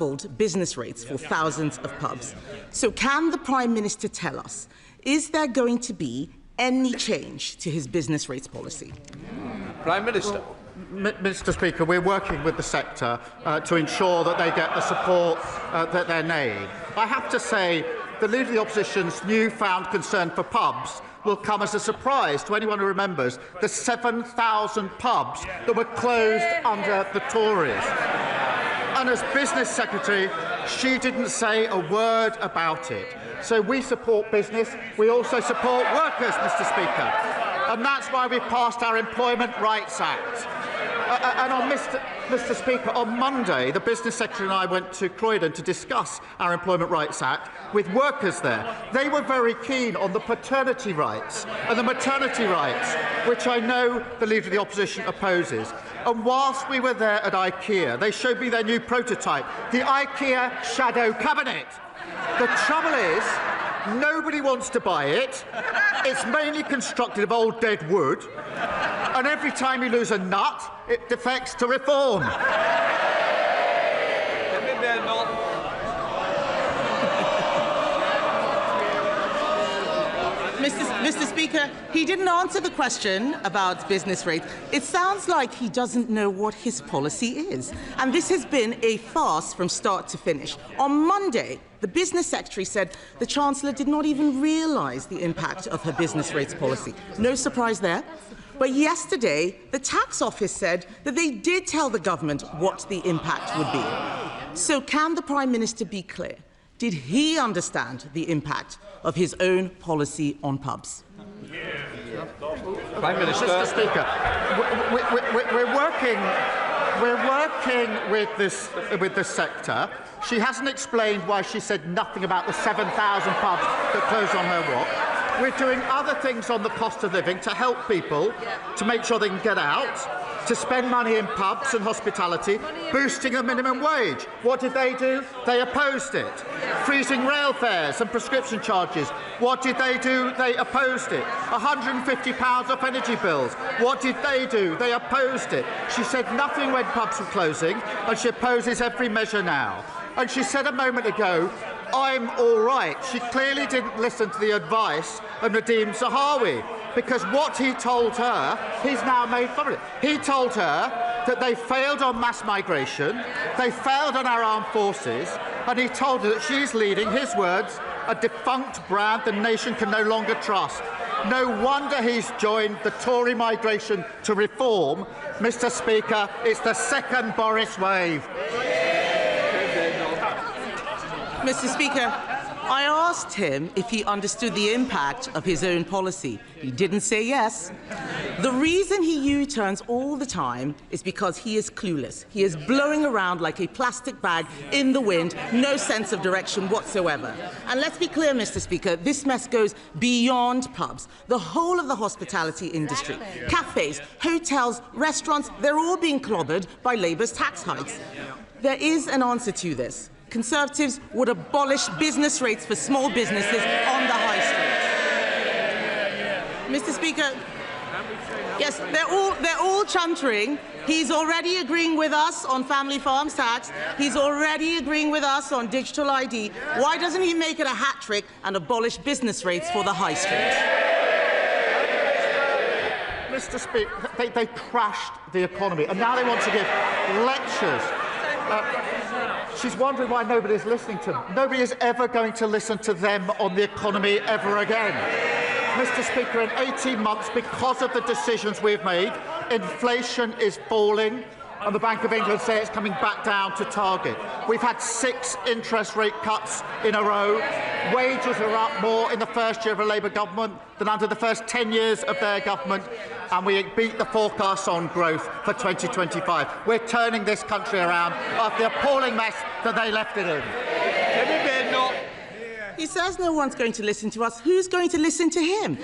business rates for thousands of pubs. So can the Prime Minister tell us, is there going to be any change to his business rates policy? Prime Minister. Well, Mr. Speaker, we're working with the sector to ensure that they get the support that they need. I have to say, the Leader of the Opposition's newfound concern for pubs will come as a surprise to anyone who remembers the 7,000 pubs that were closed under the Tories. And as Business Secretary, she didn't say a word about it. So we support business. We also support workers, Mr. Speaker. And that's why we passed our Employment Rights Act. And on Mr. Speaker, on Monday, the Business Secretary and I went to Croydon to discuss our Employment Rights Act with workers there. They were very keen on the paternity rights and the maternity rights, which I know the Leader of the Opposition opposes. And whilst we were there at IKEA, they showed me their new prototype, the IKEA Shadow Cabinet. The trouble is, nobody wants to buy it. It's mainly constructed of old dead wood. And every time you lose a nut, it defects to reform. Mr. Speaker, he didn't answer the question about business rates. It sounds like he doesn't know what his policy is. And this has been a farce from start to finish. On Monday, the Business Secretary said the Chancellor did not even realise the impact of her business rates policy. No surprise there. But yesterday, the Tax Office said that they did tell the government what the impact would be. So can the Prime Minister be clear? Did he understand the impact of his own policy on pubs? Prime Minister. Mr. Speaker, we're working with this sector. She hasn't explained why she said nothing about the 7,000 pubs that closed on her watch. We're doing other things on the cost of living to help people, to make sure they can get out, to spend money in pubs and hospitality, boosting the minimum wage. What did they do? They opposed it. Freezing rail fares and prescription charges. What did they do? They opposed it. £150 off energy bills. What did they do? They opposed it. She said nothing when pubs were closing, and she opposes every measure now. And she said a moment ago, I'm all right. She clearly didn't listen to the advice of Nadeem Zahawi, because what he told her, he's now made fun of it. He told her that they failed on mass migration, they failed on our armed forces, and he told her that she's leading, his words, a defunct brand the nation can no longer trust. No wonder he's joined the Tory migration to reform. Mr. Speaker, it's the second Boris wave. Mr. Speaker, I asked him if he understood the impact of his own policy. He didn't say yes. The reason he U-turns all the time is because he is clueless. He is blowing around like a plastic bag in the wind, no sense of direction whatsoever. And let's be clear, Mr. Speaker, this mess goes beyond pubs. The whole of the hospitality industry, cafes, hotels, restaurants, they're all being clobbered by Labour's tax hikes. There is an answer to this. Conservatives would abolish business rates for small businesses on the high street. Mr. Speaker, yes, they're all chuntering. He's already agreeing with us on family farms tax. He's already agreeing with us on digital ID. Why doesn't he make it a hat trick and abolish business rates for the high street? Mr. Speaker, they crashed the economy, and now they want to give lectures. She's wondering why nobody's listening to them. Nobody is ever going to listen to them on the economy ever again. Mr. Speaker, in 18 months, because of the decisions we've made, inflation is falling, and the Bank of England say it's coming back down to target. We've had 6 interest rate cuts in a row. Wages are up more in the first year of a Labour government than under the first 10 years of their government, and we beat the forecasts on growth for 2025. We're turning this country around after the appalling mess that they left it in. He says no one's going to listen to us. Who's going to listen to him?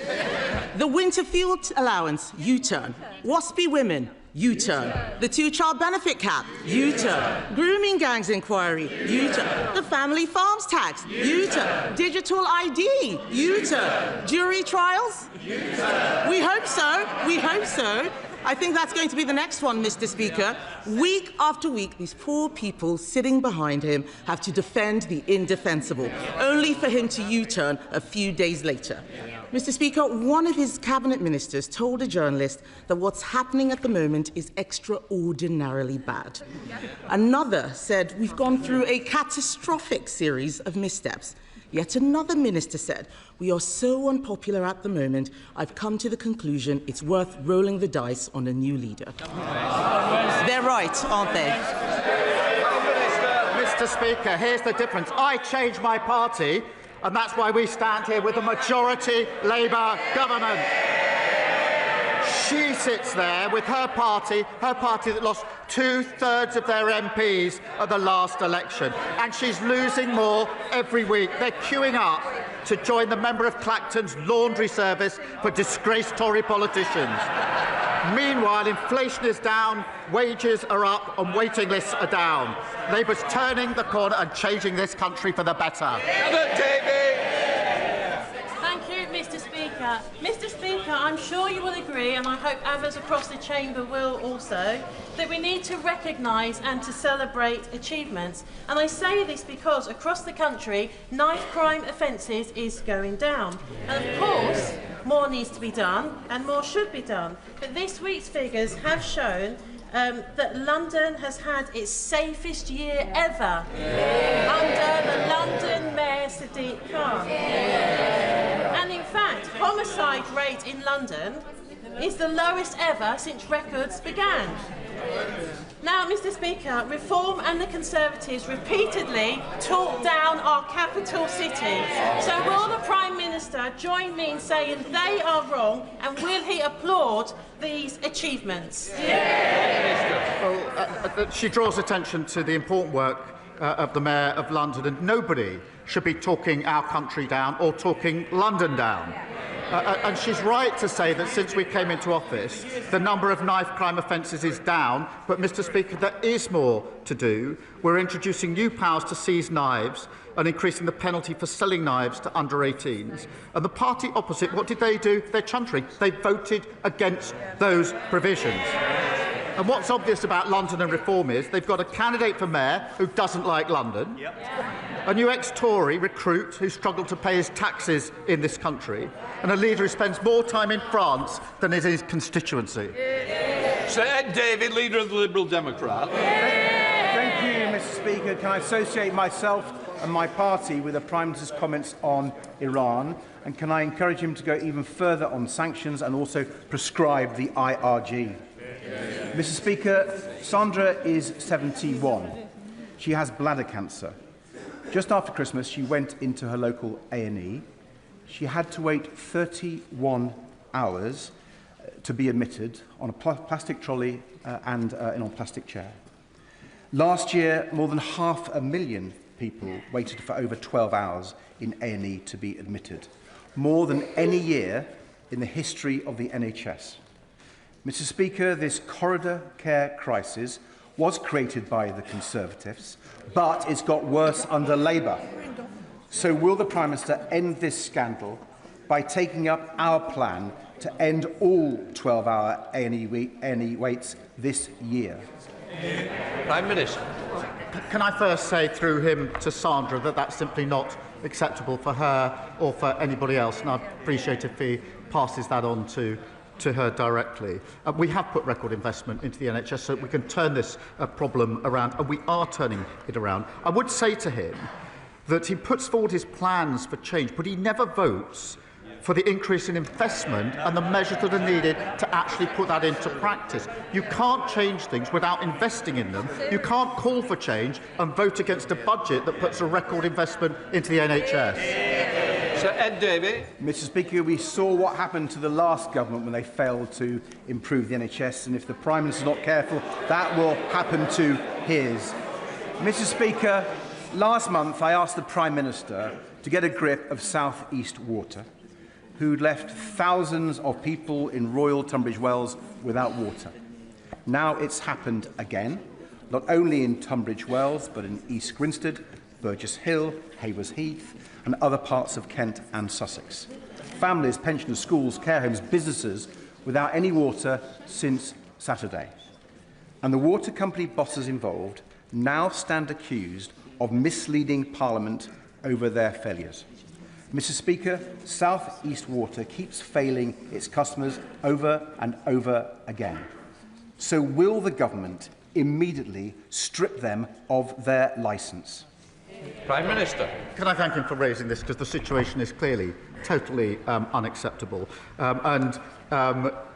The winter fuel allowance, U-turn. Waspy women, U-turn. The 2-child benefit cap, U-turn. Grooming gangs inquiry, U-turn. The family farms tax, U-turn. Digital ID, U-turn. Jury trials? U-turn. We hope so. We hope so. I think that's going to be the next one, Mr. Speaker. Week after week, these poor people sitting behind him have to defend the indefensible, only for him to U-turn a few days later. Mr. Speaker, one of his cabinet ministers told a journalist that what's happening at the moment is extraordinarily bad. Another said we've gone through a catastrophic series of missteps. Yet another minister said, we are so unpopular at the moment, I've come to the conclusion it's worth rolling the dice on a new leader. They're right, aren't they? Mr. Speaker, here's the difference. I changed my party, and that's why we stand here with a majority Labour government. She sits there with her party that lost 2/3 of their MPs at the last election, and she's losing more every week. They're queuing up to join the member of Clacton's laundry service for disgraced Tory politicians. Meanwhile, inflation is down, wages are up, and waiting lists are down. Labour's turning the corner and changing this country for the better. Mr. Speaker. Mr. Speaker, I'm sure you will agree, and I hope others across the chamber will also, that we need to recognise and to celebrate achievements. And I say this because across the country, knife crime offences is going down. And of course, more needs to be done and more should be done. But this week's figures have shown that London has had its safest year ever under the London Mayor Sadiq Khan. And in fact, homicide rate in London is the lowest ever since records began. Now, Mr. Speaker, Reform and the Conservatives repeatedly talk down our capital city. So will the Prime Minister join me in saying they are wrong, and will he applaud these achievements? Well, she draws attention to the important work of the Mayor of London, and nobody should be talking our country down or talking London down. And she's right to say that since we came into office, the number of knife crime offences is down. But, Mr. Speaker, there is more to do. We're introducing new powers to seize knives and increasing the penalty for selling knives to under 18s. And the party opposite, what did they do? They're chuntering. They voted against those provisions. And what's obvious about London and Reform is they've got a candidate for mayor who doesn't like London, a new ex-Tory recruit who struggled to pay his taxes in this country, and a leader who spends more time in France than in his constituency. Sir Ed Davey, leader of the Liberal Democrat. Thank you, Mr. Speaker. Can I associate myself and my party with the Prime Minister's comments on Iran? And can I encourage him to go even further on sanctions and also prescribe the IRG? Mr. Speaker, Sandra is 71. She has bladder cancer. Just after Christmas, she went into her local A&E. She had to wait 31 hours to be admitted on a plastic trolley and in a plastic chair. Last year, more than 500,000 people waited for over 12 hours in A&E to be admitted, more than any year in the history of the NHS. Mr. Speaker, this corridor care crisis was created by the Conservatives, but it's got worse under Labour. So will the Prime Minister end this scandal by taking up our plan to end all 12-hour A&E waits this year? Prime Minister. Can I first say through him to Sandra that that's simply not acceptable for her or for anybody else, and I'd appreciate if he passes that on to her directly. We have put record investment into the NHS so we can turn this problem around, and we are turning it around. I would say to him that he puts forward his plans for change, but he never votes for the increase in investment and the measures that are needed to actually put that into practice. You can't change things without investing in them. You can't call for change and vote against a budget that puts a record investment into the NHS. Sir Ed Davey. Mr. Speaker, we saw what happened to the last government when they failed to improve the NHS, and if the Prime Minister is not careful, that will happen to his. Mr. Speaker, last month I asked the Prime Minister to get a grip of South East Water, who'd left thousands of people in Royal Tunbridge Wells without water. Now it's happened again, not only in Tunbridge Wells, but in East Grinstead, Burgess Hill, Haywers Heath, and other parts of Kent and Sussex. Families, pensioners, schools, care homes, businesses without any water since Saturday. And the water company bosses involved now stand accused of misleading Parliament over their failures. Mr. Speaker, South East Water keeps failing its customers over and over again. So will the government immediately strip them of their licence? Prime Minister. Can I thank him for raising this, because the situation is clearly totally unacceptable.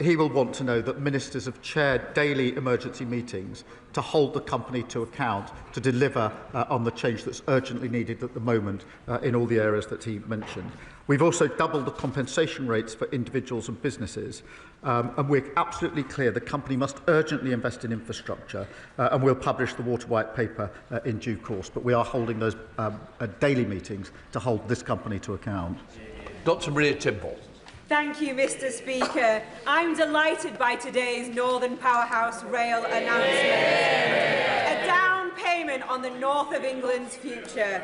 He will want to know that ministers have chaired daily emergency meetings to hold the company to account, to deliver on the change that's urgently needed at the moment in all the areas that he mentioned. We've also doubled the compensation rates for individuals and businesses, and we're absolutely clear the company must urgently invest in infrastructure, and we'll publish the Water White Paper in due course. But we are holding those daily meetings to hold this company to account. Dr. Maria Timble. Thank you, Mr. Speaker. I'm delighted by today's Northern Powerhouse Rail announcement. A down payment on the north of England's future.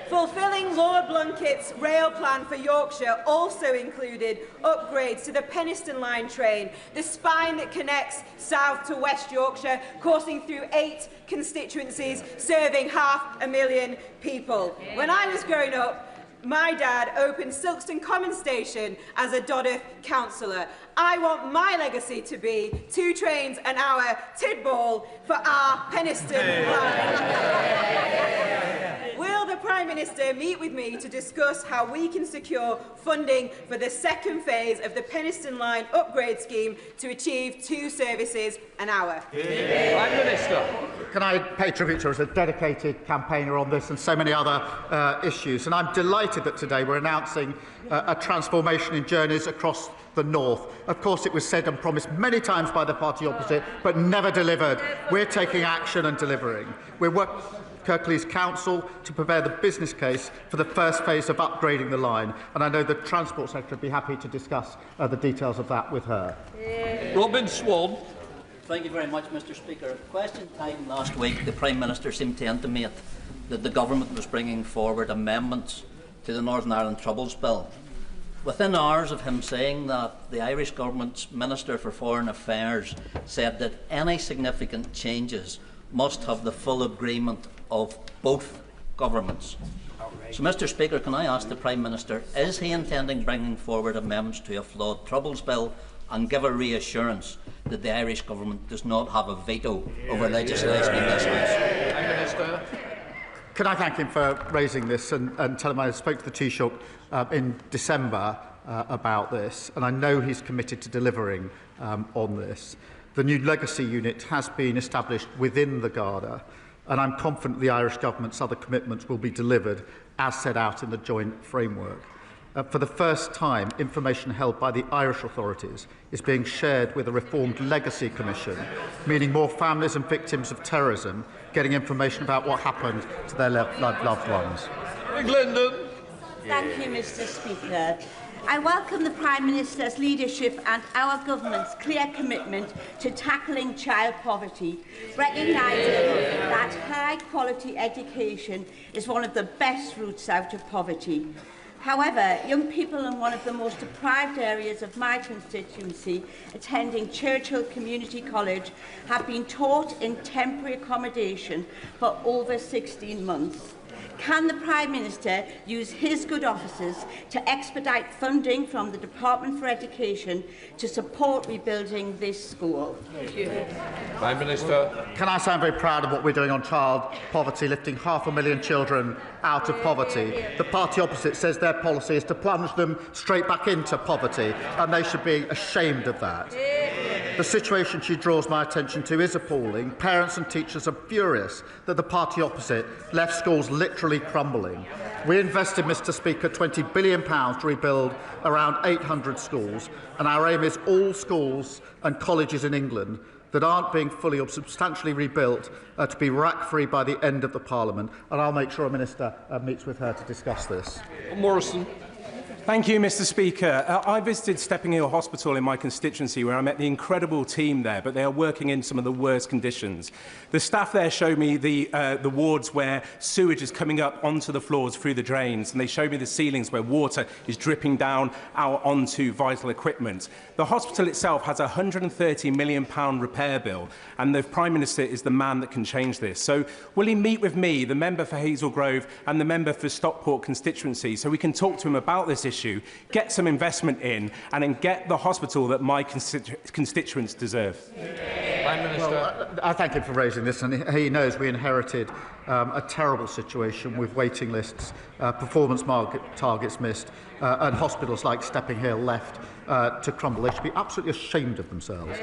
Fulfilling Lord Blunkett's rail plan for Yorkshire also included upgrades to the Penistone Line train, the spine that connects south to West Yorkshire, coursing through 8 constituencies, serving 500,000 people. When I was growing up, my dad opened Silkstone Common Station as a Dodder councillor. I want my legacy to be 2 trains an hour Tidball for our Penistone line. Will the Prime Minister meet with me to discuss how we can secure funding for the second phase of the Penistone Line upgrade scheme to achieve 2 services an hour? Prime Minister. Can I pay tribute to her as a dedicated campaigner on this and so many other issues? And I'm delighted that today we're announcing a transformation in journeys across the north. Of course, it was said and promised many times by the party opposite, but never delivered. We're taking action and delivering. We're working Kirklees Council to prepare the business case for the first phase of upgrading the line, and I know the Transport Secretary would be happy to discuss the details of that with her. Robin Swan. Thank you very much, Mr. Speaker. At question time last week, the Prime Minister seemed to intimate that the government was bringing forward amendments to the Northern Ireland Troubles Bill. Within hours of him saying that, the Irish Government's Minister for Foreign Affairs said that any significant changes must have the full agreement of both governments. So, Mr. Speaker, can I ask the Prime Minister, is he intending bringing forward amendments to a flawed Troubles Bill and give a reassurance that the Irish Government does not have a veto over legislation in this House? Prime Minister. Can I thank him for raising this and tell him I spoke to the Taoiseach in December about this, and I know he's committed to delivering on this. The new legacy unit has been established within the Garda, and I'm confident the Irish Government's other commitments will be delivered as set out in the joint framework. For the first time, information held by the Irish authorities is being shared with a reformed Legacy Commission, meaning more families and victims of terrorism getting information about what happened to their loved ones. Glendon. Thank you, Mr. Speaker. I welcome the Prime Minister's leadership and our government's clear commitment to tackling child poverty, recognising that high-quality education is one of the best routes out of poverty. However, young people in one of the most deprived areas of my constituency, attending Churchill Community College, have been taught in temporary accommodation for over 16 months. Can the Prime Minister use his good offices to expedite funding from the Department for Education to support rebuilding this school? Prime Minister. Can I say I'm very proud of what we're doing on child poverty, lifting 500,000 children out of poverty. The party opposite says their policy is to plunge them straight back into poverty, and they should be ashamed of that. The situation she draws my attention to is appalling. Parents and teachers are furious that the party opposite left schools literally crumbling. We invested, Mr. Speaker, £20 billion to rebuild around 800 schools, and our aim is all schools and colleges in England that aren't being fully or substantially rebuilt to be rack-free by the end of the Parliament, and I'll make sure a Minister meets with her to discuss this. Morrison. Thank you, Mr. Speaker. I visited Stepping Hill Hospital in my constituency, where I met the incredible team there, but they are working in some of the worst conditions. The staff there showed me the wards where sewage is coming up onto the floors through the drains, and they showed me the ceilings where water is dripping down out onto vital equipment. The hospital itself has a £130 million repair bill, and the Prime Minister is the man that can change this. So will he meet with me, the member for Hazel Grove and the member for Stockport constituency, so we can talk to him about this issue, get some investment in, and then get the hospital that my constituents deserve? Prime Minister. Well, I thank him for raising this, and he knows we inherited a terrible situation with waiting lists, performance targets missed, and hospitals like Stepping Hill left to crumble. They should be absolutely ashamed of themselves.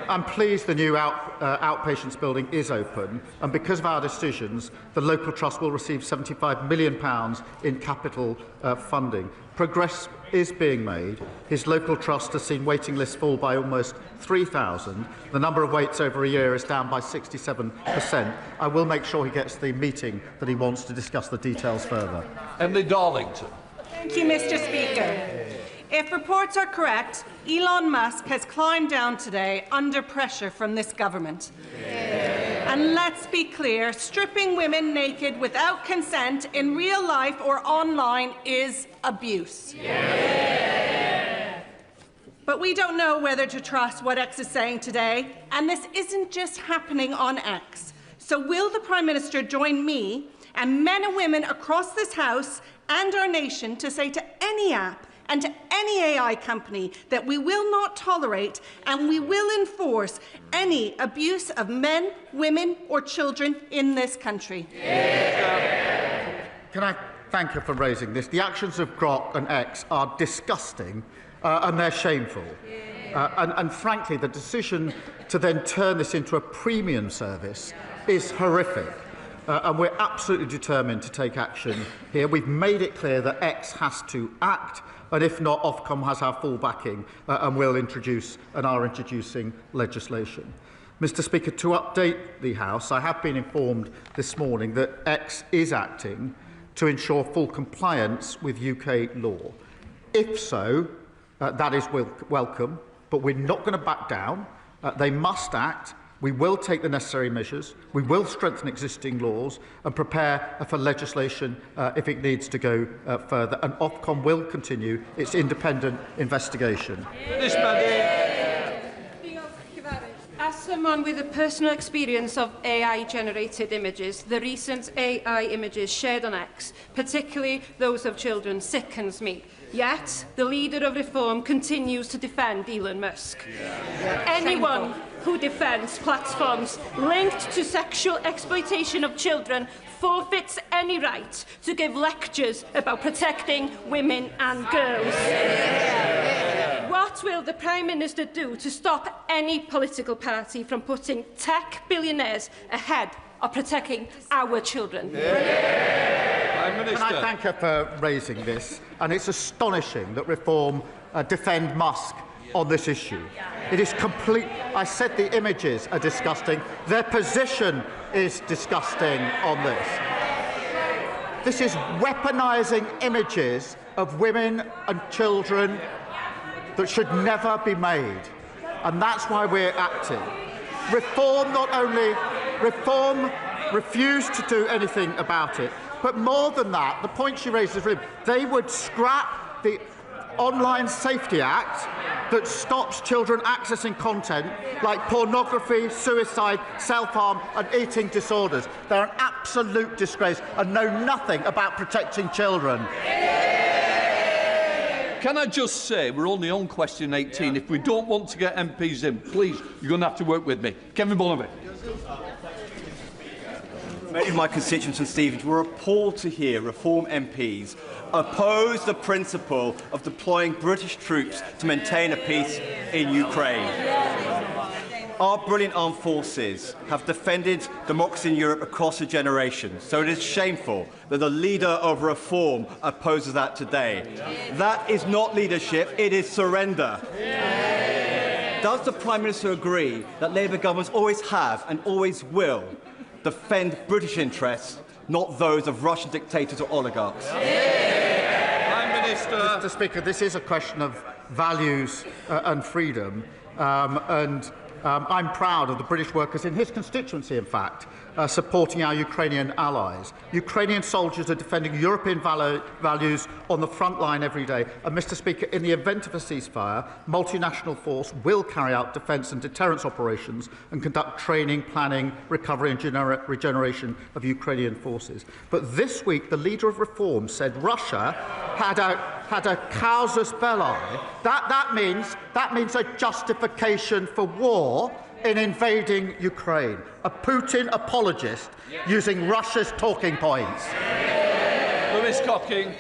I'm pleased the new outpatients building is open, and because of our decisions, the local trust will receive £75 million in capital funding. Progress is being made. His local trust has seen waiting lists fall by almost 3,000. The number of waits over a year is down by 67%. I will make sure he gets the meeting that he wants to discuss the details further. Emily Darlington. Thank you, Mr. Speaker. If reports are correct, Elon Musk has climbed down today under pressure from this government. And let's be clear, stripping women naked without consent in real life or online is abuse. But we don't know whether to trust what X is saying today, and this isn't just happening on X. So will the Prime Minister join me and men and women across this House and our nation to say to any app and to any AI company that we will not tolerate and we will enforce any abuse of men, women or children in this country? Can I thank her for raising this? The actions of Grok and X are disgusting and they're shameful. And frankly, the decision to then turn this into a premium service is horrific. And we're absolutely determined to take action here. We've made it clear that X has to act, and if not, Ofcom has our full backing and will introduce and are introducing legislation. Mr. Speaker, to update the House, I have been informed this morning that X is acting to ensure full compliance with UK law. If so, that is welcome, but we're not going to back down. They must act. We will take the necessary measures, we will strengthen existing laws and prepare for legislation if it needs to go further, and Ofcom will continue its independent investigation. As someone with a personal experience of AI-generated images, the recent AI images shared on X, particularly those of children, sickens me. Yet, the leader of Reform continues to defend Elon Musk. Anyone who defends platforms linked to sexual exploitation of children forfeits any right to give lectures about protecting women and girls. What will the Prime Minister do to stop any political party from putting tech billionaires ahead of protecting our children? Can I thank her for raising this? And it's astonishing that Reform defend Musk on this issue. It is complete. I said the images are disgusting. Their position is disgusting on this. This is weaponising images of women and children that should never be made. And that's why we're acting. Reform refused to do anything about it. But more than that, the point she raises, they would scrap the Online Safety Act that stops children accessing content like pornography, suicide, self-harm and eating disorders. They're an absolute disgrace and know nothing about protecting children. Can I just say, we're only on question 18. If we don't want to get MPs in, please, you're going to have to work with me. Kevin Bonavy. Many of my constituents and Stevenage were appalled to hear Reform MPs oppose the principle of deploying British troops to maintain a peace in Ukraine. Our brilliant armed forces have defended democracy in Europe across a generation, so it is shameful that the leader of Reform opposes that today. That is not leadership, it is surrender. Does the Prime Minister agree that Labour governments always have and always will defend British interests, not those of Russian dictators or oligarchs? Minister. Mr. Speaker, this is a question of values and freedom, I'm proud of the British workers in his constituency, in fact, supporting our Ukrainian allies. Ukrainian soldiers are defending European values on the front line every day. And, Mr. Speaker, in the event of a ceasefire, multinational force will carry out defence and deterrence operations and conduct training, planning, recovery and regeneration of Ukrainian forces. But this week, the leader of Reform said Russia had a casus belli. That means a justification for war in invading Ukraine. A Putin apologist using Russia's talking points. Lewis Cocking.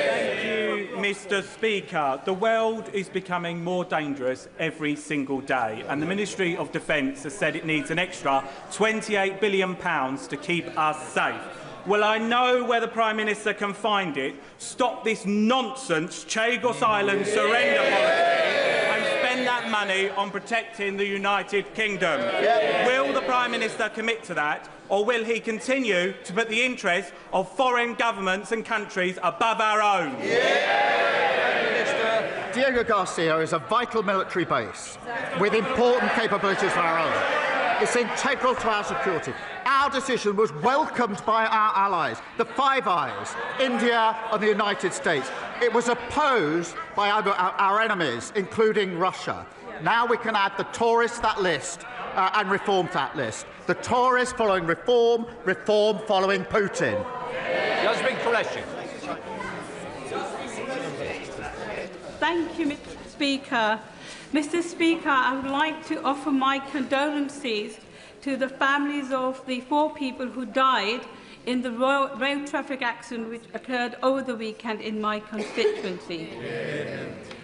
Thank you, Mr. Speaker. The world is becoming more dangerous every single day, and the Ministry of Defence has said it needs an extra £28 billion to keep us safe. Well, I know where the Prime Minister can find it. Stop this nonsense Chagos Island surrender policy and spend that money on protecting the United Kingdom. Will the Prime Minister commit to that, or will he continue to put the interests of foreign governments and countries above our own? Diego Garcia is a vital military base with important capabilities of our own. It's integral to our security. Our decision was welcomed by our allies, the Five Eyes, India and the United States. It was opposed by our enemies, including Russia. Now we can add the Tories to that list and Reform to that list. The Tories following Reform, Reform following Putin. Yasmin Qureshi. Thank you, Mr. Speaker. Mr. Speaker, I would like to offer my condolences to the families of the 4 people who died in the road traffic accident which occurred over the weekend in my constituency.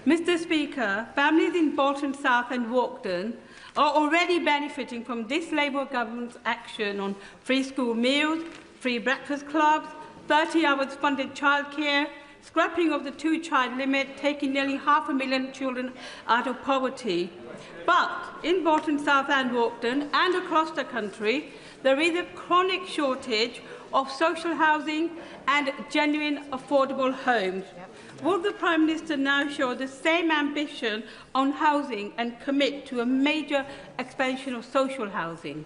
Mr. Speaker, families in Bolton South and Walkden are already benefiting from this Labour government's action on free school meals, free breakfast clubs, 30 hours funded childcare, scrapping of the 2-child limit, taking nearly 500,000 children out of poverty. But in Bolton South and Walkden and across the country, there is a chronic shortage of social housing and genuine affordable homes. Will the Prime Minister now show the same ambition on housing and commit to a major expansion of social housing?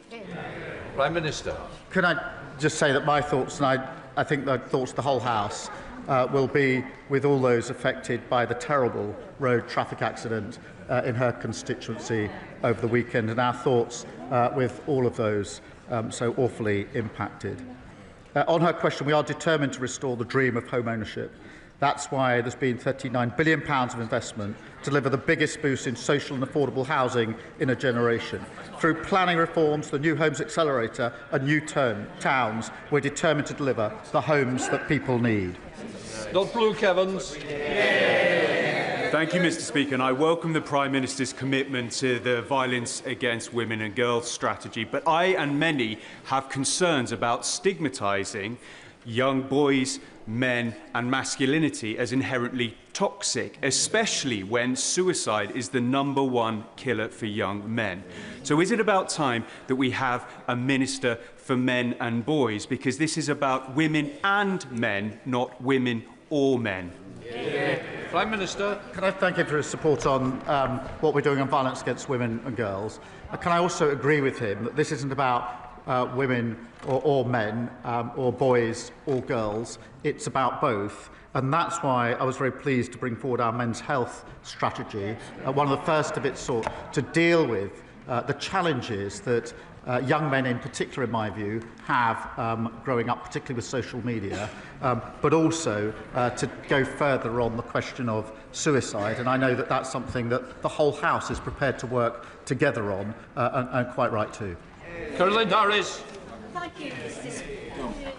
Prime Minister. Can I just say that my thoughts, and I think the thoughts of the whole House, will be with all those affected by the terrible road traffic accident in her constituency over the weekend, and our thoughts with all of those so awfully impacted. On her question, we are determined to restore the dream of home ownership. That's why there's been £39 billion of investment to deliver the biggest boost in social and affordable housing in a generation. Through planning reforms, the New Homes Accelerator and New Towns, we're determined to deliver the homes that people need. Dr. Luke Evans. Thank you, Mr. Speaker, and I welcome the Prime Minister's commitment to the Violence Against Women and Girls strategy, but I and many have concerns about stigmatising young boys, men and masculinity as inherently toxic, especially when suicide is the #1 killer for young men. So is it about time that we have a Minister for Men and Boys? Because this is about women and men, not women or men. Prime Minister. Can I thank him for his support on what we're doing on violence against women and girls? Can I also agree with him that this isn't about women or men or boys or girls, it's about both. And that's why I was very pleased to bring forward our men's health strategy, one of the first of its sort, to deal with the challenges that young men in particular, in my view, have growing up, particularly with social media, but also to go further on the question of suicide. And I know that that's something that the whole House is prepared to work together on, and quite right too. Caroline Harris. Thank you, Mr. Speaker.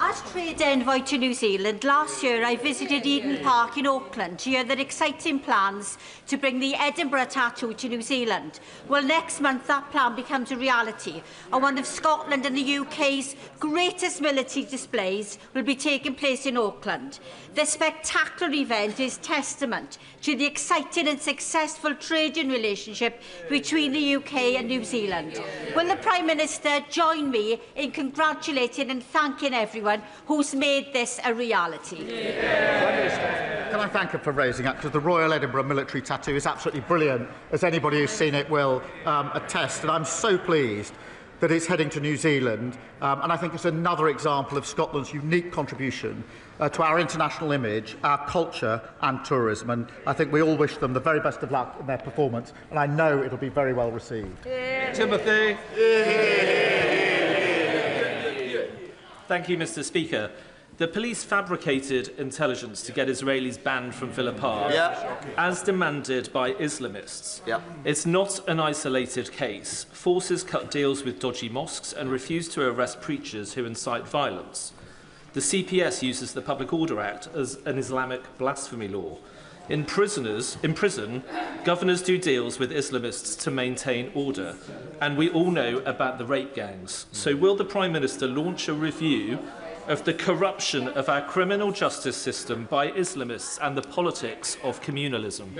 As trade envoy to New Zealand, last year I visited Eden Park in Auckland to hear their exciting plans to bring the Edinburgh tattoo to New Zealand. Well, next month that plan becomes a reality, and one of Scotland and the UK's greatest military displays will be taking place in Auckland. This spectacular event is testament to the exciting and successful trading relationship between the UK and New Zealand. Will the Prime Minister join me in congratulating and thanking and everyone who's made this a reality. Can I thank her for raising that, because the Royal Edinburgh military tattoo is absolutely brilliant, as anybody who's seen it will attest, and I'm so pleased that it's heading to New Zealand, and I think it's another example of Scotland's unique contribution to our international image, our culture and tourism, and I think we all wish them the very best of luck in their performance, and I know it'll be very well received. Timothy. Thank you, Mr. Speaker. The police fabricated intelligence to get Israelis banned from Villa Park, as demanded by Islamists. It's not an isolated case. Forces cut deals with dodgy mosques and refuse to arrest preachers who incite violence. The CPS uses the Public Order Act as an Islamic blasphemy law. In prison, governors do deals with Islamists to maintain order. And we all know about the rape gangs. So will the Prime Minister launch a review of the corruption of our criminal justice system by Islamists and the politics of communalism?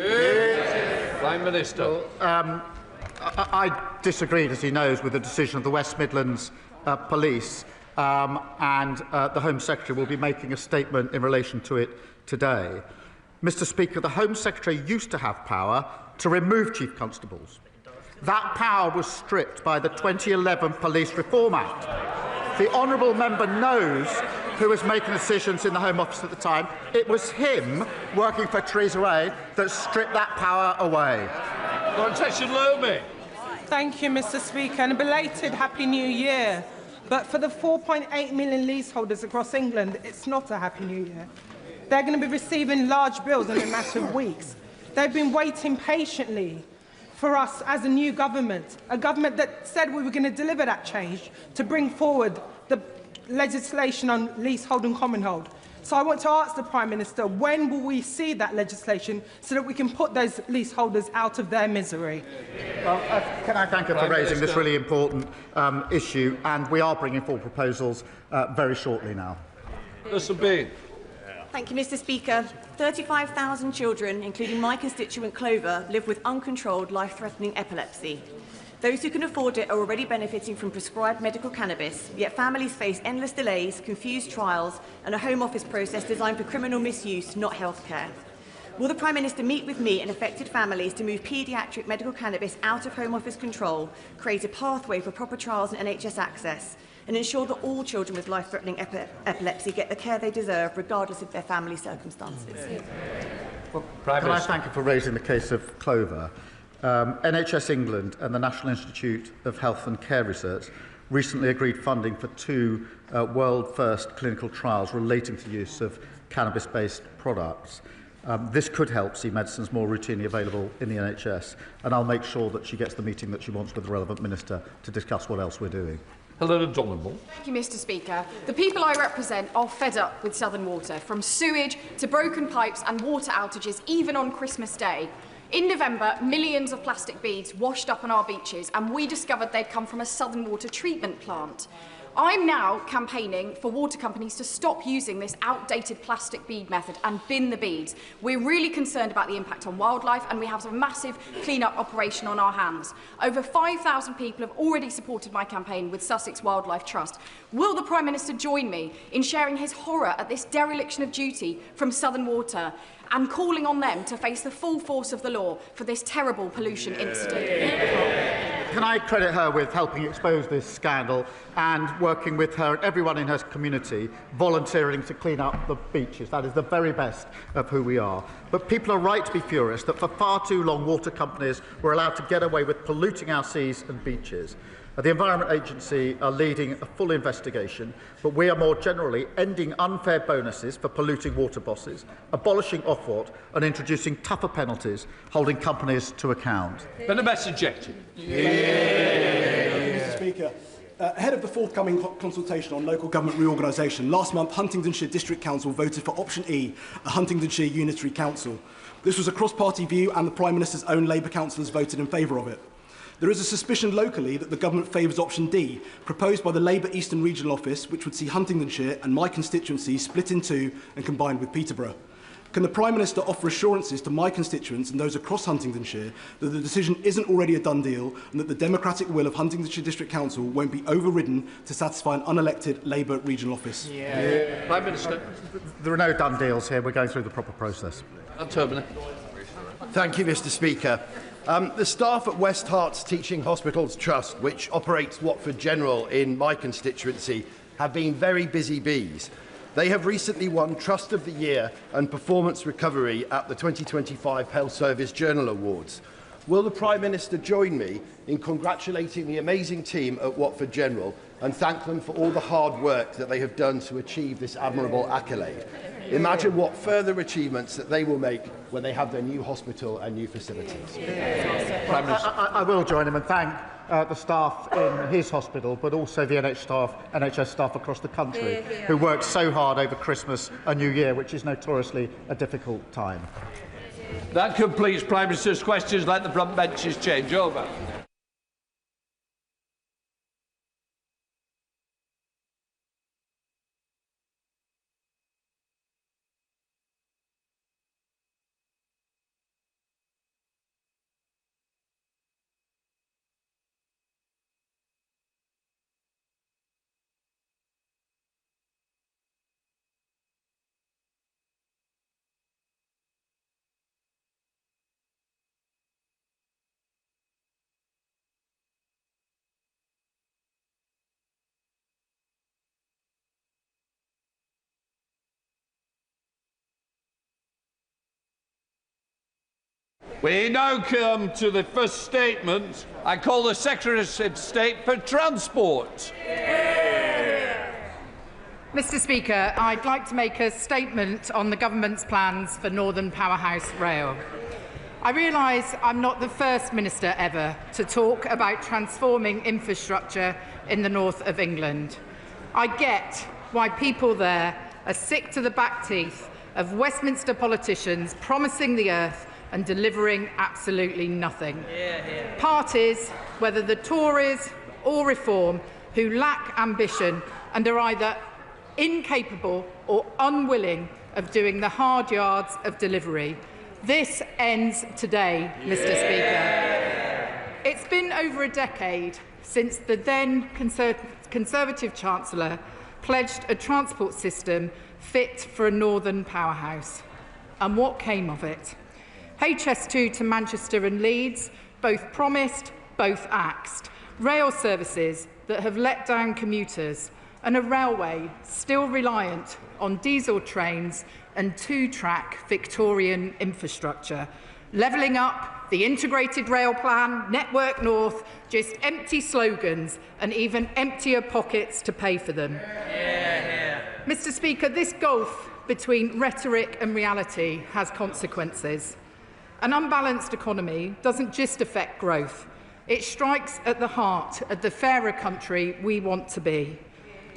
Prime Minister. Well, I disagreed, as he knows, with the decision of the West Midlands Police, and the Home Secretary will be making a statement in relation to it today. Mr. Speaker, the Home Secretary used to have power to remove Chief Constables. That power was stripped by the 2011 Police Reform Act. The honourable member knows who was making decisions in the Home Office at the time. It was him, working for Theresa May, that stripped that power away. Thank you, Mr. Speaker, and a belated Happy New Year. But for the 4.8 million leaseholders across England, it's not a Happy New Year. They're going to be receiving large bills in a matter of weeks. They've been waiting patiently for us as a new government, a government that said we were going to deliver that change to bring forward the legislation on leasehold and commonhold. So I want to ask the Prime Minister, when will we see that legislation so that we can put those leaseholders out of their misery? Well, can I thank her for raising this really important issue, and we are bringing forward proposals very shortly now. Thank you, Mr. Speaker. 35,000 children, including my constituent Clover, live with uncontrolled, life-threatening epilepsy. Those who can afford it are already benefiting from prescribed medical cannabis, yet families face endless delays, confused trials, and a Home Office process designed for criminal misuse, not healthcare. Will the Prime Minister meet with me and affected families to move paediatric medical cannabis out of Home Office control, create a pathway for proper trials and NHS access, and ensure that all children with life-threatening epilepsy get the care they deserve, regardless of their family circumstances? Can I thank you for raising the case of Clover? NHS England and the National Institute of Health and Care Research recently agreed funding for 2 world-first clinical trials relating to the use of cannabis-based products. This could help see medicines more routinely available in the NHS, and I'll make sure that she gets the meeting that she wants with the relevant minister to discuss what else we're doing. Thank you, Mr. Speaker. The people I represent are fed up with Southern Water, from sewage to broken pipes and water outages, even on Christmas Day. In November, millions of plastic beads washed up on our beaches, and we discovered they'd come from a Southern Water treatment plant. I'm now campaigning for water companies to stop using this outdated plastic bead method and bin the beads. We're really concerned about the impact on wildlife, and we have a massive clean-up operation on our hands. Over 5,000 people have already supported my campaign with Sussex Wildlife Trust. Will the Prime Minister join me in sharing his horror at this dereliction of duty from Southern Water and calling on them to face the full force of the law for this terrible pollution incident? Can I credit her with helping expose this scandal and working with her and everyone in her community, volunteering to clean up the beaches? That is the very best of who we are. But people are right to be furious that for far too long water companies were allowed to get away with polluting our seas and beaches. The Environment Agency are leading a full investigation, but we are more generally ending unfair bonuses for polluting water bosses, abolishing Ofwat and introducing tougher penalties, holding companies to account. Then a message ejected. Mr. Speaker, ahead of the forthcoming consultation on local government reorganisation, last month Huntingdonshire District Council voted for option E, a Huntingdonshire Unitary Council. This was a cross-party view, and the Prime Minister's own Labour councillors voted in favour of it. There is a suspicion locally that the government favours option D, proposed by the Labour Eastern Regional Office, which would see Huntingdonshire and my constituency split in two and combined with Peterborough. Can the Prime Minister offer assurances to my constituents and those across Huntingdonshire that the decision isn't already a done deal and that the democratic will of Huntingdonshire District Council won't be overridden to satisfy an unelected Labour regional office? Prime Minister. There are no done deals here. We're going through the proper process. Thank you, Mr. Speaker. The staff at West Herts Teaching Hospitals Trust, which operates Watford General in my constituency, have been very busy bees. They have recently won Trust of the Year and Performance Recovery at the 2025 Health Service Journal Awards. Will the Prime Minister join me in congratulating the amazing team at Watford General and thank them for all the hard work that they have done to achieve this admirable accolade? Imagine what further achievements that they will make when they have their new hospital and new facilities. I will join him and thank the staff in his hospital, but also the NHS staff across the country who worked so hard over Christmas and New Year, which is notoriously a difficult time. That completes Prime Minister's questions. Let the front benches change over. We now come to the first statement. I call the Secretary of State for Transport. Mr. Speaker, I'd like to make a statement on the government's plans for Northern Powerhouse Rail. I realise I'm not the first minister ever to talk about transforming infrastructure in the north of England. I get why people there are sick to the back teeth of Westminster politicians promising the earth and delivering absolutely nothing. Parties, whether the Tories or Reform, who lack ambition and are either incapable or unwilling of doing the hard yards of delivery. This ends today, Mr. Speaker. It's been over a decade since the then Conservative Chancellor pledged a transport system fit for a northern powerhouse. And what came of it? HS2 to Manchester and Leeds, both promised, both axed. Rail services that have let down commuters, and a railway still reliant on diesel trains and two-track Victorian infrastructure. Levelling up, the integrated rail plan, Network North, just empty slogans and even emptier pockets to pay for them. Mr. Speaker, this gulf between rhetoric and reality has consequences. An unbalanced economy doesn't just affect growth. It strikes at the heart of the fairer country we want to be.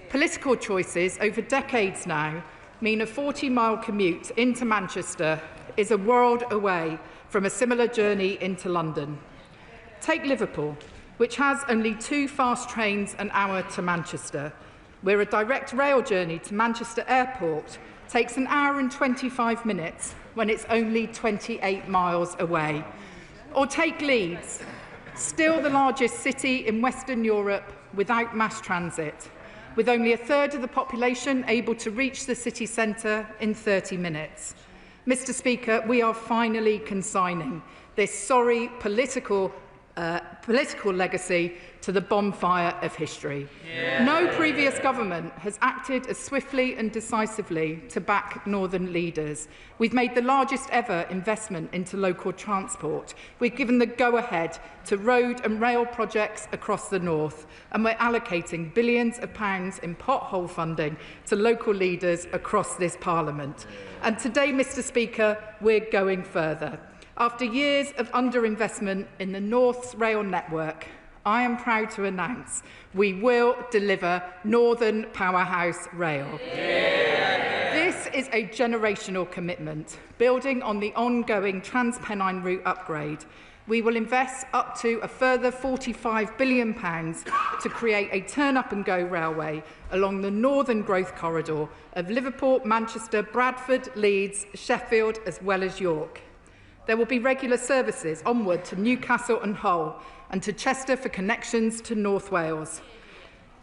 Political choices over decades now mean a 40-mile commute into Manchester is a world away from a similar journey into London. Take Liverpool, which has only 2 fast trains an hour to Manchester, where a direct rail journey to Manchester Airport takes an hour and 25 minutes when it's only 28 miles away. Or take Leeds, still the largest city in Western Europe without mass transit, with only a third of the population able to reach the city centre in 30 minutes. Mr. Speaker, we are finally consigning this sorry political legacy to the bonfire of history. No previous government has acted as swiftly and decisively to back northern leaders. We've made the largest ever investment into local transport. We've given the go-ahead to road and rail projects across the north, and we're allocating billions of pounds in pothole funding to local leaders across this Parliament. And today, Mr. Speaker, we're going further. After years of underinvestment in the North's rail network, I am proud to announce we will deliver Northern Powerhouse Rail. This is a generational commitment, building on the ongoing Trans-Pennine route upgrade. We will invest up to a further £45 billion to create a turn-up-and-go railway along the northern growth corridor of Liverpool, Manchester, Bradford, Leeds, Sheffield, as well as York. There will be regular services onward to Newcastle and Hull and to Chester for connections to North Wales.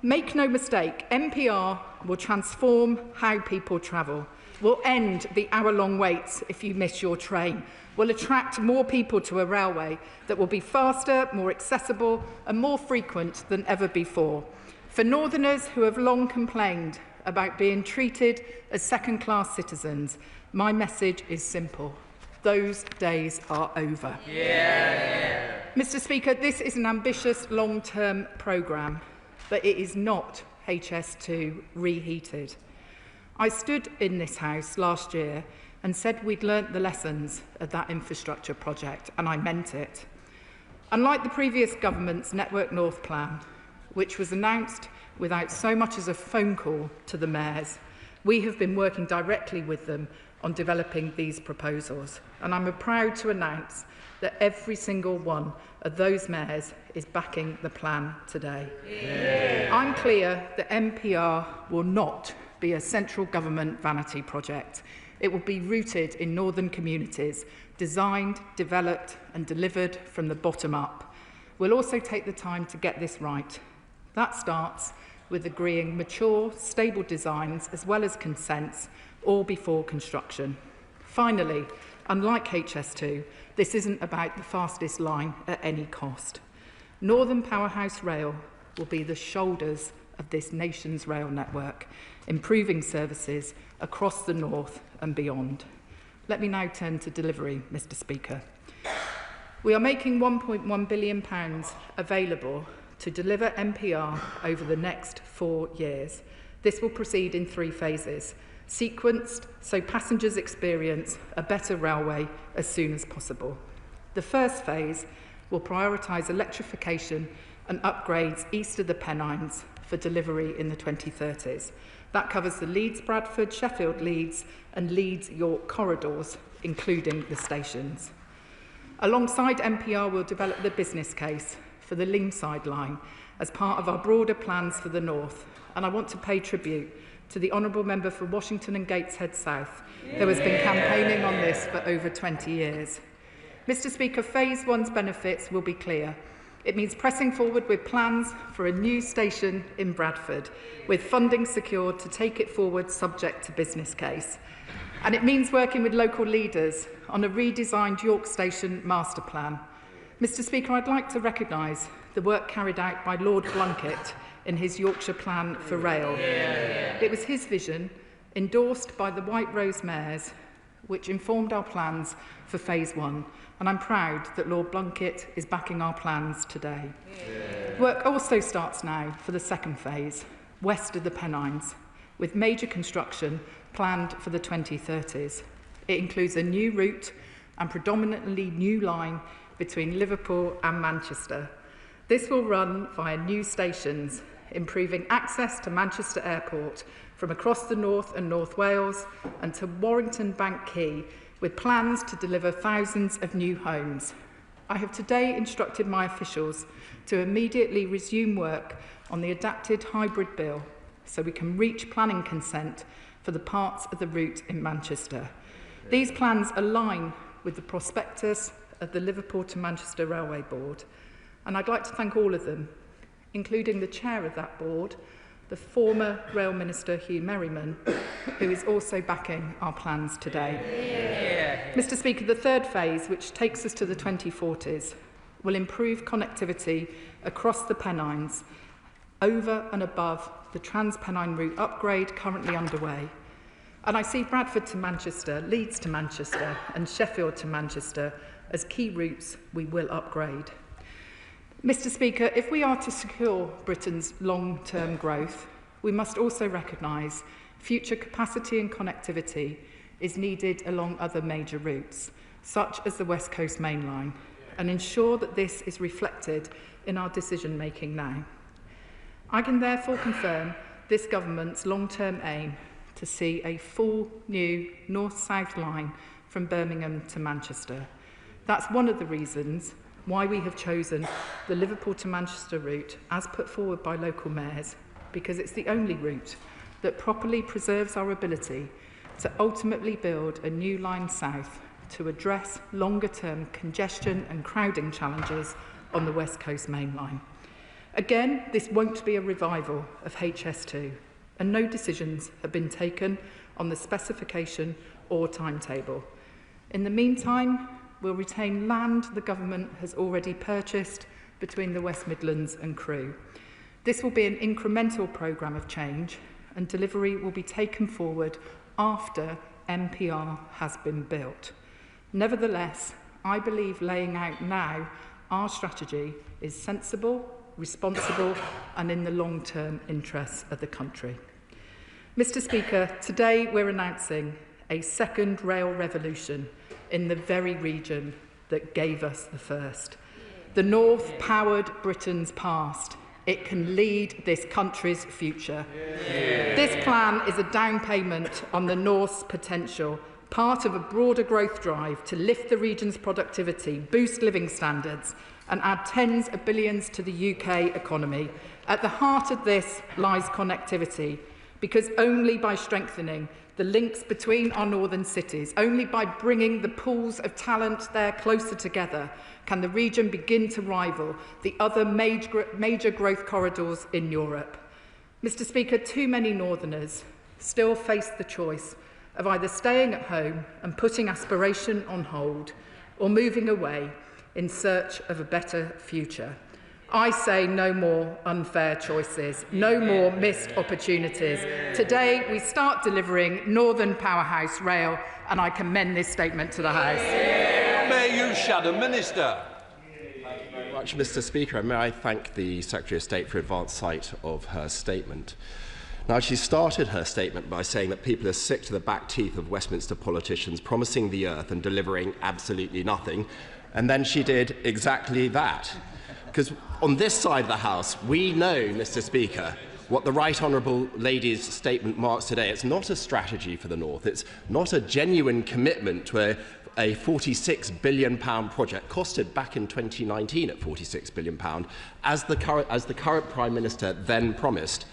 Make no mistake, NPR will transform how people travel. We'll end the hour-long waits if you miss your train. We'll attract more people to a railway that will be faster, more accessible and more frequent than ever before. For Northerners who have long complained about being treated as second-class citizens, my message is simple. Those days are over. Yeah. Mr. Speaker, this is an ambitious long-term programme, but it is not HS2 reheated. I stood in this House last year and said we'd learnt the lessons of that infrastructure project, and I meant it. Unlike the previous government's Network North plan, which was announced without so much as a phone call to the mayors, we have been working directly with them on developing these proposals, and I'm proud to announce that every single one of those mayors is backing the plan today. Yeah. I'm clear that NPR will not be a central government vanity project. It will be rooted in northern communities, designed, developed and delivered from the bottom up. We'll also take the time to get this right. That starts with agreeing mature, stable designs as well as consents, all before construction. Finally, unlike HS2, this isn't about the fastest line at any cost. Northern Powerhouse Rail will be the shoulders of this nation's rail network, improving services across the north and beyond. Let me now turn to delivery, Mr. Speaker. We are making £1.1 billion available to deliver NPR over the next 4 years. This will proceed in 3 phases, sequenced so passengers experience a better railway as soon as possible. The first phase will prioritise electrification and upgrades east of the Pennines for delivery in the 2030s. That covers the Leeds-Bradford, Sheffield-Leeds and Leeds-York corridors, including the stations. Alongside NPR, we'll develop the business case for the Leamside line as part of our broader plans for the north, and I want to pay tribute to the Honourable Member for Washington and Gateshead South, who has been campaigning on this for over 20 years. Mr. Speaker, Phase 1's benefits will be clear. It means pressing forward with plans for a new station in Bradford, with funding secured to take it forward subject to business case. And it means working with local leaders on a redesigned York Station master plan. Mr. Speaker, I'd like to recognise the work carried out by Lord Blunkett in his Yorkshire Plan for Rail. It was his vision, endorsed by the White Rose mayors, which informed our plans for Phase 1, and I'm proud that Lord Blunkett is backing our plans today. Work also starts now for the second phase, west of the Pennines, with major construction planned for the 2030s. It includes a new route and predominantly new line between Liverpool and Manchester. This will run via new stations, improving access to Manchester Airport from across the North and North Wales and to Warrington Bank Quay, with plans to deliver thousands of new homes. I have today instructed my officials to immediately resume work on the adapted hybrid bill so we can reach planning consent for the parts of the route in Manchester. These plans align with the prospectus of the Liverpool to Manchester Railway Board, and I'd like to thank all of them, including the chair of that board, the former Rail Minister Hugh Merriman, who is also backing our plans today. Mr. Speaker, the third phase, which takes us to the 2040s, will improve connectivity across the Pennines, over and above the Trans-Pennine route upgrade currently underway. And I see Bradford to Manchester, Leeds to Manchester and Sheffield to Manchester as key routes we will upgrade. Mr. Speaker, if we are to secure Britain's long-term growth, we must also recognise future capacity and connectivity is needed along other major routes, such as the West Coast Main Line, and ensure that this is reflected in our decision-making now. I can therefore confirm this government's long-term aim to see a full new north-south line from Birmingham to Manchester. That's one of the reasons why we have chosen the Liverpool to Manchester route as put forward by local mayors, because it's the only route that properly preserves our ability to ultimately build a new line south to address longer-term congestion and crowding challenges on the West Coast Main Line. Again, this won't be a revival of HS2, and no decisions have been taken on the specification or timetable. In the meantime, we'll retain land the government has already purchased between the West Midlands and Crewe. This will be an incremental programme of change, and delivery will be taken forward after MPR has been built. Nevertheless, I believe laying out now our strategy is sensible, responsible and in the long-term interests of the country. Mr Speaker, today we're announcing a second rail revolution in the very region that gave us the first. The North powered Britain's past. It can lead this country's future. This plan is a down payment on the North's potential, part of a broader growth drive to lift the region's productivity, boost living standards and add tens of billions to the UK economy. At the heart of this lies connectivity, because only by strengthening the links between our northern cities, only by bringing the pools of talent there closer together, can the region begin to rival the other major growth corridors in Europe. Mr Speaker, too many northerners still face the choice of either staying at home and putting aspiration on hold or moving away in search of a better future. I say no more unfair choices, no more missed opportunities. Today we start delivering Northern Powerhouse Rail, and I commend this statement to the House. May you, Shadow Minister. Thank you very much, Mr Speaker, and may I thank the Secretary of State for advance sight of her statement. Now, she started her statement by saying that people are sick to the back teeth of Westminster politicians promising the earth and delivering absolutely nothing, and then she did exactly that. Because on this side of the House, we know, Mr Speaker, what the Right Honourable Lady's statement marks today. It's not a strategy for the North. It's not a genuine commitment to a £46 billion project, costed back in 2019 at £46 billion, as the current Prime Minister then promised.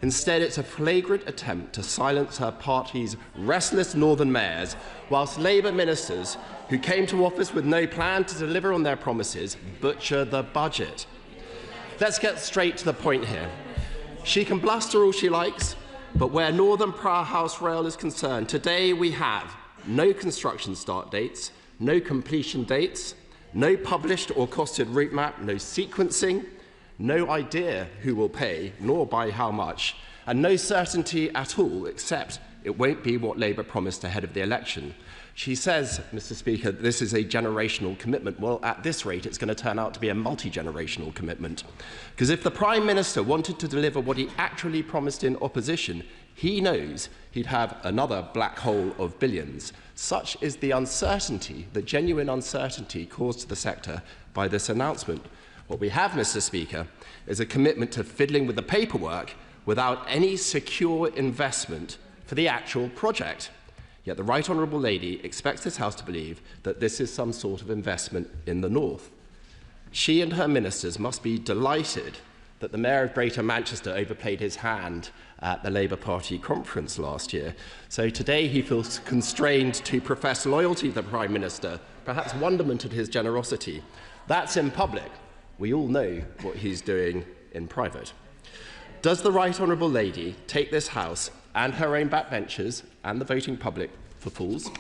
Instead, it's a flagrant attempt to silence her party's restless northern mayors, whilst Labour ministers who came to office with no plan to deliver on their promises butcher the budget. Let's get straight to the point here. She can bluster all she likes, but where Northern Powerhouse Rail is concerned, today we have no construction start dates, no completion dates, no published or costed route map, no sequencing, no idea who will pay, nor by how much, and no certainty at all, except it won't be what Labour promised ahead of the election. She says, Mr Speaker, this is a generational commitment. Well, at this rate, it's going to turn out to be a multi-generational commitment. Because if the Prime Minister wanted to deliver what he actually promised in opposition, he knows he'd have another black hole of billions. Such is the uncertainty, the genuine uncertainty caused to the sector by this announcement. What we have, Mr Speaker, is a commitment to fiddling with the paperwork without any secure investment for the actual project. Yet the Right Honourable Lady expects this House to believe that this is some sort of investment in the North. She and her ministers must be delighted that the Mayor of Greater Manchester overplayed his hand at the Labour Party conference last year. So today he feels constrained to profess loyalty to the Prime Minister, perhaps wonderment at his generosity. That's in public. We all know what he's doing in private. Does the Right Honourable Lady take this House and her own backbenchers and the voting public for fools?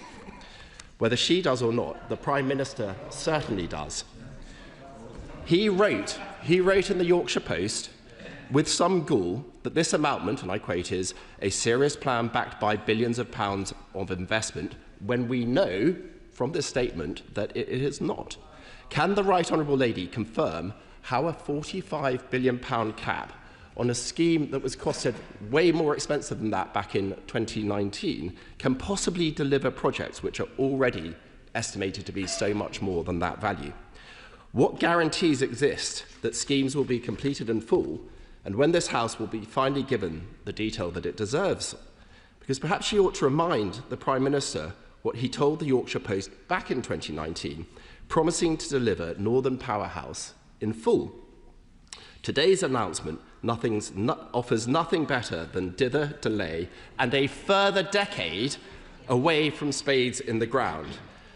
Whether she does or not, the Prime Minister certainly does. He wrote in the Yorkshire Post with some gall that this amountment, and I quote, is a serious plan backed by billions of pounds of investment, when we know from this statement that it is not. Can the Right Honourable Lady confirm how a £45 billion cap on a scheme that was costed way more expensive than that back in 2019 can possibly deliver projects which are already estimated to be so much more than that value? What guarantees exist that schemes will be completed in full, and when this House will be finally given the detail that it deserves? Because perhaps she ought to remind the Prime Minister what he told the Yorkshire Post back in 2019, promising to deliver Northern Powerhouse in full. Today's announcement offers nothing better than dither, delay, and a further decade away from spades in the ground.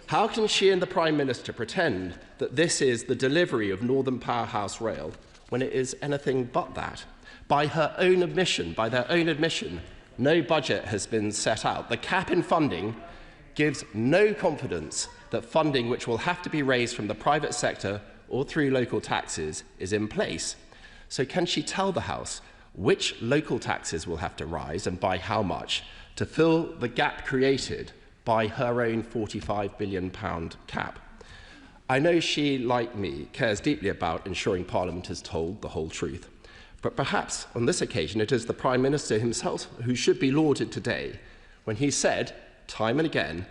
How can she and the Prime Minister pretend that this is the delivery of Northern Powerhouse Rail when it is anything but that? By their own admission, no budget has been set out. The cap in funding gives no confidence that funding which will have to be raised from the private sector or through local taxes is in place. So can she tell the House which local taxes will have to rise and by how much to fill the gap created by her own £45 billion cap? I know she, like me, cares deeply about ensuring Parliament is told the whole truth. But perhaps on this occasion it is the Prime Minister himself who should be lauded today when he said, time and again,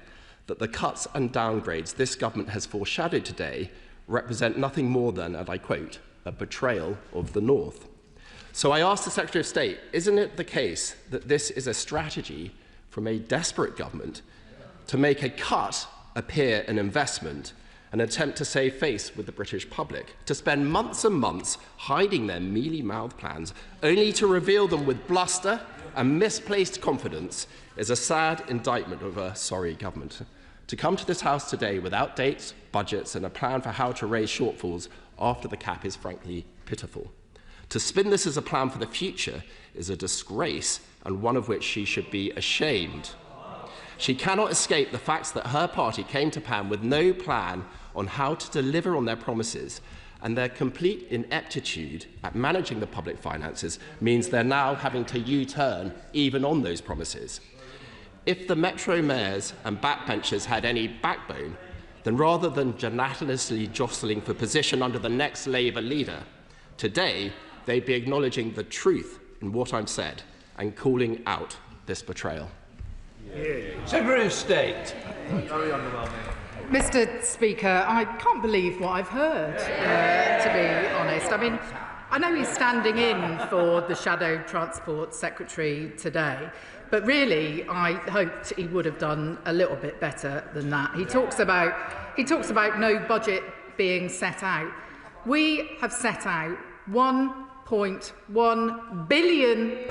that the cuts and downgrades this government has foreshadowed today represent nothing more than, and I quote, a betrayal of the North. So I ask the Secretary of State, isn't it the case that this is a strategy from a desperate government to make a cut appear an investment, an attempt to save face with the British public, to spend months and months hiding their mealy-mouthed plans, only to reveal them with bluster and misplaced confidence, is a sad indictment of a sorry government. To come to this House today without dates, budgets and a plan for how to raise shortfalls after the cap is frankly pitiful. To spin this as a plan for the future is a disgrace and one of which she should be ashamed. She cannot escape the facts that her party came to power with no plan on how to deliver on their promises, and their complete ineptitude at managing the public finances means they're now having to U-turn even on those promises. If the Metro mayors and backbenchers had any backbone, then rather than genitalously jostling for position under the next Labour leader, today they'd be acknowledging the truth in what I've said and calling out this betrayal. Secretary of State. Very underwhelming. Mr. Speaker, I can't believe what I've heard, to be honest. I mean, I know he's standing in for the Shadow Transport Secretary today, but really, I hoped he would have done a little bit better than that. He talks about no budget being set out. We have set out £1.1 billion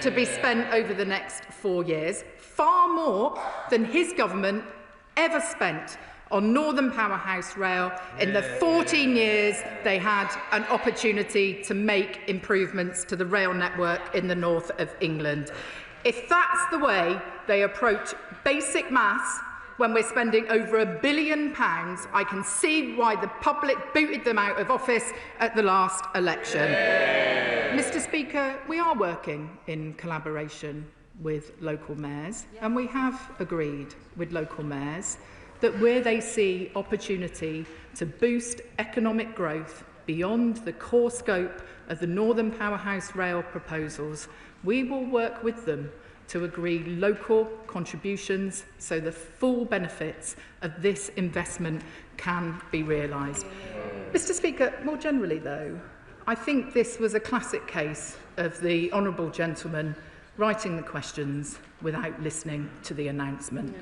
to be spent over the next 4 years, far more than his government ever spent on Northern Powerhouse Rail in the 14 years they had an opportunity to make improvements to the rail network in the north of England. If that's the way they approach basic maths when we're spending over £1 billion, I can see why the public booted them out of office at the last election. Mr. Speaker, we are working in collaboration with local mayors, and we have agreed with local mayors that where they see opportunity to boost economic growth beyond the core scope of the Northern Powerhouse Rail proposals, we will work with them to agree local contributions so the full benefits of this investment can be realised. Mr. Speaker, more generally though, I think this was a classic case of the honourable gentleman writing the questions without listening to the announcement.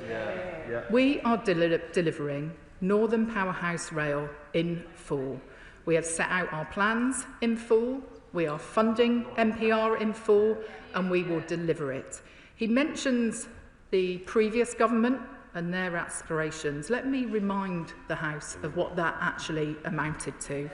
We are delivering Northern Powerhouse Rail in full. We have set out our plans in full, we are funding NPR in full, and we will deliver it. He mentions the previous government and their aspirations. Let me remind the House of what that actually amounted to.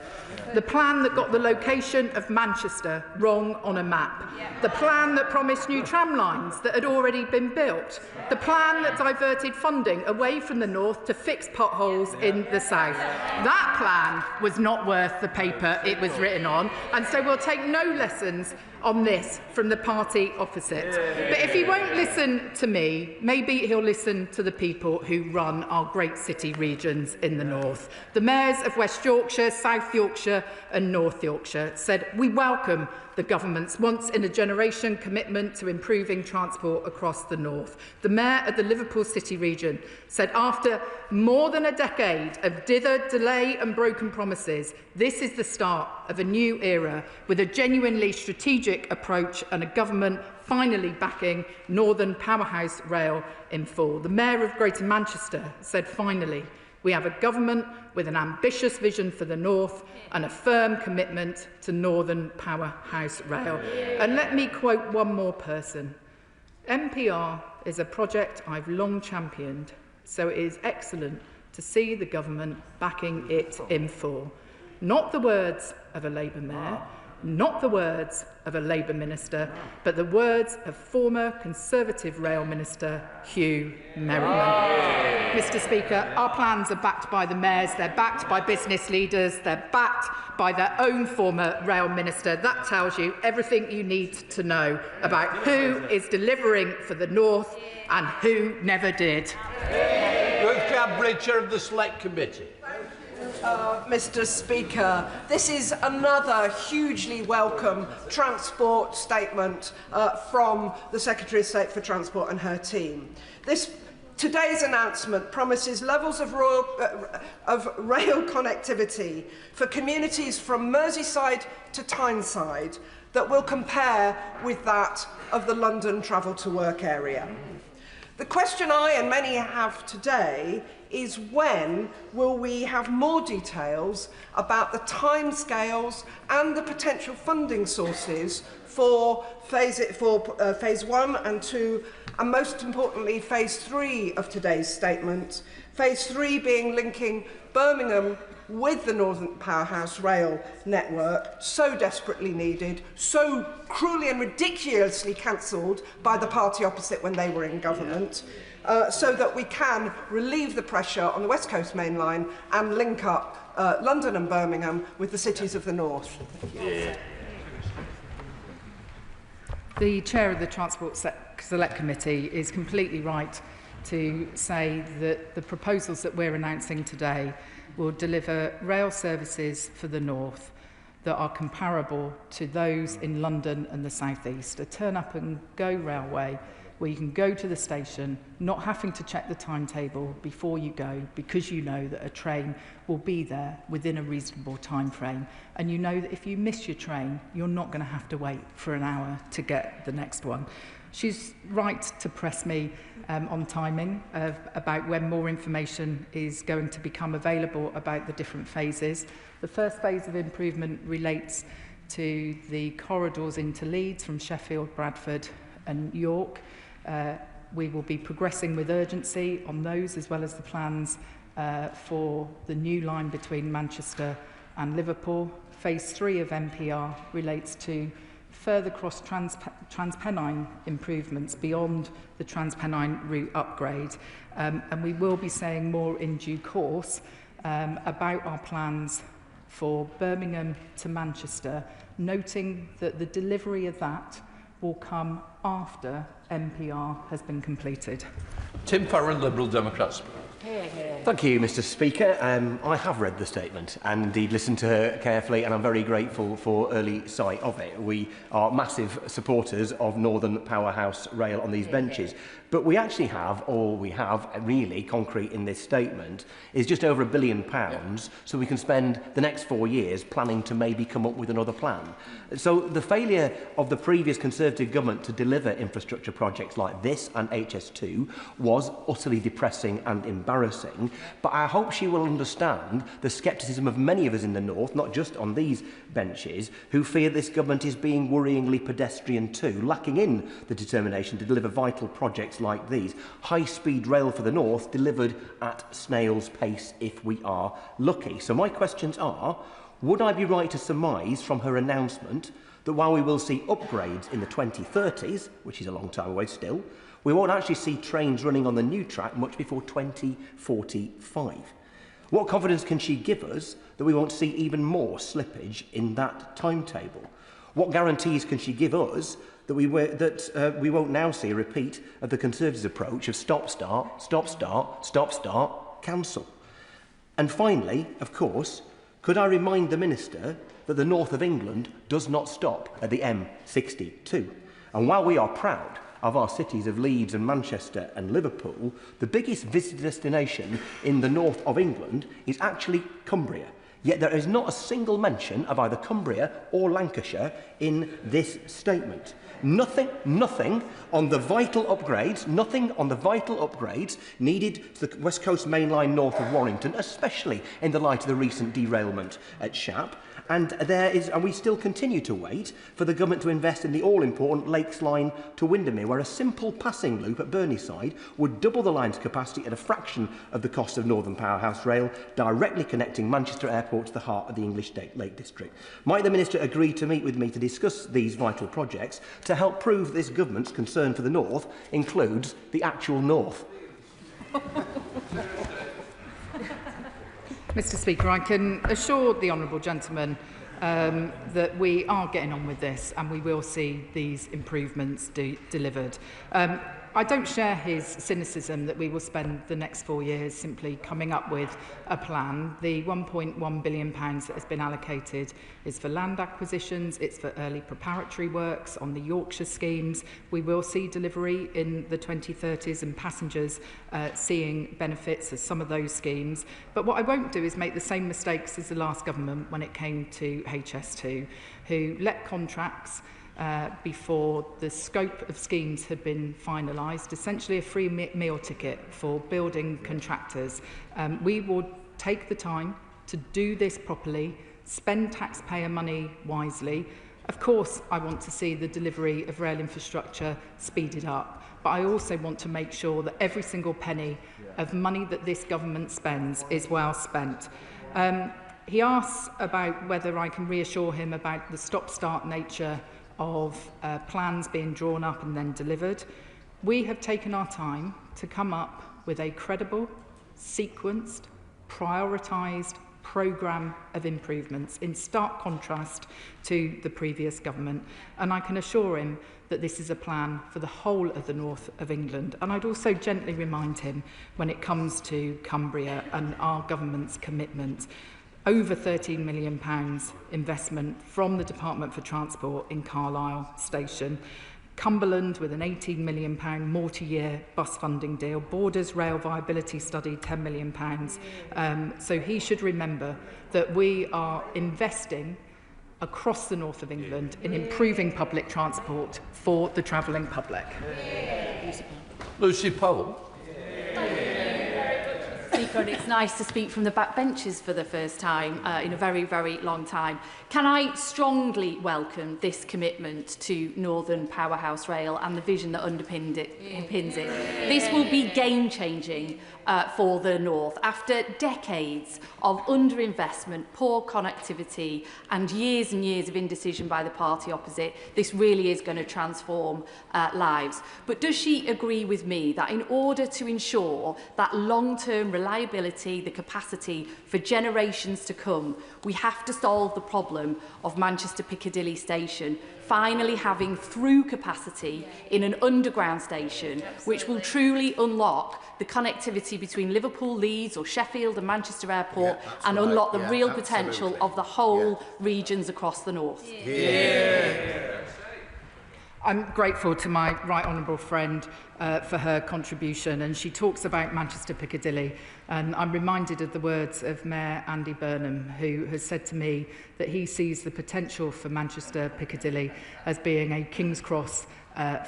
The plan that got the location of Manchester wrong on a map. The plan that promised new tram lines that had already been built. The plan that diverted funding away from the north to fix potholes in the south. That plan was not worth the paper it was written on, and so we'll take no lessons on this from the party opposite. But if he won't listen to me, maybe he'll listen to the people who run our great city regions in the north. The mayors of West Yorkshire, South Yorkshire and North Yorkshire said, we welcome the government's once-in-a-generation commitment to improving transport across the north. The mayor of the Liverpool City region said, after more than a decade of dither, delay and broken promises, this is the start of a new era with a genuinely strategic approach and a government finally backing Northern Powerhouse Rail in full. The mayor of Greater Manchester said, finally, We have a government with an ambitious vision for the North and a firm commitment to Northern Powerhouse Rail. And let me quote one more person. MPR is a project I've long championed, so it is excellent to see the government backing it in full. Not the words of a Labour mayor, not the words of a Labour minister, but the words of former Conservative Rail Minister Hugh Merriman. Mr Speaker, our plans are backed by the mayors, they're backed by business leaders, they're backed by their own former Rail Minister. That tells you everything you need to know about who is delivering for the North and who never did. Ruth Cadbury, Chair of the Select Committee. Mr Speaker, this is another hugely welcome transport statement from the Secretary of State for Transport and her team. Today's announcement promises levels of rail connectivity for communities from Merseyside to Tyneside that will compare with that of the London travel to work area. The question I and many have today is when will we have more details about the timescales and the potential funding sources for phase 1 and 2, and most importantly phase 3 of today's statement, phase 3 being linking Birmingham with the Northern Powerhouse Rail network, so desperately needed, so cruelly and ridiculously cancelled by the party opposite when they were in government, so that we can relieve the pressure on the West Coast Main Line and link up London and Birmingham with the cities of the North. The Chair of the Transport Select Committee is completely right to say that the proposals that we're announcing today will deliver rail services for the North that are comparable to those in London and the South East. A turn-up-and-go railway where you can go to the station, not having to check the timetable before you go, because you know that a train will be there within a reasonable time frame. And you know that if you miss your train, you're not going to have to wait for an hour to get the next one. She's right to press me on timing about when more information is going to become available about the different phases. The first phase of improvement relates to the corridors into Leeds from Sheffield, Bradford and York. We will be progressing with urgency on those, as well as the plans for the new line between Manchester and Liverpool. Phase 3 of MPR relates to further Transpennine improvements beyond the Transpennine route upgrade. And we will be saying more in due course about our plans for Birmingham to Manchester, noting that the delivery of that will come after MPR has been completed. Tim Farron, Liberal Democrats. Thank you, Mr Speaker. I have read the statement and indeed listened to her carefully, and I'm very grateful for early sight of it. We are massive supporters of Northern Powerhouse Rail on these benches. But we actually have, all we have really concrete in this statement, is just over £1 billion, so we can spend the next 4 years planning to maybe come up with another plan. So the failure of the previous Conservative government to deliver infrastructure projects like this and HS2 was utterly depressing and embarrassing, but I hope she will understand the scepticism of many of us in the North, not just on these benches, who fear this government is being worryingly pedestrian too, lacking in the determination to deliver vital projects like these. High-speed rail for the North delivered at snail's pace if we are lucky. So my questions are, would I be right to surmise from her announcement that while we will see upgrades in the 2030s, which is a long time away still, we won't actually see trains running on the new track much before 2045? What confidence can she give us that we won't see even more slippage in that timetable? What guarantees can she give us that we won't now see a repeat of the Conservatives' approach of stop, start, stop, start, stop, start, cancel? And finally, of course, could I remind the Minister that the north of England does not stop at the M62? And while we are proud of our cities of Leeds and Manchester and Liverpool, the biggest visitor destination in the north of England is actually Cumbria. Yet there is not a single mention of either Cumbria or Lancashire in this statement. Nothing on the vital upgrades, needed to the West Coast Main Line north of Warrington, especially in the light of the recent derailment at Shap. And we still continue to wait for the government to invest in the all-important Lakes Line to Windermere, where a simple passing loop at Burneyside would double the line's capacity at a fraction of the cost of Northern Powerhouse Rail, directly connecting Manchester Airport to the heart of the English Lake District. Might the Minister agree to meet with me to discuss these vital projects to help prove this government's concern for the North includes the actual North? Mr Speaker, I can assure the honourable gentleman that we are getting on with this and we will see these improvements delivered. I don't share his cynicism that we will spend the next 4 years simply coming up with a plan. The £1.1 billion that has been allocated is for land acquisitions, it's for early preparatory works on the Yorkshire schemes. We will see delivery in the 2030s and passengers seeing benefits of some of those schemes. But what I won't do is make the same mistakes as the last government when it came to HS2, who let contracts before the scope of schemes had been finalised, essentially a free meal ticket for building contractors. We will take the time to do this properly, spend taxpayer money wisely. Of course, I want to see the delivery of rail infrastructure speeded up, but I also want to make sure that every single penny of money that this government spends is well spent. He asks about whether I can reassure him about the stop-start nature of plans being drawn up and then delivered. We have taken our time to come up with a credible, sequenced, prioritised programme of improvements in stark contrast to the previous government. And I can assure him that this is a plan for the whole of the north of England. And I'd also gently remind him when it comes to Cumbria and our government's commitment. Over £13 million investment from the Department for Transport in Carlisle Station. Cumberland with an £18 million multi-year bus funding deal. Borders Rail Viability Study, £10 million. So he should remember that we are investing across the north of England in improving public transport for the travelling public. Lucy Powell. Speaker, and it's nice to speak from the backbenches for the first time in a very, very long time. Can I strongly welcome this commitment to Northern Powerhouse Rail and the vision that underpins it? This will be game-changing for the North. After decades of underinvestment, poor connectivity and years of indecision by the party opposite, this really is going to transform lives. But does she agree with me that in order to ensure that long-term reliability, the capacity for generations to come, we have to solve the problem of Manchester Piccadilly Station finally having through capacity in an underground station, which will truly unlock the connectivity between Liverpool, Leeds or Sheffield and Manchester Airport and unlock the real potential of the whole regions across the north? I'm grateful to my right honourable friend for her contribution, and she talks about Manchester Piccadilly, and I'm reminded of the words of Mayor Andy Burnham, who has said to me that he sees the potential for Manchester Piccadilly as being a King's Cross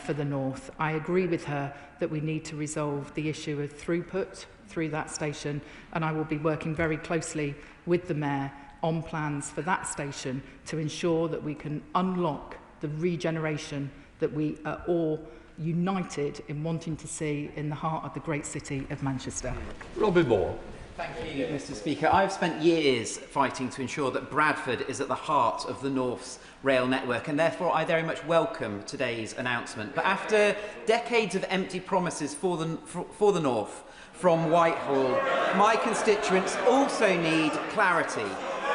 for the north. I agree with her that we need to resolve the issue of throughput through that station, and I will be working very closely with the Mayor on plans for that station to ensure that we can unlock the regeneration that we are all united in wanting to see in the heart of the great city of Manchester. Robbie Moore. Thank you, Mr. Speaker. I've spent years fighting to ensure that Bradford is at the heart of the North's rail network, and therefore I very much welcome today's announcement. But after decades of empty promises for the North from Whitehall, my constituents also need clarity.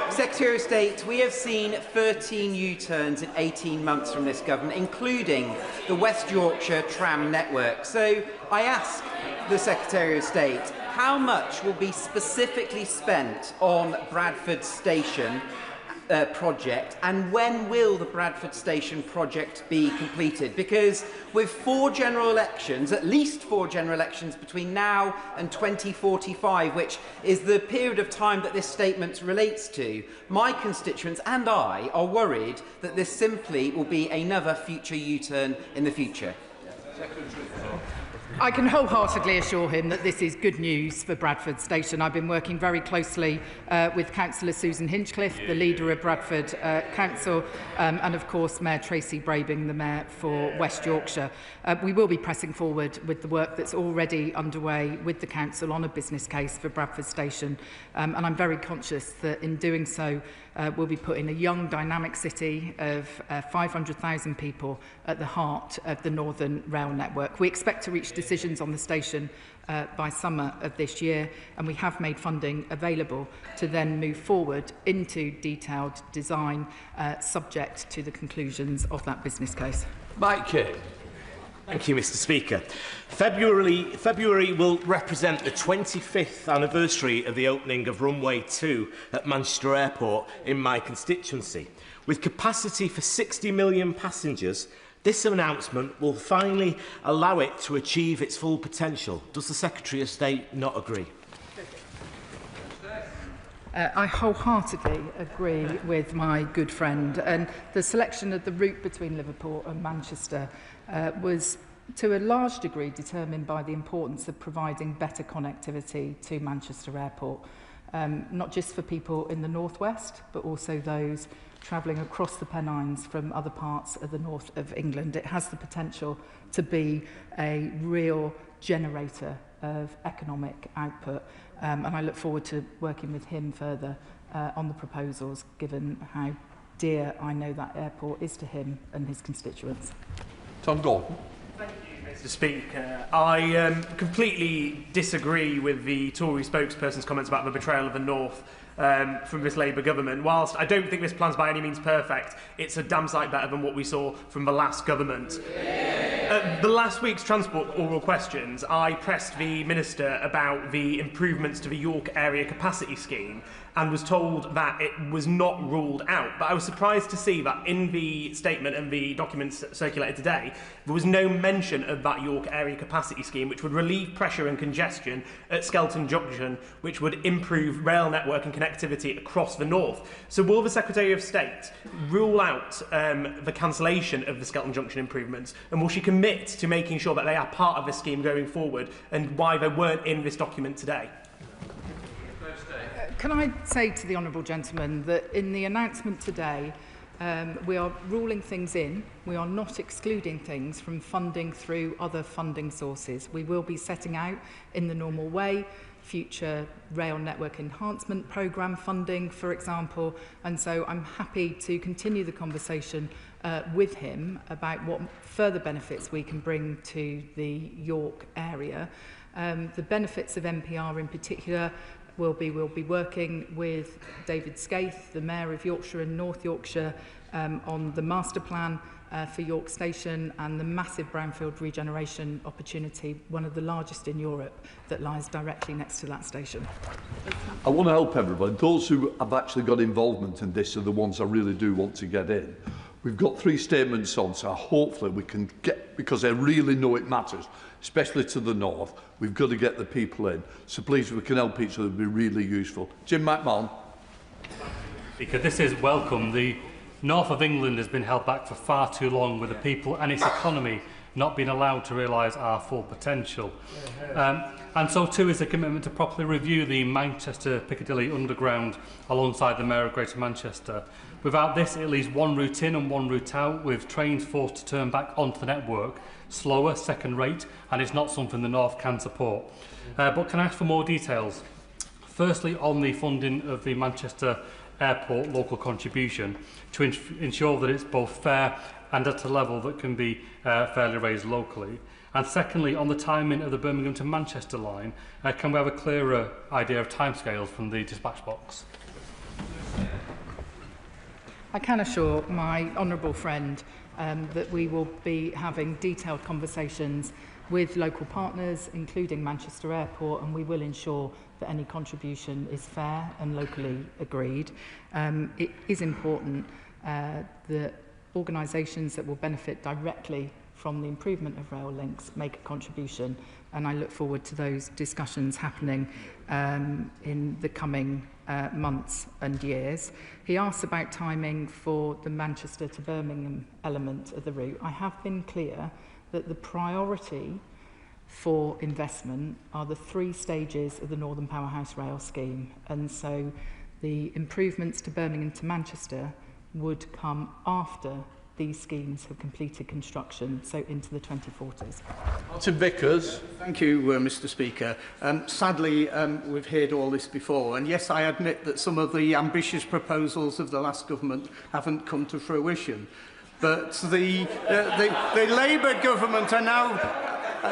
Secretary of State, we have seen 13 U-turns in 18 months from this government, including the West Yorkshire tram network. So I ask the Secretary of State, how much will be specifically spent on Bradford Station project, and when will the Bradford Station project be completed? Because with 4 general elections, at least 4 general elections between now and 2045, which is the period of time that this statement relates to, my constituents and I are worried that this simply will be another future U-turn in the future. I can wholeheartedly assure him that this is good news for Bradford Station. I've been working very closely with Councillor Susan Hinchcliffe, the leader of Bradford Council, and of course Mayor Tracy Brabing, the Mayor for West Yorkshire. We will be pressing forward with the work that's already underway with the Council on a business case for Bradford Station, and I'm very conscious that in doing so we'll be putting a young, dynamic city of 500,000 people at the heart of the Northern Rail network. We expect to reach decisions on the station by summer of this year, and we have made funding available to then move forward into detailed design subject to the conclusions of that business case. Mike Kay. Thank you, Mr. Speaker. February will represent the 25th anniversary of the opening of runway 2 at Manchester Airport in my constituency. With capacity for 60 million passengers, this announcement will finally allow it to achieve its full potential. Does the Secretary of State not agree? I wholeheartedly agree with my good friend, and the selection of the route between Liverpool and Manchester was to a large degree determined by the importance of providing better connectivity to Manchester Airport, not just for people in the northwest, but also those travelling across the Pennines from other parts of the north of England. It has the potential to be a real generator of economic output, and I look forward to working with him further on the proposals, given how dear I know that airport is to him and his constituents. Tom Gordon. Thank you, Mr. Speaker. I completely disagree with the Tory spokesperson's comments about the betrayal of the North from this Labour government. Whilst I don't think this plan's by any means perfect, it's a damn sight better than what we saw from the last government. The last week's transport oral questions, I pressed the Minister about the improvements to the York Area Capacity Scheme and was told that it was not ruled out. But I was surprised to see that in the statement and the documents circulated today, there was no mention of that York Area Capacity Scheme, which would relieve pressure and congestion at Skelton Junction, which would improve rail network and connectivity across the north. So will the Secretary of State rule out the cancellation of the Skelton Junction improvements, and will she commit to making sure that they are part of this scheme going forward, and why they weren't in this document today? Can I say to the honourable gentleman that in the announcement today, we are ruling things in. We are not excluding things from funding through other funding sources. We will be setting out in the normal way future rail network enhancement programme funding, for example, and so I'm happy to continue the conversation with him about what further benefits we can bring to the York area. The benefits of MPR in particular we'll be working with David Scaife, the Mayor of Yorkshire and North Yorkshire, on the master plan for York Station and the massive brownfield regeneration opportunity, one of the largest in Europe, that lies directly next to that station. I want to help everybody. Those who have actually got involvement in this are the ones I really do want to get in. We've got 3 statements on, so hopefully we can get, because I really know it matters, especially to the north, we've got to get the people in. So please, if we can help each other, it would be really useful. Jim McMahon. Because this is welcome. The north of England has been held back for far too long, with the people and its economy not being allowed to realise our full potential. And so too is the commitment to properly review the Manchester Piccadilly Underground alongside the Mayor of Greater Manchester. Without this, it leaves one route in and one route out, with trains forced to turn back onto the network, slower, second rate, and it's not something the North can support. But can I ask for more details? Firstly, on the funding of the Manchester Airport local contribution, to ensure that it's both fair and at a level that can be fairly raised locally. And secondly, on the timing of the Birmingham to Manchester line, can we have a clearer idea of timescales from the dispatch box? I can assure my honourable friend that we will be having detailed conversations with local partners, including Manchester Airport, and we will ensure that any contribution is fair and locally agreed. It is important that organisations that will benefit directly from the improvement of rail links make a contribution, and I look forward to those discussions happening in the coming months and years. He asked about timing for the Manchester to Birmingham element of the route. I have been clear that the priority for investment are the 3 stages of the Northern Powerhouse Rail scheme, and so the improvements to Birmingham to Manchester would come after these schemes have completed construction, so into the 2040s. Martin Vickers. Thank you, Mr Speaker. Sadly, we've heard all this before, and yes, I admit that some of the ambitious proposals of the last government haven't come to fruition. But the Labour government are now...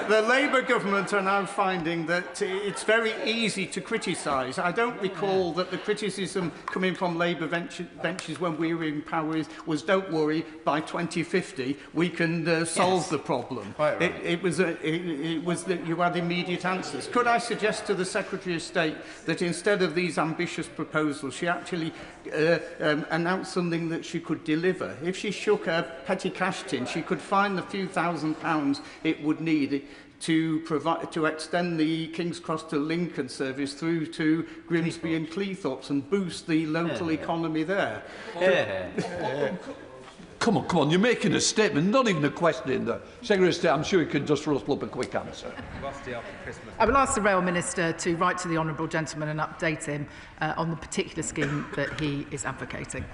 The Labour government are now finding that it's very easy to criticise. I don't recall that the criticism coming from Labour benches when we were in power was, don't worry, by 2050 we can solve the problem. Right. It was that you had immediate answers. Could I suggest to the Secretary of State that instead of these ambitious proposals, she actually announced something that she could deliver? If she shook her petty cash tin, she could find the few £1,000s it would need to extend the King's Cross to Lincoln service through to Grimsby and Cleethorpes and boost the local economy there. Come on, you're making a statement, not even a question. The Secretary of State, I'm sure you can just rustle up a quick answer. I will ask the Rail Minister to write to the Honourable Gentleman and update him on the particular scheme that he is advocating.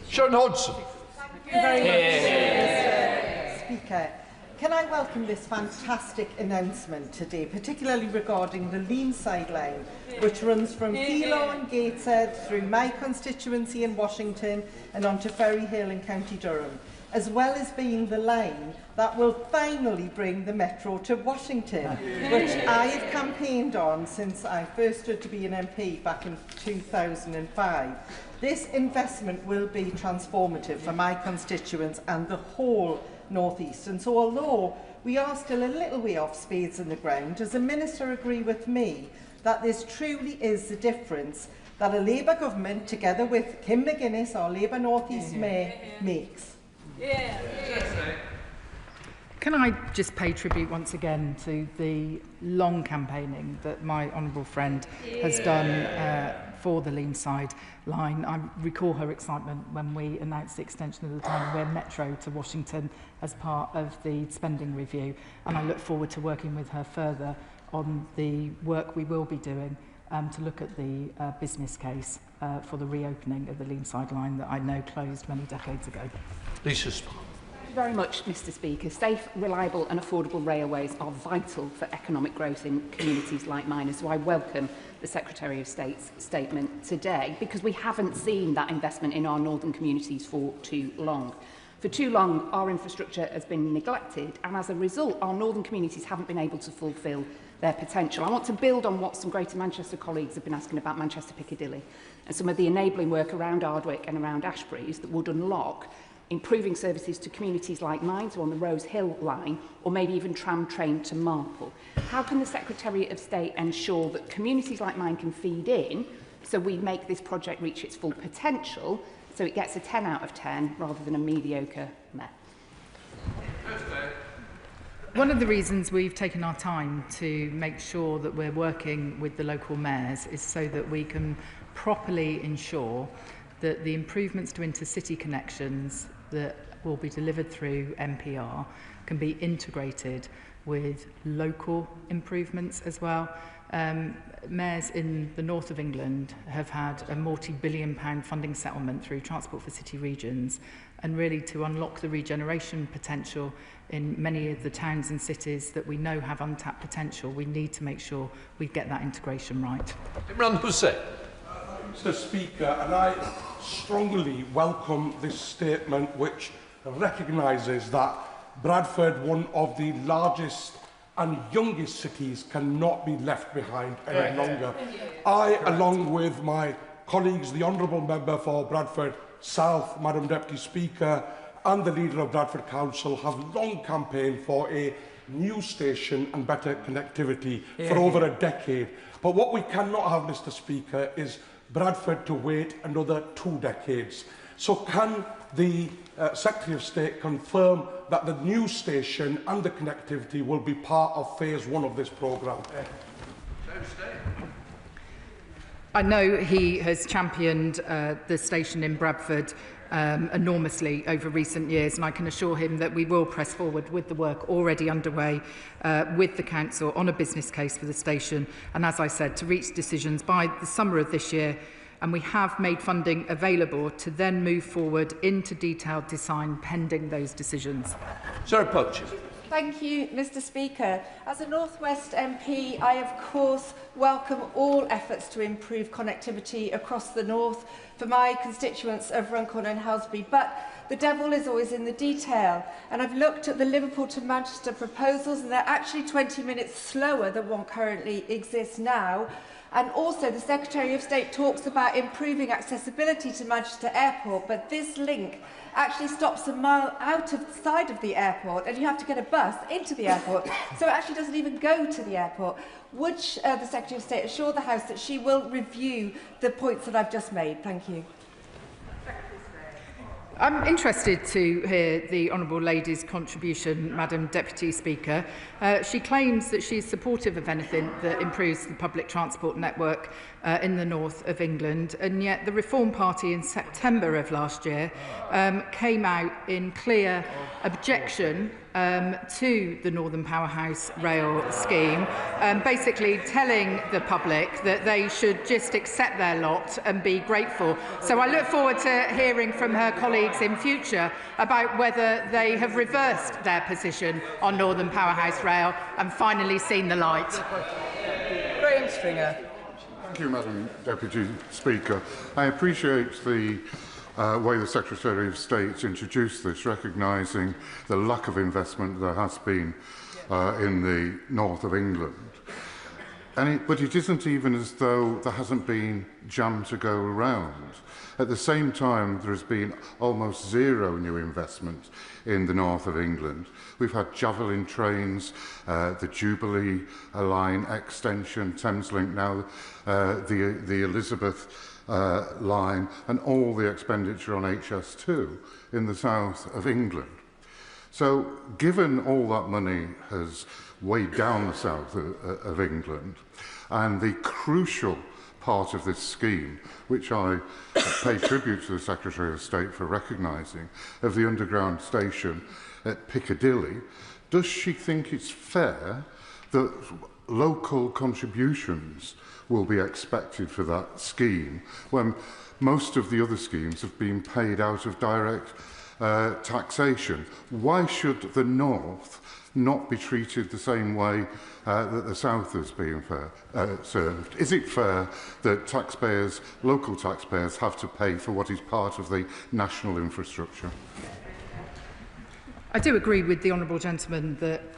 Sharon Hodgson. Thank you very much, Mr. Speaker. Can I welcome this fantastic announcement today, particularly regarding the Leamside line, which runs from Keelow and Gateshead through my constituency in Washington and onto Ferry Hill in County Durham, as well as being the line that will finally bring the Metro to Washington, which I have campaigned on since I first stood to be an MP back in 2005. This investment will be transformative for my constituents and the whole North East. And so although we are still a little way off spades in the ground, does the Minister agree with me that this truly is the difference that a Labour government, together with Kim McGuinness, our Labour North East Mayor, makes? Can I just pay tribute once again to the long campaigning that my honourable friend has done for the Leamside line. I recall her excitement when we announced the extension of the Tyne-and-Wear Metro to Washington as part of the spending review, and I look forward to working with her further on the work we will be doing to look at the business case for the reopening of the Leamside line that I know closed many decades ago. Lisa Smart. Very much, Mr. Speaker. Safe, reliable and affordable railways are vital for economic growth in communities like mine, so I welcome the Secretary of State's statement today, because we haven't seen that investment in our northern communities for too long. For too long, our infrastructure has been neglected, and as a result, our northern communities haven't been able to fulfil their potential. I want to build on what some Greater Manchester colleagues have been asking about Manchester Piccadilly and some of the enabling work around Ardwick and around Ashbury's that would unlock improving services to communities like mine, so on the Rose Hill line, or maybe even tram train to Marple. How can the Secretary of State ensure that communities like mine can feed in, so we make this project reach its full potential, so it gets a 10 out of 10 rather than a mediocre meh? One of the reasons we've taken our time to make sure that we're working with the local mayors is so that we can properly ensure that the improvements to intercity connections that will be delivered through MPR can be integrated with local improvements as well. Mayors in the north of England have had a multi-billion-pound funding settlement through Transport for City Regions, and really to unlock the regeneration potential in many of the towns and cities that we know have untapped potential, we need to make sure we get that integration right. Imran Hussain. Mr. Speaker, and I strongly welcome this statement, which recognises that Bradford, one of the largest and youngest cities, cannot be left behind any longer. I, along with my colleagues, the Honourable Member for Bradford South, Madam Deputy Speaker, and the leader of Bradford Council have long campaigned for a new station and better connectivity for over a decade. But what we cannot have, Mr Speaker, is Bradford to wait another 2 decades. So can the Secretary of State confirm that the new station and the connectivity will be part of phase 1 of this programme? I know he has championed the station in Bradford enormously over recent years, and I can assure him that we will press forward with the work already underway with the Council on a business case for the station, and as I said, to reach decisions by the summer of this year. And we have made funding available to then move forward into detailed design pending those decisions. Sarah Poacher. Thank you, Mr Speaker. As a North West MP, I of course welcome all efforts to improve connectivity across the north for my constituents of Runcorn and Helsby, but the devil is always in the detail. And I've looked at the Liverpool to Manchester proposals, and they're actually 20 minutes slower than what currently exists now. And also, the Secretary of State talks about improving accessibility to Manchester Airport, but this link actually stops a mile outside of the airport, and you have to get a bus into the airport, so it actually doesn't even go to the airport. Would the Secretary of State assure the House that she will review the points that I've just made? Thank you. I'm interested to hear the Honourable Lady's contribution, Madam Deputy Speaker. She claims that she is supportive of anything that improves the public transport network in the north of England, and yet the Reform Party in September of last year came out in clear objection to the Northern Powerhouse Rail scheme, basically telling the public that they should just accept their lot and be grateful. So I look forward to hearing from her colleagues in future about whether they have reversed their position on Northern Powerhouse Rail and finally seen the light. Graham Stringer. Thank you, Madam Deputy Speaker. I appreciate the way the Secretary of State introduced this, recognising the lack of investment there has been in the north of England. But it isn't even as though there hasn't been jam to go around. At the same time, there has been almost zero new investment in the north of England. We've had Javelin trains, the Jubilee line extension, Thameslink now, the Elizabeth line, and all the expenditure on HS2 in the south of England. So, given all that money has weighed down the south of England, and the crucial part of this scheme, which I pay tribute to the Secretary of State for recognising, of the underground station at Piccadilly, does she think it's fair that local contributions will be expected for that scheme when most of the other schemes have been paid out of direct taxation? Why should the north not be treated the same way that the south is being served? Is it fair that taxpayers, local taxpayers, have to pay for what is part of the national infrastructure? I do agree with the Honourable Gentleman that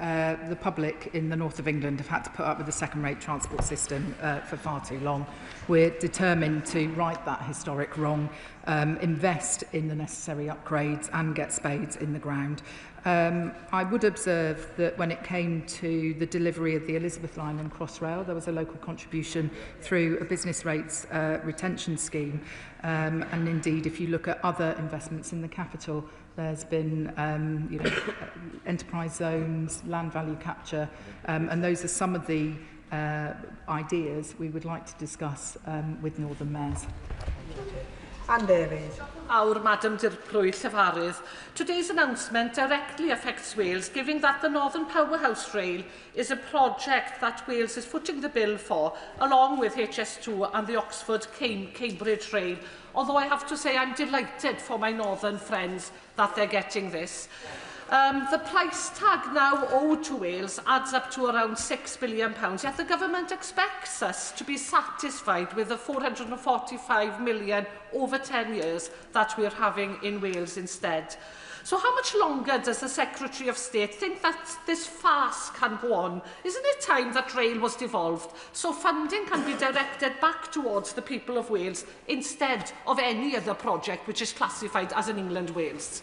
the public in the north of England have had to put up with a second-rate transport system for far too long. We're determined to right that historic wrong, invest in the necessary upgrades and get spades in the ground. I would observe that when it came to the delivery of the Elizabeth line and Crossrail, there was a local contribution through a business rates retention scheme. And indeed, if you look at other investments in the capital, there's been enterprise zones, land value capture, and those are some of the ideas we would like to discuss with Northern Mayors. Anne Davies. Our Madam Llefarydd. Today's announcement directly affects Wales, given that the Northern Powerhouse Rail is a project that Wales is footing the bill for, along with HS2 and the Oxford-Cambridge Rail. Although I have to say I'm delighted for my northern friends that they're getting this. The price tag now owed to Wales adds up to around £6 billion, yet the government expects us to be satisfied with the £445 million over 10 years that we're having in Wales instead. So how much longer does the Secretary of State think that this farce can go on? Isn't it time that rail was devolved so funding can be directed back towards the people of Wales instead of any other project which is classified as an England-Wales?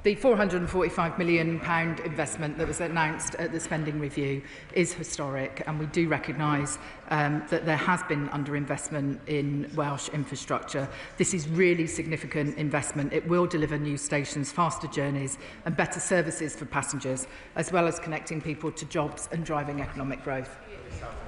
The £445 million investment that was announced at the spending review is historic, and we do recognise that there has been underinvestment in Welsh infrastructure. This is really significant investment. It will deliver new stations, faster journeys and better services for passengers, as well as connecting people to jobs and driving economic growth.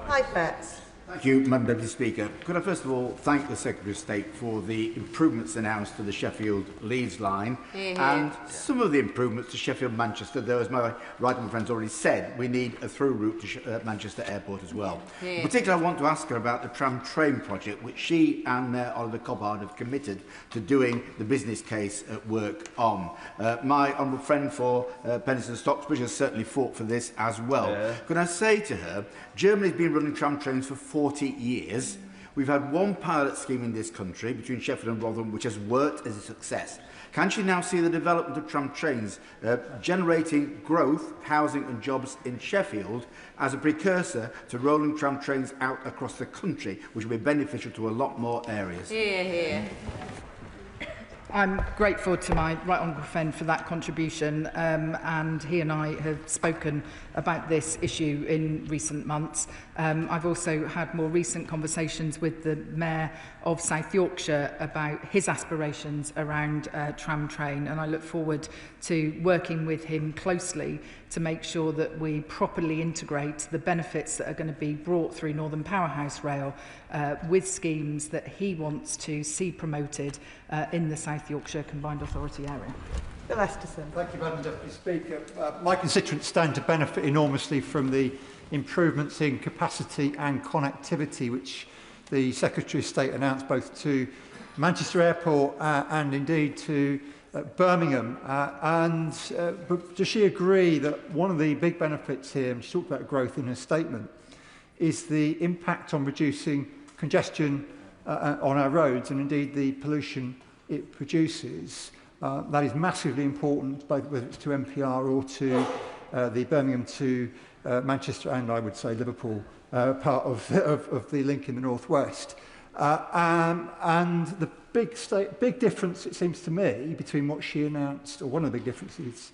Hi, Bets. Thank you, Madam Deputy Speaker. Could I first of all thank the Secretary of State for the improvements announced to the Sheffield-Leeds line and some of the improvements to Sheffield-Manchester, though, as my right-hand friend's already said, we need a through route to Manchester Airport as well. In particular, I want to ask her about the tram-train project, which she and Oliver Cobbard have committed to doing the business case at work on. My honourable friend for Penistone Stocksbridge has certainly fought for this as well. Can I say to her, Germany's been running tram trains for 40 years. We've had one pilot scheme in this country between Sheffield and Rotherham which has worked as a success. Can she now see the development of tram trains generating growth, housing and jobs in Sheffield as a precursor to rolling tram trains out across the country, which will be beneficial to a lot more areas? I'm grateful to my right honourable friend for that contribution, and he and I have spoken about this issue in recent months. I've also had more recent conversations with the Mayor of South Yorkshire about his aspirations around tram train, and I look forward to working with him closely to make sure that we properly integrate the benefits that are going to be brought through Northern Powerhouse Rail with schemes that he wants to see promoted in the South Yorkshire Combined Authority area. Bill Esterson. Thank you, Madam Deputy Speaker. My constituents stand to benefit enormously from the improvements in capacity and connectivity which the Secretary of State announced both to Manchester Airport and indeed to Birmingham. But does she agree that one of the big benefits here, and she talked about growth in her statement, is the impact on reducing congestion on our roads and indeed the pollution it produces? That is massively important, both whether it's to MPR or to the Birmingham to Manchester and, I would say, Liverpool part of the link in the northwest. And the big difference, it seems to me, between what she announced, or one of the big differences,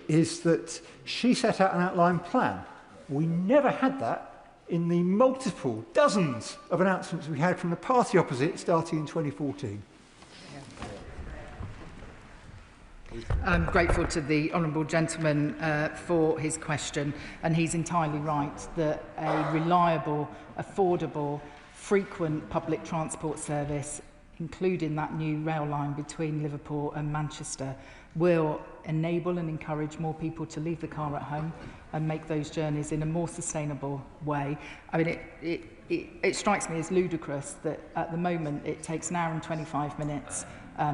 is that she set out an outline plan. We never had that in the multiple dozens of announcements we had from the party opposite starting in 2014. I'm grateful to the honourable gentleman for his question, and he's entirely right that a reliable, affordable, frequent public transport service, including that new rail line between Liverpool and Manchester, will enable and encourage more people to leave the car at home and make those journeys in a more sustainable way. I mean, it strikes me as ludicrous that at the moment it takes an hour and 25 minutes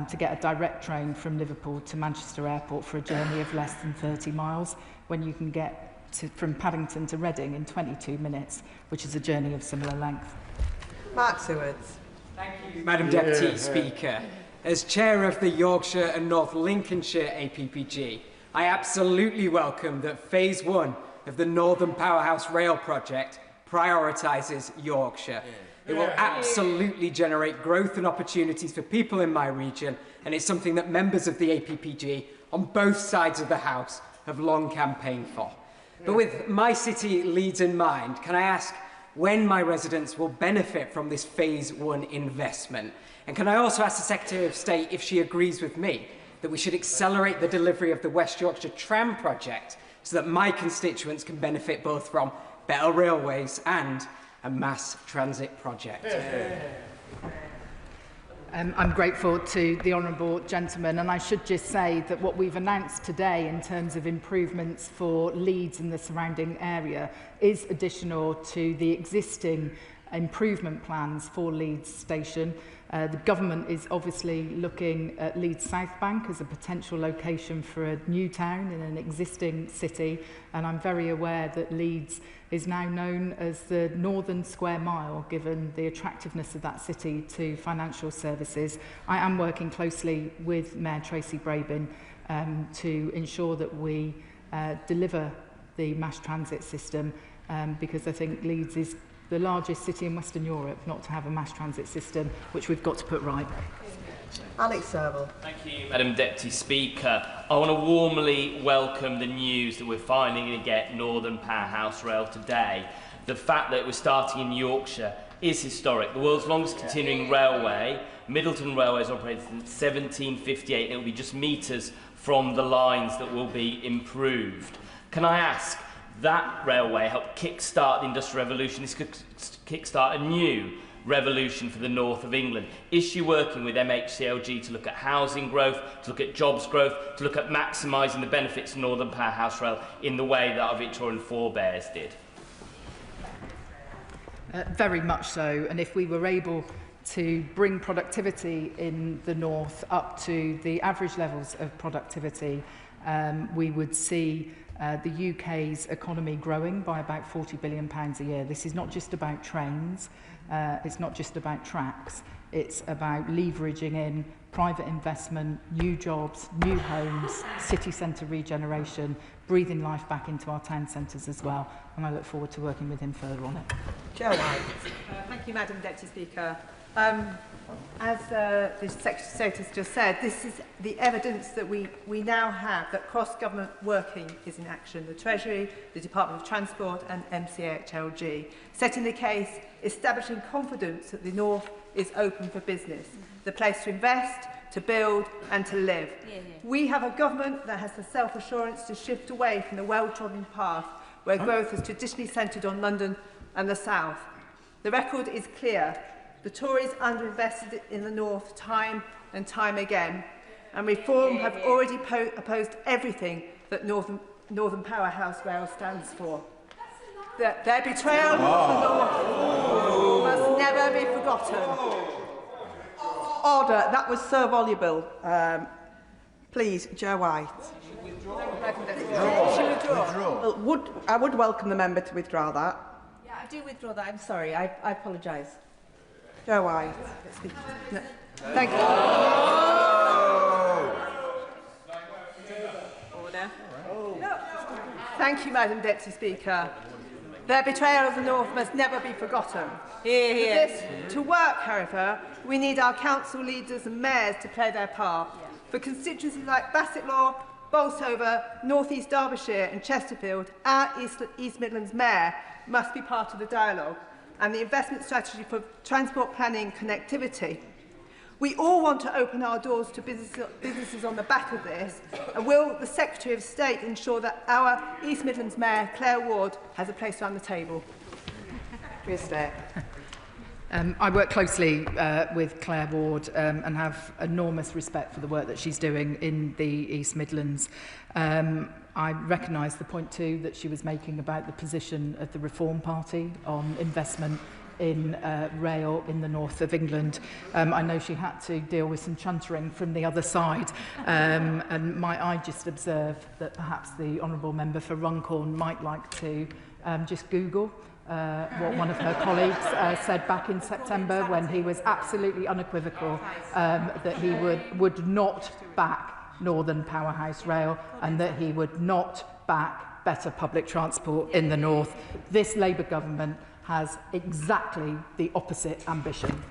to get a direct train from Liverpool to Manchester Airport for a journey of less than 30 miles, when you can get from Paddington to Reading in 22 minutes, which is a journey of similar length. Mark Sewards. Thank you, Madam Deputy Speaker. As Chair of the Yorkshire and North Lincolnshire APPG, I absolutely welcome that Phase 1 of the Northern Powerhouse Rail project prioritises Yorkshire. It will absolutely generate growth and opportunities for people in my region, and it's something that members of the APPG on both sides of the House have long campaigned for. But with my city, Leeds, in mind, can I ask when my residents will benefit from this Phase 1 investment? And can I also ask the Secretary of State if she agrees with me that we should accelerate the delivery of the West Yorkshire Tram project so that my constituents can benefit both from better railways and a mass transit project? I'm grateful to the honourable gentleman, and I should just say that what we've announced today in terms of improvements for Leeds and the surrounding area is additional to the existing improvement plans for Leeds Station. The government is obviously looking at Leeds South Bank as a potential location for a new town in an existing city, and I'm very aware that Leeds is now known as the Northern Square Mile, given the attractiveness of that city to financial services. I am working closely with Mayor Tracy Brabin to ensure that we deliver the mass transit system, because I think Leeds is the largest city in Western Europe not to have a mass transit system, which we've got to put right. Alex Serval. Thank you, Madam Deputy Speaker. I want to warmly welcome the news that we're finally going to get Northern Powerhouse Rail today. The fact that we're starting in Yorkshire is historic. The world's longest continuing railway, Middleton Railway, is operated since 1758. It will be just metres from the lines that will be improved. Can I ask, that railway helped kick-start the Industrial Revolution. This could kick-start a new revolution for the north of England. Is she working with MHCLG to look at housing growth, to look at jobs growth, to look at maximising the benefits of Northern Powerhouse Rail in the way that our Victorian forebears did? Very much so, and if we were able to bring productivity in the north up to the average levels of productivity, we would see the UK's economy growing by about £40 billion a year. This is not just about trains, it's not just about tracks, it's about leveraging in private investment, new jobs, new homes, city centre regeneration, breathing life back into our town centres as well. And I look forward to working with him further on it. Joe White. Thank you, Madam Deputy Speaker. As the Secretary of State has just said, this is the evidence that we now have that cross-government working is in action. The Treasury, the Department of Transport and MCHLG, setting the case, establishing confidence that the North is open for business, the place to invest, to build and to live. We have a government that has the self-assurance to shift away from the well-trodden path where growth is traditionally centred on London and the South. The record is clear. The Tories underinvested in the North time and time again, and Reform have already opposed everything that Northern Powerhouse Rail stands for. Their betrayal of the North must never be forgotten. Order, that was so voluble. Please, Joe White. Well, I would welcome the member to withdraw that. Yeah, I do withdraw that. I'm sorry. I apologise. Joe White. No. Thank you. Order. No. Thank you, Madam Deputy Speaker. Their betrayal of the North must never be forgotten. Hear, hear. For this to work, however, we need our council leaders and mayors to play their part. For constituencies like Bassetlaw, Bolsover, North East Derbyshire and Chesterfield, our East Midlands mayor must be part of the dialogue and the investment strategy for transport planning and connectivity. We all want to open our doors to businesses on the back of this, and will the Secretary of State ensure that our East Midlands Mayor, Claire Ward, has a place around the table? I work closely with Claire Ward and have enormous respect for the work that she's doing in the East Midlands. I recognise the point too that she was making about the position of the Reform Party on investment in rail in the north of England. I know she had to deal with some chuntering from the other side, and might I just observe that perhaps the Honourable Member for Runcorn might like to just Google what one of her colleagues said back in September, when he was absolutely unequivocal that he would not back Northern Powerhouse Rail and that he would not back better public transport in the north. This Labour government has exactly the opposite ambition.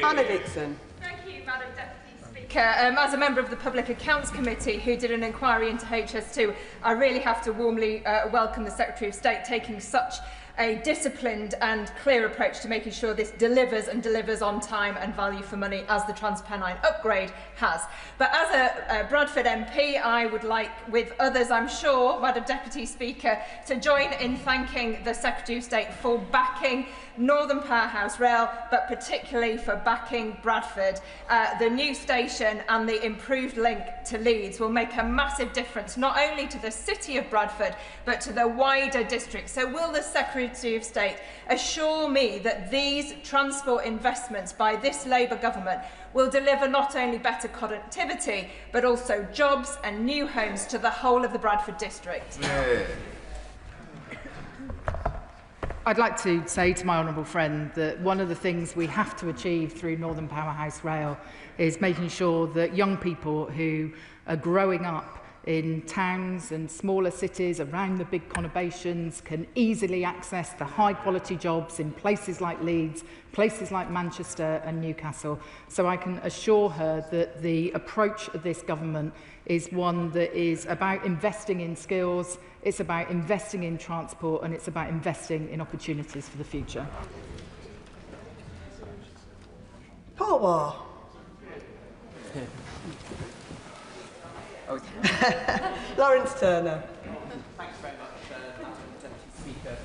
Anna Dixon. Thank you, Madam Deputy Speaker. As a member of the Public Accounts Committee who did an inquiry into HS2, I really have to warmly welcome the Secretary of State taking such a disciplined and clear approach to making sure this delivers and delivers on time and value for money, as the TransPennine upgrade has. But as a Bradford MP, I would like, with others I'm sure, Madam Deputy Speaker, to join in thanking the Secretary of State for backing Northern Powerhouse Rail, but particularly for backing Bradford. The new station and the improved link to Leeds will make a massive difference, not only to the city of Bradford, but to the wider district. So will the Secretary of State assure me that these transport investments by this Labour government will deliver not only better connectivity, but also jobs and new homes to the whole of the Bradford district? Yeah. I'd like to say to my honourable friend that one of the things we have to achieve through Northern Powerhouse Rail is making sure that young people who are growing up in towns and smaller cities around the big conurbations can easily access the high-quality jobs in places like Leeds, places like Manchester and Newcastle. So I can assure her that the approach of this government is one that is about investing in skills, it's about investing in transport, and it's about investing in opportunities for the future. Paul War. Lawrence Turner. Thanks very much, Madam Deputy Speaker.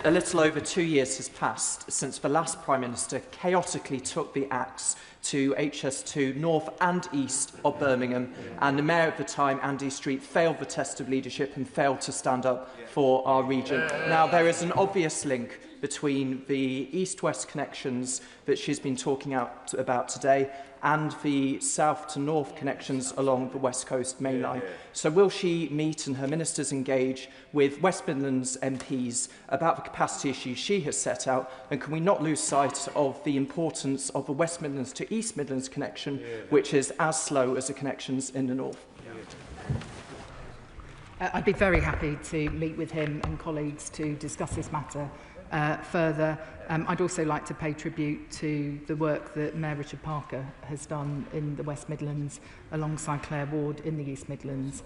A little over 2 years has passed since the last Prime Minister chaotically took the axe to HS2 north and east of Birmingham, and the Mayor at the time, Andy Street, failed the test of leadership and failed to stand up for our region. Now, there is an obvious link between the east-west connections that she's been talking about today and the south to north connections along the West Coast main line. So will she meet and her ministers engage with West Midlands MPs about the capacity issues she has set out, and can we not lose sight of the importance of the West Midlands to East Midlands connection, which is as slow as the connections in the north? I'd be very happy to meet with him and colleagues to discuss this matter further. I'd also like to pay tribute to the work that Mayor Richard Parker has done in the West Midlands alongside Claire Ward in the East Midlands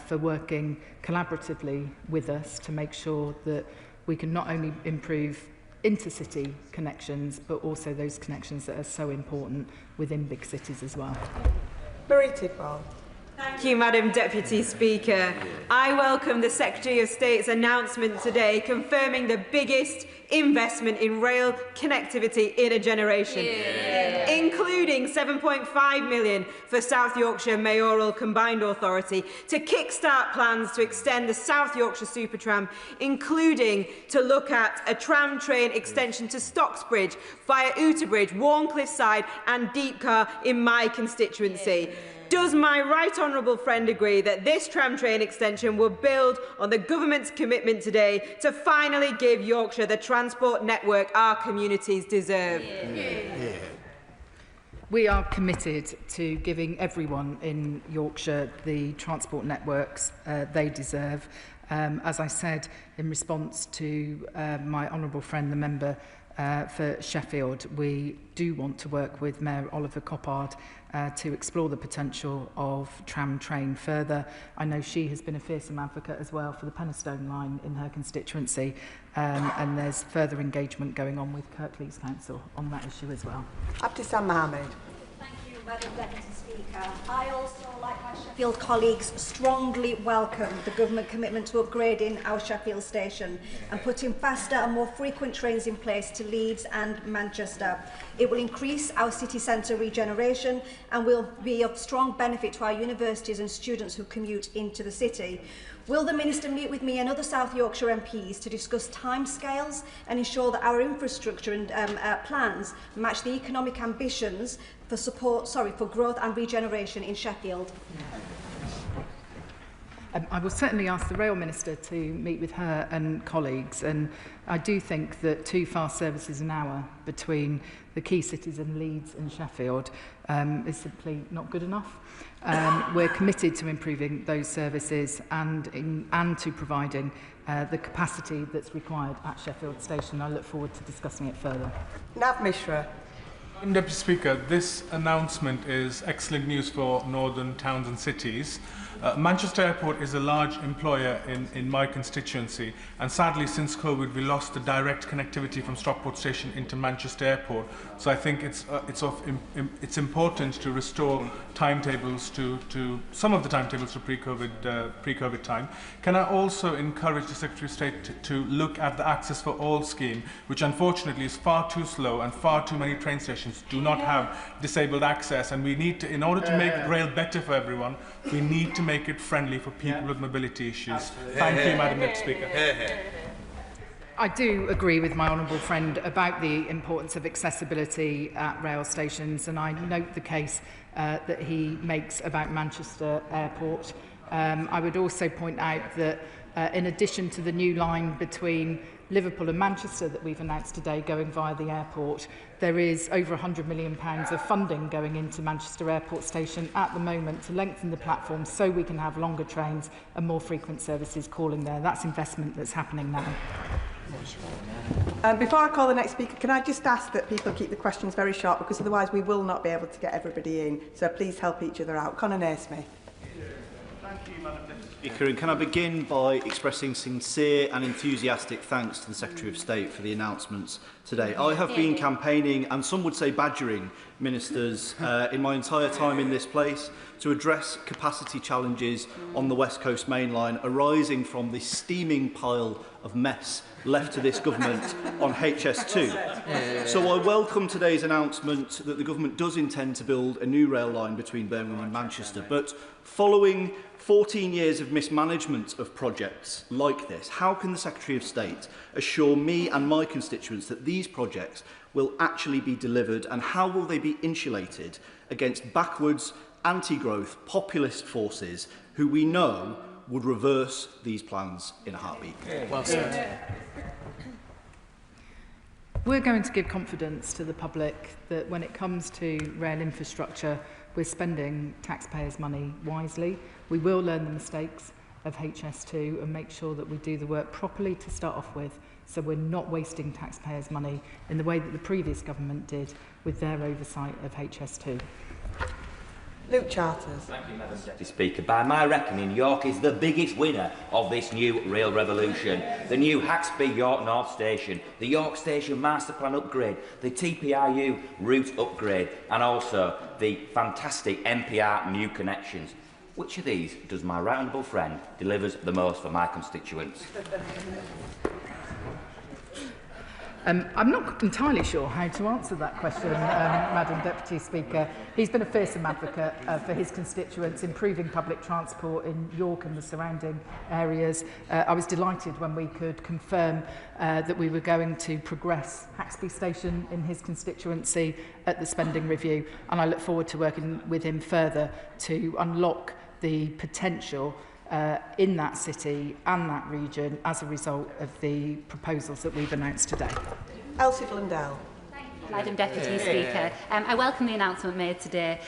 for working collaboratively with us to make sure that we can not only improve intercity connections but also those connections that are so important within big cities as well. Marie Tidwell. Thank you, Madam Deputy Speaker. I welcome the Secretary of State's announcement today confirming the biggest investment in rail connectivity in a generation, including £7.5 million for South Yorkshire Mayoral Combined Authority to kickstart plans to extend the South Yorkshire Supertram, including to look at a tram train extension to Stocksbridge via Outerbridge, Warncliffe Side and Deepcar in my constituency. Does my right honourable friend agree that this tram train extension will build on the government's commitment today to finally give Yorkshire the transport network our communities deserve? We are committed to giving everyone in Yorkshire the transport networks they deserve. As I said in response to my honourable friend, the member for Sheffield, we do want to work with Mayor Oliver Coppard to explore the potential of tram train further. I know she has been a fearsome advocate as well for the Penistone line in her constituency, and there's further engagement going on with Kirklees Council on that issue as well. Abdissam Mohammed. Thank you, Madam Deputy Speaker. I also, like my Sheffield colleagues, strongly welcome the government commitment to upgrading our Sheffield station and putting faster and more frequent trains in place to Leeds and Manchester. It will increase our city centre regeneration and will be of strong benefit to our universities and students who commute into the city. Will the Minister meet with me and other South Yorkshire MPs to discuss timescales and ensure that our infrastructure and plans match the economic ambitions for growth and regeneration in Sheffield? I will certainly ask the Rail Minister to meet with her and colleagues, and I do think that 2 fast services an hour between the key cities of Leeds and Sheffield is simply not good enough. We're committed to improving those services and to providing the capacity that's required at Sheffield Station. I look forward to discussing it further. Nav Mishra. Deputy Speaker, this announcement is excellent news for northern towns and cities. Manchester Airport is a large employer in my constituency, and sadly since COVID we lost the direct connectivity from Stockport Station into Manchester Airport. So I think it's important to restore timetables to some of the timetables to pre-COVID time. Can I also encourage the Secretary of State to look at the Access for All scheme, which unfortunately is far too slow and far too many train stations do not have disabled access, and we need to, in order to make rail better for everyone, we need to make it friendly for people with mobility issues. Thank you, Madam Deputy Speaker. I do agree with my honourable friend about the importance of accessibility at rail stations, and I note the case that he makes about Manchester Airport. I would also point out that in addition to the new line between Liverpool and Manchester that we've announced today going via the airport, there is over £100 million of funding going into Manchester Airport Station at the moment to lengthen the platform so we can have longer trains and more frequent services calling there. That's investment that's happening now. Before I call the next speaker, can I just ask that people keep the questions very short, because otherwise we will not be able to get everybody in. So please help each other out. Conor Naismith. Thank you, Madam Deputy Speaker. And can I begin by expressing sincere and enthusiastic thanks to the Secretary of State for the announcements today. I have been campaigning, and some would say badgering, ministers in my entire time in this place to address capacity challenges on the West Coast Main Line arising from the steaming pile of mess left to this government on HS2. So I welcome today's announcement that the government does intend to build a new rail line between Birmingham and Manchester. But following 14 years of mismanagement of projects like this, how can the Secretary of State assure me and my constituents that these projects will actually be delivered, and how will they be insulated against backwards, anti-growth, populist forces who we know would reverse these plans in a heartbeat? Well said. We're going to give confidence to the public that when it comes to rail infrastructure, we're spending taxpayers' money wisely. We will learn the mistakes of HS2 and make sure that we do the work properly to start off with, so we're not wasting taxpayers' money in the way that the previous government did with their oversight of HS2. Luke Charters. Thank you, Madam Deputy Speaker. By my reckoning, York is the biggest winner of this new rail revolution. The new Haxby-York North Station, the York Station Master Plan upgrade, the TPRU route upgrade, and also the fantastic NPR new connections. Which of these does my right honourable friend delivers the most for my constituents? I'm not entirely sure how to answer that question, Madam Deputy Speaker. He's been a fearsome advocate for his constituents, improving public transport in York and the surrounding areas. I was delighted when we could confirm that we were going to progress Haxby Station in his constituency at the spending review, and I look forward to working with him further to unlock the potential in that city and that region as a result of the proposals that we've announced today. Elsie Blundell. Madam Deputy Speaker, I welcome the announcement made today,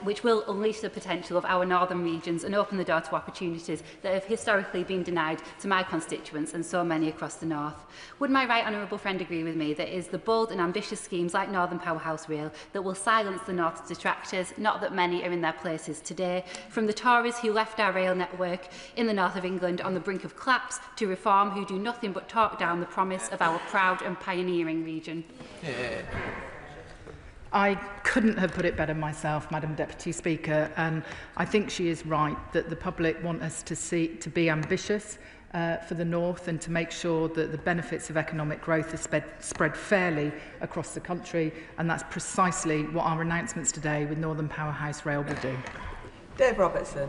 which will unleash the potential of our northern regions and open the door to opportunities that have historically been denied to my constituents and so many across the north. Would my right honourable friend agree with me that it is the bold and ambitious schemes like Northern Powerhouse Rail that will silence the north's detractors, not that many are in their places today, from the Tories who left our rail network in the north of England on the brink of collapse to Reform who do nothing but talk down the promise of our proud and pioneering region? I couldn't have put it better myself, Madam Deputy Speaker, and I think she is right that the public want us to be ambitious for the North and to make sure that the benefits of economic growth are spread fairly across the country, and that's precisely what our announcements today with Northern Powerhouse Rail will do. Dave Robertson.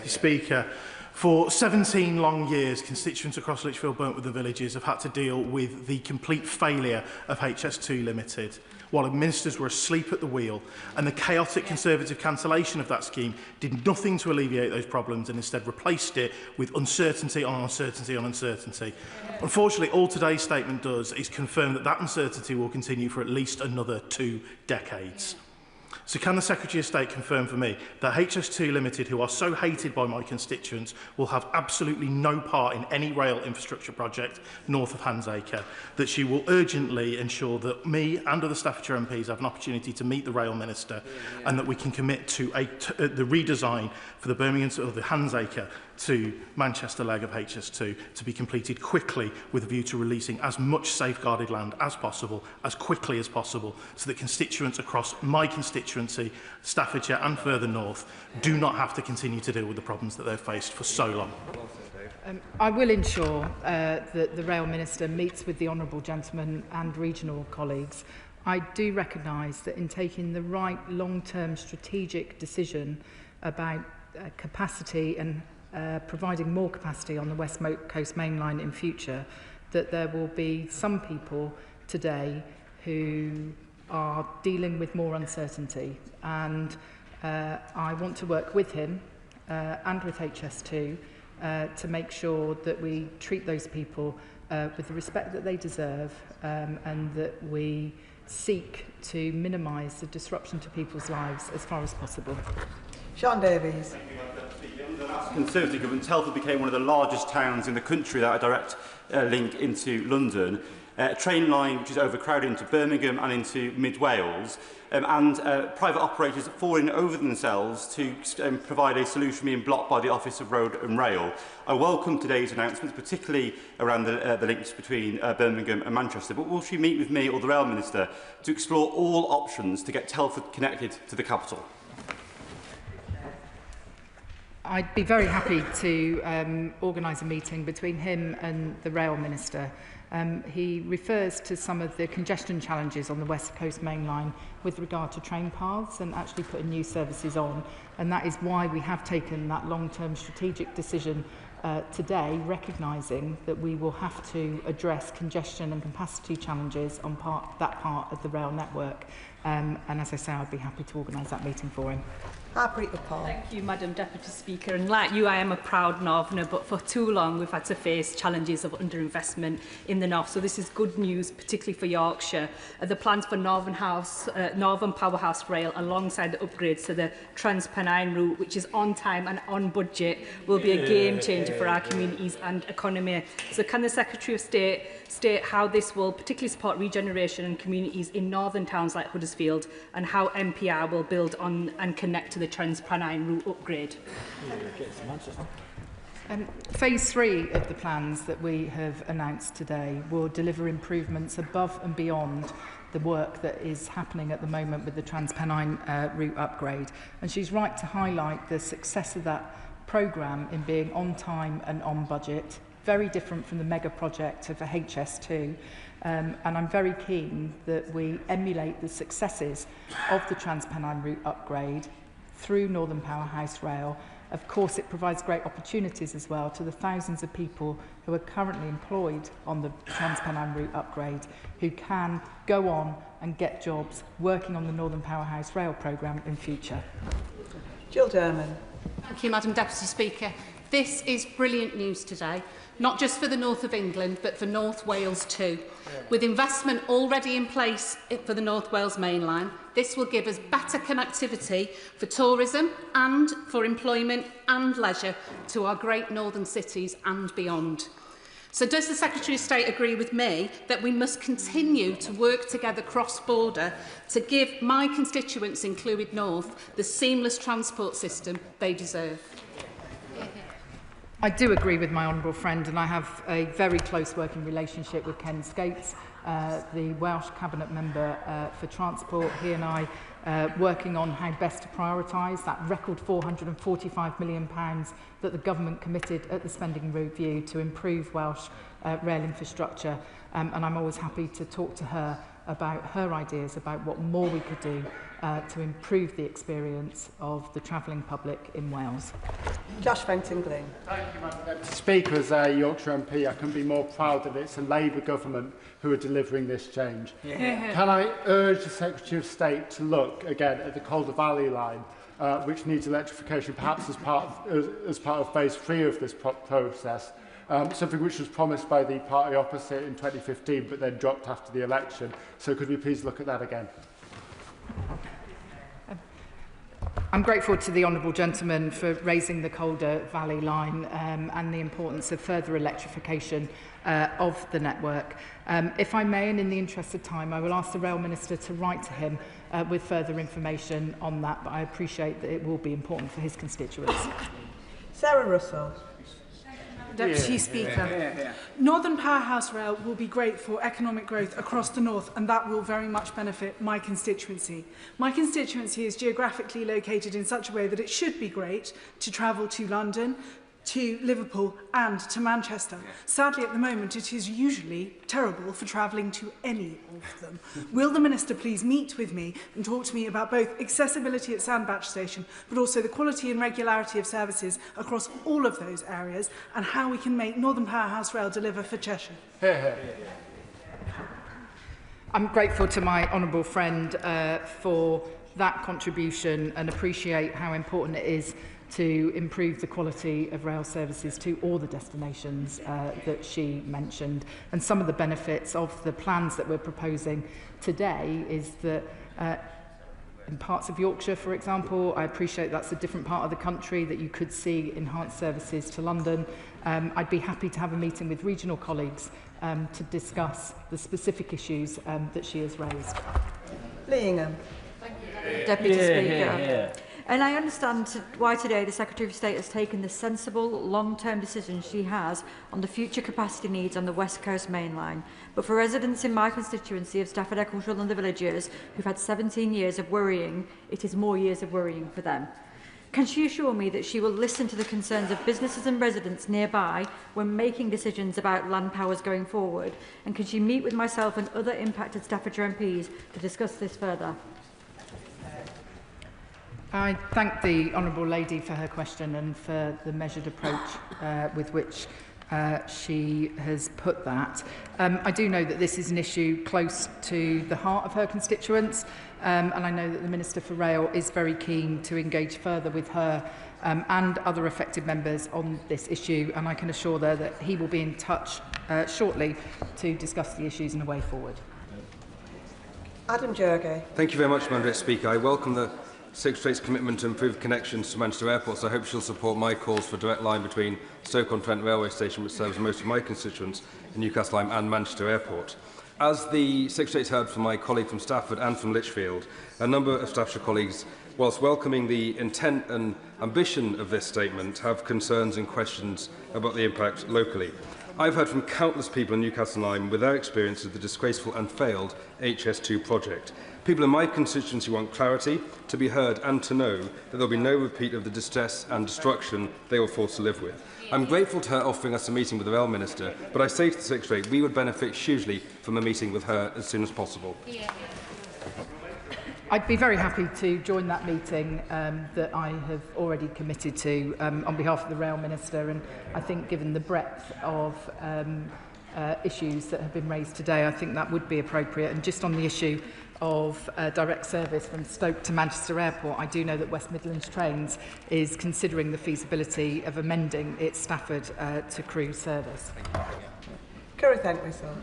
Speaker, for 17 long years, constituents across Lichfield, Burnt with the villages have had to deal with the complete failure of HS2 Limited, while ministers were asleep at the wheel, and the chaotic Conservative cancellation of that scheme did nothing to alleviate those problems and instead replaced it with uncertainty on uncertainty on uncertainty. Unfortunately, all today's statement does is confirm that that uncertainty will continue for at least another 2 decades. So can the Secretary of State confirm for me that HS2 Limited, who are so hated by my constituents, will have absolutely no part in any rail infrastructure project north of Handsacre, that she will urgently ensure that me and other Staffordshire MPs have an opportunity to meet the Rail Minister, and that we can commit to the redesign for the Birmingham or the Handsacre to Manchester leg of HS2 to be completed quickly with a view to releasing as much safeguarded land as possible, as quickly as possible, so that constituents across my constituency, Staffordshire and further north, do not have to continue to deal with the problems that they've faced for so long. I will ensure that the Rail Minister meets with the honourable gentleman and regional colleagues. I do recognise that in taking the right long-term strategic decision about capacity and providing more capacity on the West Coast Main Line in future, that there will be some people today who are dealing with more uncertainty, and I want to work with him and with HS2 to make sure that we treat those people with the respect that they deserve, and that we seek to minimise the disruption to people's lives as far as possible. Sean Davies. Conservative government, Telford became one of the largest towns in the country without a direct link into London. A train line which is overcrowded into Birmingham and into mid-Wales, and private operators falling over themselves to provide a solution being blocked by the Office of Road and Rail. I welcome today's announcements, particularly around the links between Birmingham and Manchester, but will she meet with me or the Rail Minister to explore all options to get Telford connected to the capital? I'd be very happy to organise a meeting between him and the Rail Minister. He refers to some of the congestion challenges on the West Coast Main Line with regard to train paths and actually putting new services on. And that is why we have taken that long-term strategic decision today, recognising that we will have to address congestion and capacity challenges on that part of the rail network. And as I say, I'd be happy to organise that meeting for him. Thank you, Madam Deputy Speaker. And like you, I am a proud Northerner, but for too long we've had to face challenges of underinvestment in the North. So this is good news, particularly for Yorkshire. The plans for Northern Powerhouse Rail, alongside the upgrades to the Trans-Pennine route, which is on time and on budget, will be a game changer for our communities and economy. So can the Secretary of State state how this will particularly support regeneration and communities in northern towns like Huddersfield, and how MPR will build on and connect to the Trans-Pennine route upgrade? Phase 3 of the plans that we have announced today will deliver improvements above and beyond the work that is happening at the moment with the Trans-Pennine route upgrade. And she's right to highlight the success of that programme in being on time and on budget, very different from the mega project of the HS2. And I'm very keen that we emulate the successes of the Trans-Pennine route upgrade through Northern Powerhouse Rail. Of course, it provides great opportunities as well to the thousands of people who are currently employed on the Trans-Pennine route upgrade, who can go on and get jobs working on the Northern Powerhouse Rail programme in future. Jill Derman. Thank you, Madam Deputy Speaker. This is brilliant news today, not just for the north of England, but for North Wales too. With investment already in place for the North Wales Main Line, this will give us better connectivity for tourism and for employment and leisure to our great northern cities and beyond. So does the Secretary of State agree with me that we must continue to work together cross-border to give my constituents in Clwyd North the seamless transport system they deserve? I do agree with my honourable friend, and I have a very close working relationship with Ken Skates, the Welsh Cabinet Member for Transport. He and I working on how best to prioritise that record £445 million that the government committed at the spending review to improve Welsh rail infrastructure. And I'm always happy to talk to her about her ideas about what more we could do to improve the experience of the travelling public in Wales. Josh Fenton-Glynn. Thank you, Madam Deputy Speaker. As a Yorkshire MP, I couldn't be more proud that it's a Labour government who are delivering this change. Yeah. Can I urge the Secretary of State to look again at the Calder Valley line, which needs electrification, perhaps as part of phase 3 of this process, something which was promised by the party opposite in 2015 but then dropped after the election. So could we please look at that again? I'm grateful to the honourable gentleman for raising the Calder Valley line and the importance of further electrification of the network. If I may, and in the interest of time, I will ask the Rail Minister to write to him with further information on that, but I appreciate that it will be important for his constituents. Sarah Russell. Deputy Speaker. Northern Powerhouse Rail will be great for economic growth across the north, and that will very much benefit my constituency. My constituency is geographically located in such a way that it should be great to travel to London, to Liverpool and to Manchester. Sadly, at the moment, it is usually terrible for travelling to any of them. Will the Minister please meet with me and talk to me about both accessibility at Sandbach Station, but also the quality and regularity of services across all of those areas, and how we can make Northern Powerhouse Rail deliver for Cheshire? I'm grateful to my honourable friend for that contribution and appreciate how important it is to improve the quality of rail services to all the destinations that she mentioned. And some of the benefits of the plans that we're proposing today is that in parts of Yorkshire, for example, I appreciate that's a different part of the country, that you could see enhanced services to London. I'd be happy to have a meeting with regional colleagues to discuss the specific issues that she has raised. Leingham. Deputy Speaker. And I understand why today the Secretary of State has taken the sensible, long-term decision she has on the future capacity needs on the West Coast Main Line. But for residents in my constituency of Stafford, Eccleshall and the Villagers, who've had 17 years of worrying, it is more years of worrying for them. Can she assure me that she will listen to the concerns of businesses and residents nearby when making decisions about land powers going forward? And can she meet with myself and other impacted Staffordshire MPs to discuss this further? I thank the Honourable Lady for her question and for the measured approach with which she has put that. I do know that this is an issue close to the heart of her constituents, and I know that the Minister for Rail is very keen to engage further with her and other affected members on this issue, and I can assure her that he will be in touch shortly to discuss the issues and a way forward. Adam Jurgay. Thank you very much, Madam Speaker. I welcome the Secretary of State's commitment to improve connections to Manchester Airport, so I hope she'll support my calls for a direct line between Stoke-on-Trent railway station, which serves most of my constituents in Newcastle and Manchester Airport. As the Secretary of State heard from my colleague from Stafford and from Lichfield, a number of Staffordshire colleagues, whilst welcoming the intent and ambition of this statement, have concerns and questions about the impact locally. I've heard from countless people in Newcastle and Lyme with their experience of the disgraceful and failed HS2 project. People in my constituency want clarity, to be heard and to know that there will be no repeat of the distress and destruction they were forced to live with. I'm grateful to her offering us a meeting with the Rail Minister, but I say to the Secretary, we would benefit hugely from a meeting with her as soon as possible. I'd be very happy to join that meeting that I have already committed to on behalf of the Rail Minister, and I think given the breadth of issues that have been raised today, I think that would be appropriate. And just on the issue of direct service from Stoke to Manchester Airport, I do know that West Midlands Trains is considering the feasibility of amending its Stafford to Crewe service. Kirith Entwistle.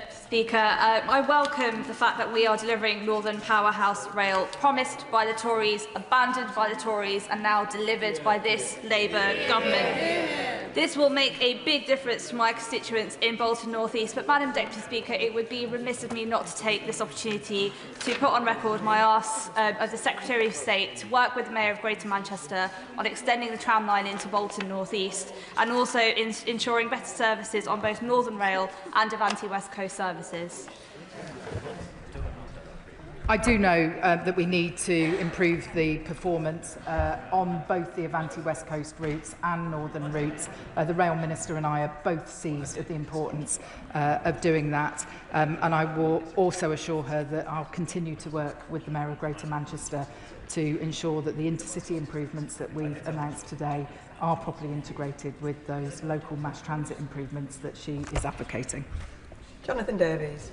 Speaker, I welcome the fact that we are delivering Northern Powerhouse Rail, promised by the Tories, abandoned by the Tories, and now delivered by this Labour government. This will make a big difference to my constituents in Bolton North East, but Madam Deputy Speaker, it would be remiss of me not to take this opportunity to put on record my ask of the Secretary of State to work with the Mayor of Greater Manchester on extending the tram line into Bolton North East, and also ensuring better services on both Northern Rail and Avanti West Coast services. I do know that we need to improve the performance on both the Avanti West Coast routes and Northern routes. The Rail Minister and I are both seized of the importance of doing that, and I will also assure her that I'll continue to work with the Mayor of Greater Manchester to ensure that the intercity improvements that we've announced today are properly integrated with those local mass transit improvements that she is advocating. Jonathan Davies.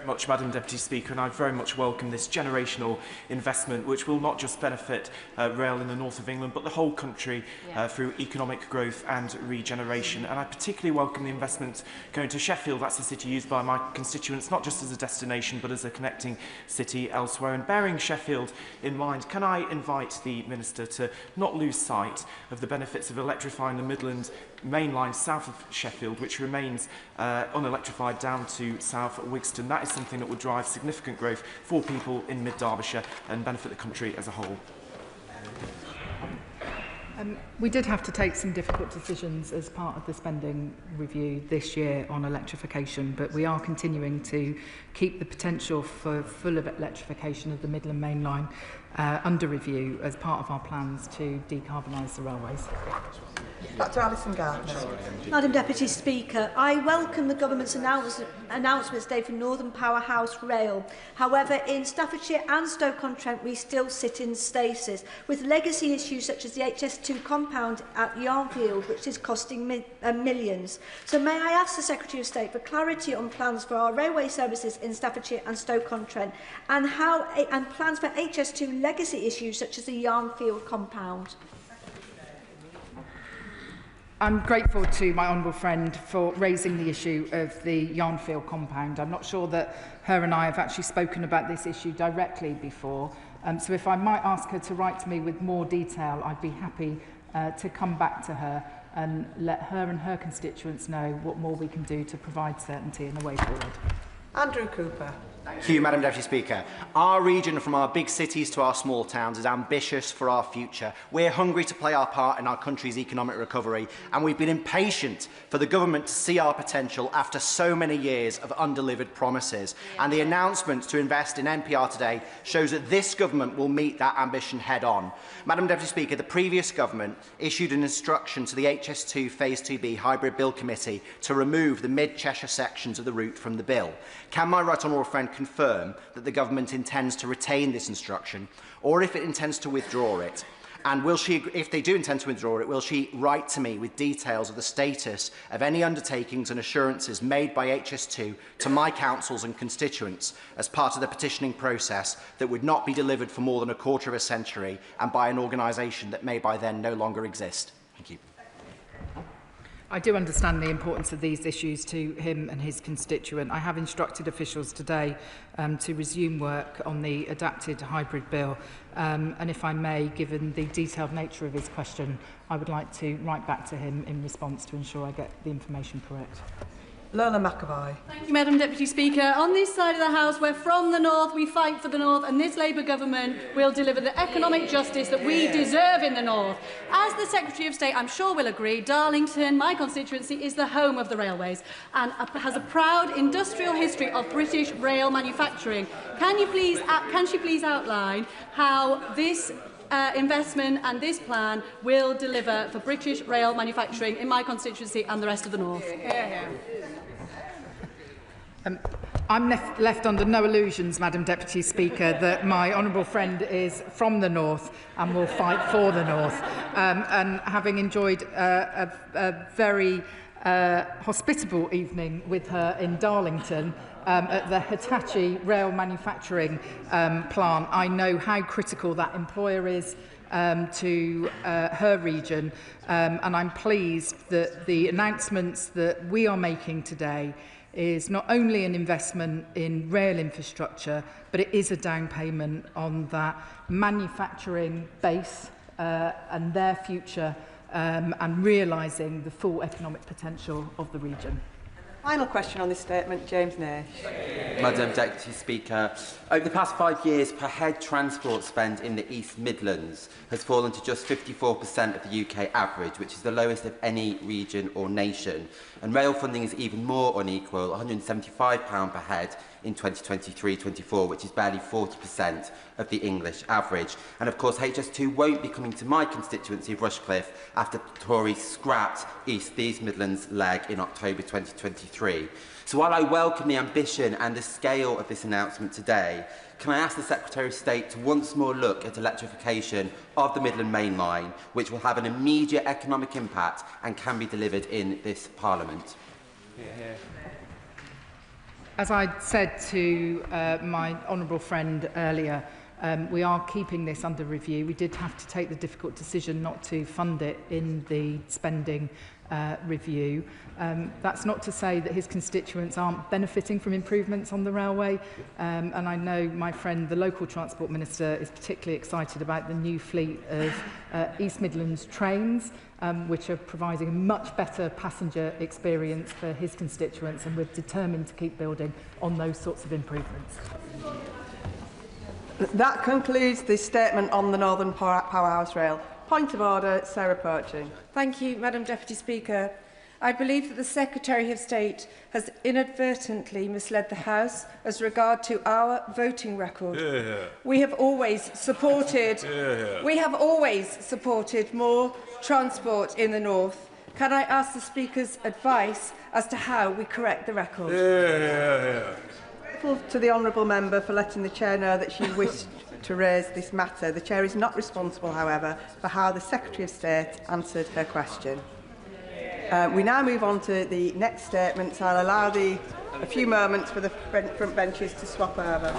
Much, Madam Deputy Speaker, and I very much welcome this generational investment, which will not just benefit rail in the north of England, but the whole country through economic growth and regeneration. And I particularly welcome the investment going to Sheffield. That's a city used by my constituents, not just as a destination, but as a connecting city elsewhere. And bearing Sheffield in mind, can I invite the Minister to not lose sight of the benefits of electrifying the Midland main line south of Sheffield, which remains unelectrified down to South Wigston. That is something that would drive significant growth for people in mid-Derbyshire and benefit the country as a whole. We did have to take some difficult decisions as part of the spending review this year on electrification, but we are continuing to keep the potential for full electrification of the Midland Main Line under review as part of our plans to decarbonise the railways. Dr. Alison Gardner. Madam Deputy Speaker, I welcome the Government's announcements today for Northern Powerhouse Rail. However, in Staffordshire and Stoke-on-Trent, we still sit in stasis, with legacy issues such as the HS2 compound at Yarnfield, which is costing millions. So may I ask the Secretary of State for clarity on plans for our railway services in Staffordshire and Stoke-on-Trent, and plans for HS2 legacy issues such as the Yarnfield compound? I'm grateful to my honourable friend for raising the issue of the Yarnfield compound. I'm not sure that her and I have actually spoken about this issue directly before. So if I might ask her to write to me with more detail, I'd be happy to come back to her and let her and her constituents know what more we can do to provide certainty in the way forward. Andrew Cooper. Thank you, Madam Deputy Speaker. Our region, from our big cities to our small towns, is ambitious for our future. We're hungry to play our part in our country's economic recovery, and we've been impatient for the government to see our potential after so many years of undelivered promises. And the announcement to invest in NPR today shows that this government will meet that ambition head-on. Madam Deputy Speaker, the previous government issued an instruction to the HS2 Phase 2B Hybrid Bill Committee to remove the mid-Cheshire sections of the route from the bill. Can my right honourable friend confirm that the government intends to retain this instruction, or if it intends to withdraw it? And will she, if they do intend to withdraw it, will she write to me with details of the status of any undertakings and assurances made by HS2 to my councils and constituents as part of the petitioning process that would not be delivered for more than a quarter of a century and by an organisation that may by then no longer exist? Thank you. I do understand the importance of these issues to him and his constituent. I have instructed officials today to resume work on the adapted hybrid bill. And if I may, given the detailed nature of his question, I would like to write back to him in response to ensure I get the information correct. Lola McAvoy. Thank you, Madam Deputy Speaker. On this side of the House, we're from the North, we fight for the North, and this Labour government will deliver the economic justice that we deserve in the North. As the Secretary of State, I'm sure will agree, Darlington, my constituency, is the home of the railways and has a proud industrial history of British rail manufacturing. Can she please outline how this investment and this plan will deliver for British rail manufacturing in my constituency and the rest of the North? I'm left under no illusions, Madam Deputy Speaker, that my honourable friend is from the North and will fight for the North. And having enjoyed a very hospitable evening with her in Darlington at the Hitachi rail manufacturing plant, I know how critical that employer is to her region, and I'm pleased that the announcements that we are making today is not only an investment in rail infrastructure, but it is a down payment on that manufacturing base and their future, and realising the full economic potential of the region. Final question on this statement, James Nash. Madam Deputy Speaker, over the past 5 years, per head transport spend in the East Midlands has fallen to just 54% of the UK average, which is the lowest of any region or nation. And rail funding is even more unequal, £175 per head in 2023-24, which is barely 40% of the English average. And of course, HS2 won't be coming to my constituency of Rushcliffe after the Tories scrapped East Midlands leg in October 2023. So while I welcome the ambition and the scale of this announcement today, can I ask the Secretary of State to once more look at electrification of the Midland Main Line, which will have an immediate economic impact and can be delivered in this Parliament? As I said to my honourable friend earlier, we are keeping this under review. We did have to take the difficult decision not to fund it in the spending review. That's not to say that his constituents aren't benefiting from improvements on the railway, and I know my friend, the local Transport Minister, is particularly excited about the new fleet of East Midlands trains, which are providing a much better passenger experience for his constituents, and we're determined to keep building on those sorts of improvements. That concludes the statement on the Northern Powerhouse Rail. Point of order, Sarah Perching. Thank you, Madam Deputy Speaker. I believe that the Secretary of State has inadvertently misled the House as regard to our voting record. We have always supported more transport in the North. Can I ask the Speaker's advice as to how we correct the record? Grateful to the honourable member for letting the Chair know that she wished to raise this matter. The Chair is not responsible, however, for how the Secretary of State answered her question. We now move on to the next statement, so I'll allow a few moments for the front benches to swap over.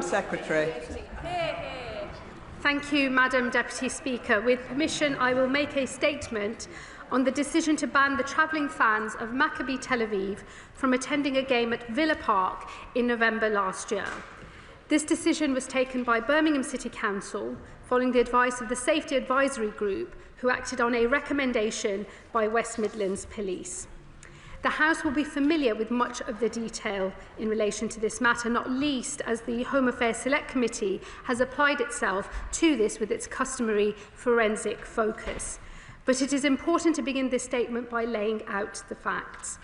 Secretary. Thank you, Madam Deputy Speaker. With permission, I will make a statement on the decision to ban the travelling fans of Maccabi Tel Aviv from attending a game at Villa Park in November last year. This decision was taken by Birmingham City Council following the advice of the Safety Advisory Group, who acted on a recommendation by West Midlands Police. The House will be familiar with much of the detail in relation to this matter, not least as the Home Affairs Select Committee has applied itself to this with its customary forensic focus. But it is important to begin this statement by laying out the facts.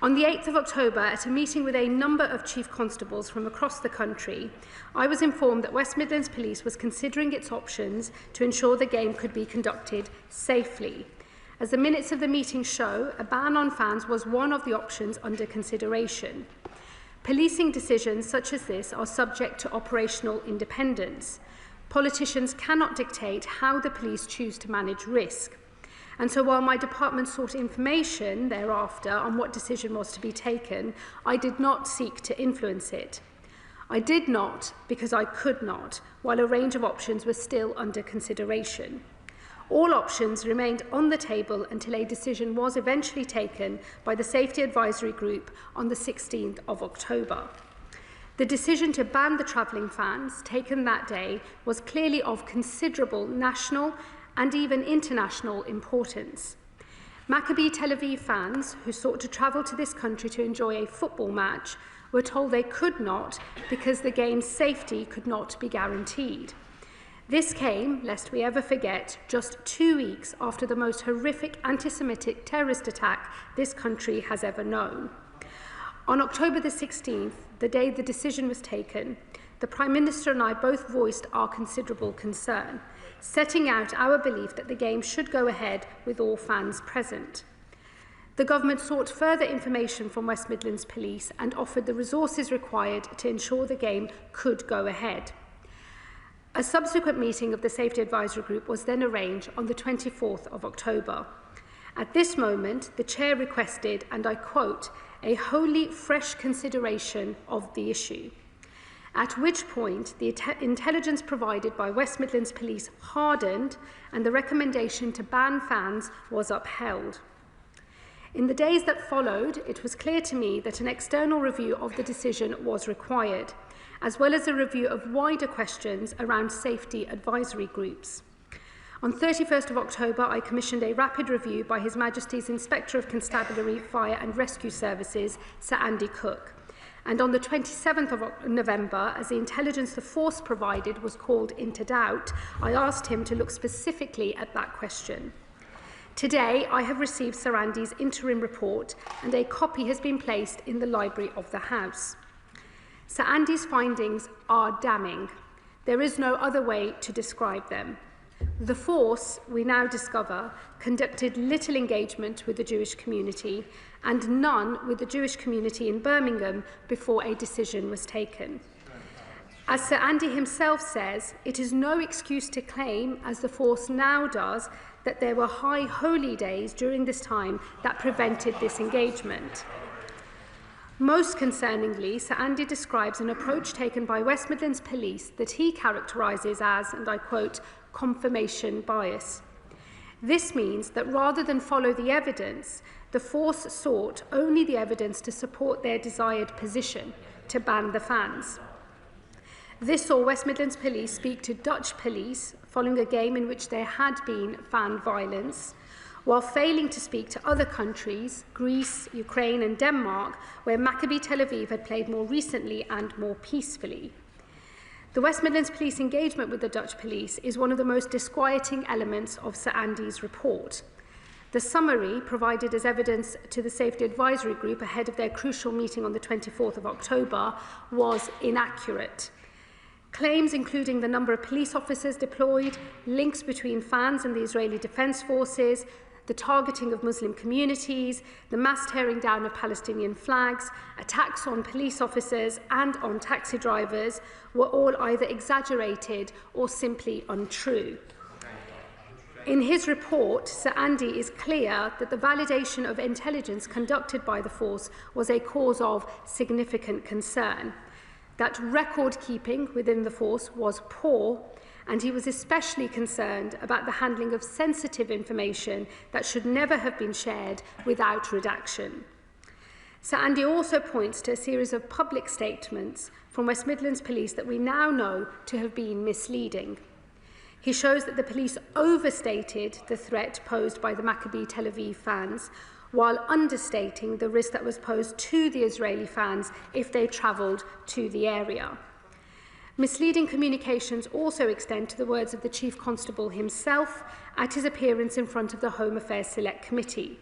On the 8th of October, at a meeting with a number of Chief Constables from across the country, I was informed that West Midlands Police was considering its options to ensure the game could be conducted safely. As the minutes of the meeting show, a ban on fans was one of the options under consideration. Policing decisions such as this are subject to operational independence. Politicians cannot dictate how the police choose to manage risk. And so while my department sought information thereafter on what decision was to be taken, I did not seek to influence it. I did not because I could not, while a range of options were still under consideration. All options remained on the table until a decision was eventually taken by the Safety Advisory Group on the 16th of October. The decision to ban the travelling fans taken that day was clearly of considerable national and even international importance. Maccabi Tel Aviv fans who sought to travel to this country to enjoy a football match were told they could not because the game's safety could not be guaranteed. This came, lest we ever forget, just 2 weeks after the most horrific anti-Semitic terrorist attack this country has ever known. On October the 16th, the day the decision was taken, the Prime Minister and I both voiced our considerable concern, setting out our belief that the game should go ahead with all fans present. The government sought further information from West Midlands Police and offered the resources required to ensure the game could go ahead. A subsequent meeting of the Safety Advisory Group was then arranged on the 24th of October. At this moment, the Chair requested, and I quote, a wholly fresh consideration of the issue, at which point the intelligence provided by West Midlands Police hardened and the recommendation to ban fans was upheld. In the days that followed, it was clear to me that an external review of the decision was required, as well as a review of wider questions around safety advisory groups. On 31st of October, I commissioned a rapid review by His Majesty's Inspector of Constabulary, Fire and Rescue Services, Sir Andy Cook. And on the 27th of November, as the intelligence the force provided was called into doubt, I asked him to look specifically at that question. Today, I have received Sir Andy's interim report, and a copy has been placed in the library of the House. Sir Andy's findings are damning. There is no other way to describe them. The force, we now discover, conducted little engagement with the Jewish community and none with the Jewish community in Birmingham before a decision was taken. As Sir Andy himself says, it is no excuse to claim, as the force now does, that there were high holy days during this time that prevented this engagement. Most concerningly, Sir Andy describes an approach taken by West Midlands Police that he characterises as, and I quote, confirmation bias. This means that rather than follow the evidence, the force sought only the evidence to support their desired position, to ban the fans. This saw West Midlands Police speak to Dutch police following a game in which there had been fan violence, while failing to speak to other countries, Greece, Ukraine and Denmark, where Maccabi Tel Aviv had played more recently and more peacefully. The West Midlands Police engagement with the Dutch police is one of the most disquieting elements of Sir Andy's report. The summary, provided as evidence to the Safety Advisory Group ahead of their crucial meeting on the 24th of October, was inaccurate. Claims including the number of police officers deployed, links between fans and the Israeli Defence Forces, the targeting of Muslim communities, the mass tearing down of Palestinian flags, attacks on police officers and on taxi drivers were all either exaggerated or simply untrue. In his report, Sir Andy is clear that the validation of intelligence conducted by the force was a cause of significant concern. that record-keeping within the force was poor, and he was especially concerned about the handling of sensitive information that should never have been shared without redaction. Sir Andy also points to a series of public statements from West Midlands Police that we now know to have been misleading. He shows that the police overstated the threat posed by the Maccabi Tel Aviv fans, while understating the risk that was posed to the Israeli fans if they travelled to the area. Misleading communications also extend to the words of the Chief Constable himself at his appearance in front of the Home Affairs Select Committee,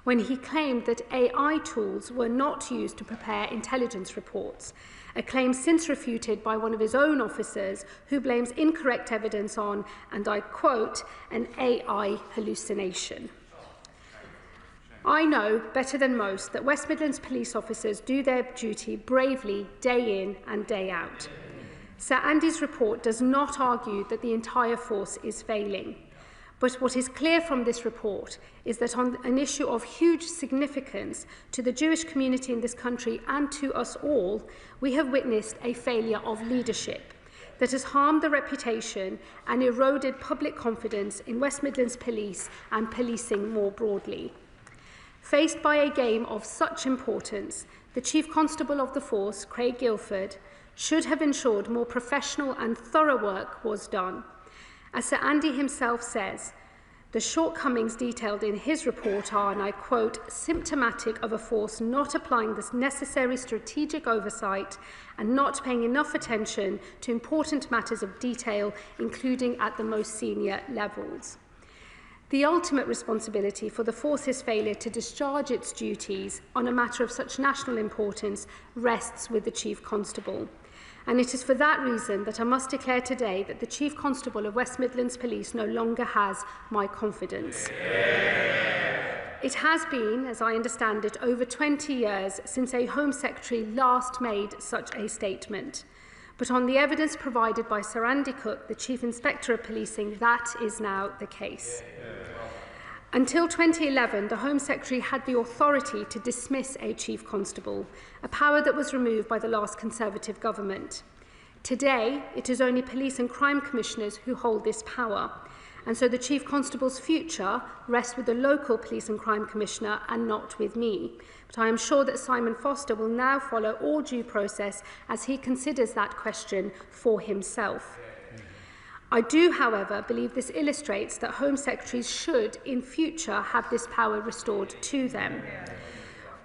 when he claimed that AI tools were not used to prepare intelligence reports, a claim since refuted by one of his own officers who blames incorrect evidence on, and I quote, an AI hallucination. I know better than most that West Midlands police officers do their duty bravely day in and day out. Sir Andy's report does not argue that the entire force is failing. But what is clear from this report is that on an issue of huge significance to the Jewish community in this country and to us all, we have witnessed a failure of leadership that has harmed the reputation and eroded public confidence in West Midlands Police and policing more broadly. Faced by a game of such importance, the Chief Constable of the force, Craig Guilford, should have ensured more professional and thorough work was done. As Sir Andy himself says, the shortcomings detailed in his report are, and I quote, symptomatic of a force not applying this necessary strategic oversight and not paying enough attention to important matters of detail, including at the most senior levels. The ultimate responsibility for the force's failure to discharge its duties on a matter of such national importance rests with the Chief Constable. And it is for that reason that I must declare today that the Chief Constable of West Midlands Police no longer has my confidence. It has been, as I understand it, over 20 years since a Home Secretary last made such a statement. But on the evidence provided by Sir Andy Cook, the Chief Inspector of Policing, that is now the case. Until 2011, the Home Secretary had the authority to dismiss a Chief Constable, a power that was removed by the last Conservative government. Today, it is only police and crime commissioners who hold this power, and so the Chief Constable's future rests with the local police and crime commissioner and not with me. But I am sure that Simon Foster will now follow all due process as he considers that question for himself. I do, however, believe this illustrates that Home Secretaries should, in future, have this power restored to them.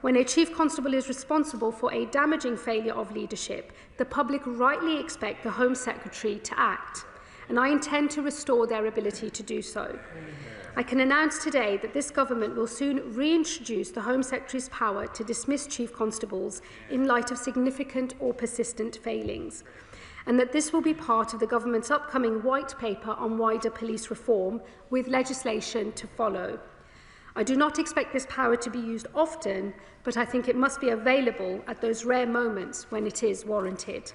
When a Chief Constable is responsible for a damaging failure of leadership, the public rightly expect the Home Secretary to act, and I intend to restore their ability to do so. I can announce today that this government will soon reintroduce the Home Secretary's power to dismiss Chief Constables in light of significant or persistent failings, and that this will be part of the government's upcoming white paper on wider police reform, with legislation to follow. I do not expect this power to be used often, but I think it must be available at those rare moments when it is warranted.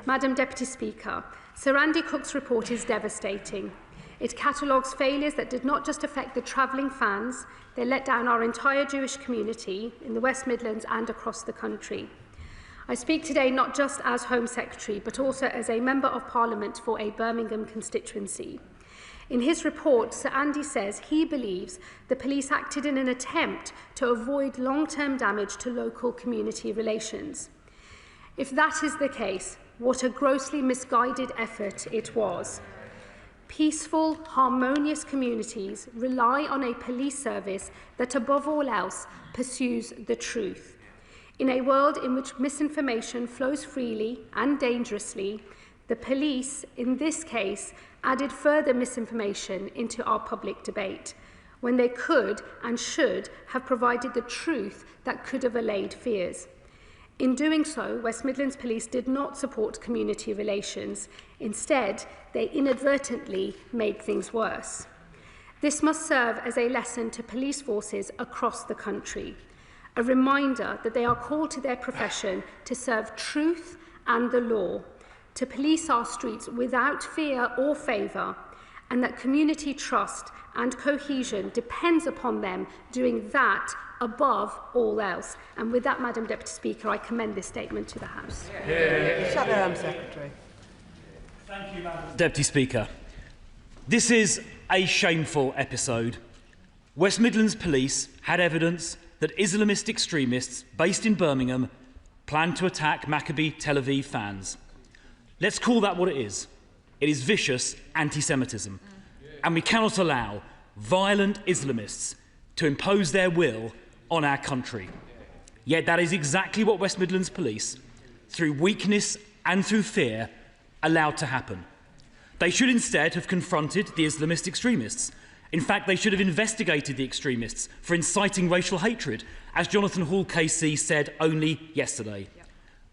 Madam Deputy Speaker, Sir Andy Cook's report is devastating. It catalogues failures that did not just affect the travelling fans, they let down our entire Jewish community in the West Midlands and across the country. I speak today not just as Home Secretary, but also as a Member of Parliament for a Birmingham constituency. In his report, Sir Andy says he believes the police acted in an attempt to avoid long-term damage to local community relations. If that is the case, what a grossly misguided effort it was. Peaceful, harmonious communities rely on a police service that, above all else, pursues the truth. In a world in which misinformation flows freely and dangerously, the police, in this case, added further misinformation into our public debate, when they could and should have provided the truth that could have allayed fears. In doing so, West Midlands Police did not support community relations. Instead, they inadvertently made things worse. This must serve as a lesson to police forces across the country, a reminder that they are called to their profession to serve truth and the law, to police our streets without fear or favour, and that community trust and cohesion depends upon them doing that above all else. And with that, Madam Deputy Speaker, I commend this statement to the House. Shadow Home Secretary. Thank you, Madam Deputy Speaker. This is a shameful episode. West Midlands Police had evidence that Islamist extremists based in Birmingham planned to attack Maccabi Tel Aviv fans. Let's call that what it is. It is vicious anti-Semitism. And we cannot allow violent Islamists to impose their will on our country. Yet that is exactly what West Midlands Police, through weakness and through fear, allowed to happen. They should instead have confronted the Islamist extremists. In fact, they should have investigated the extremists for inciting racial hatred, as Jonathan Hall KC said only yesterday.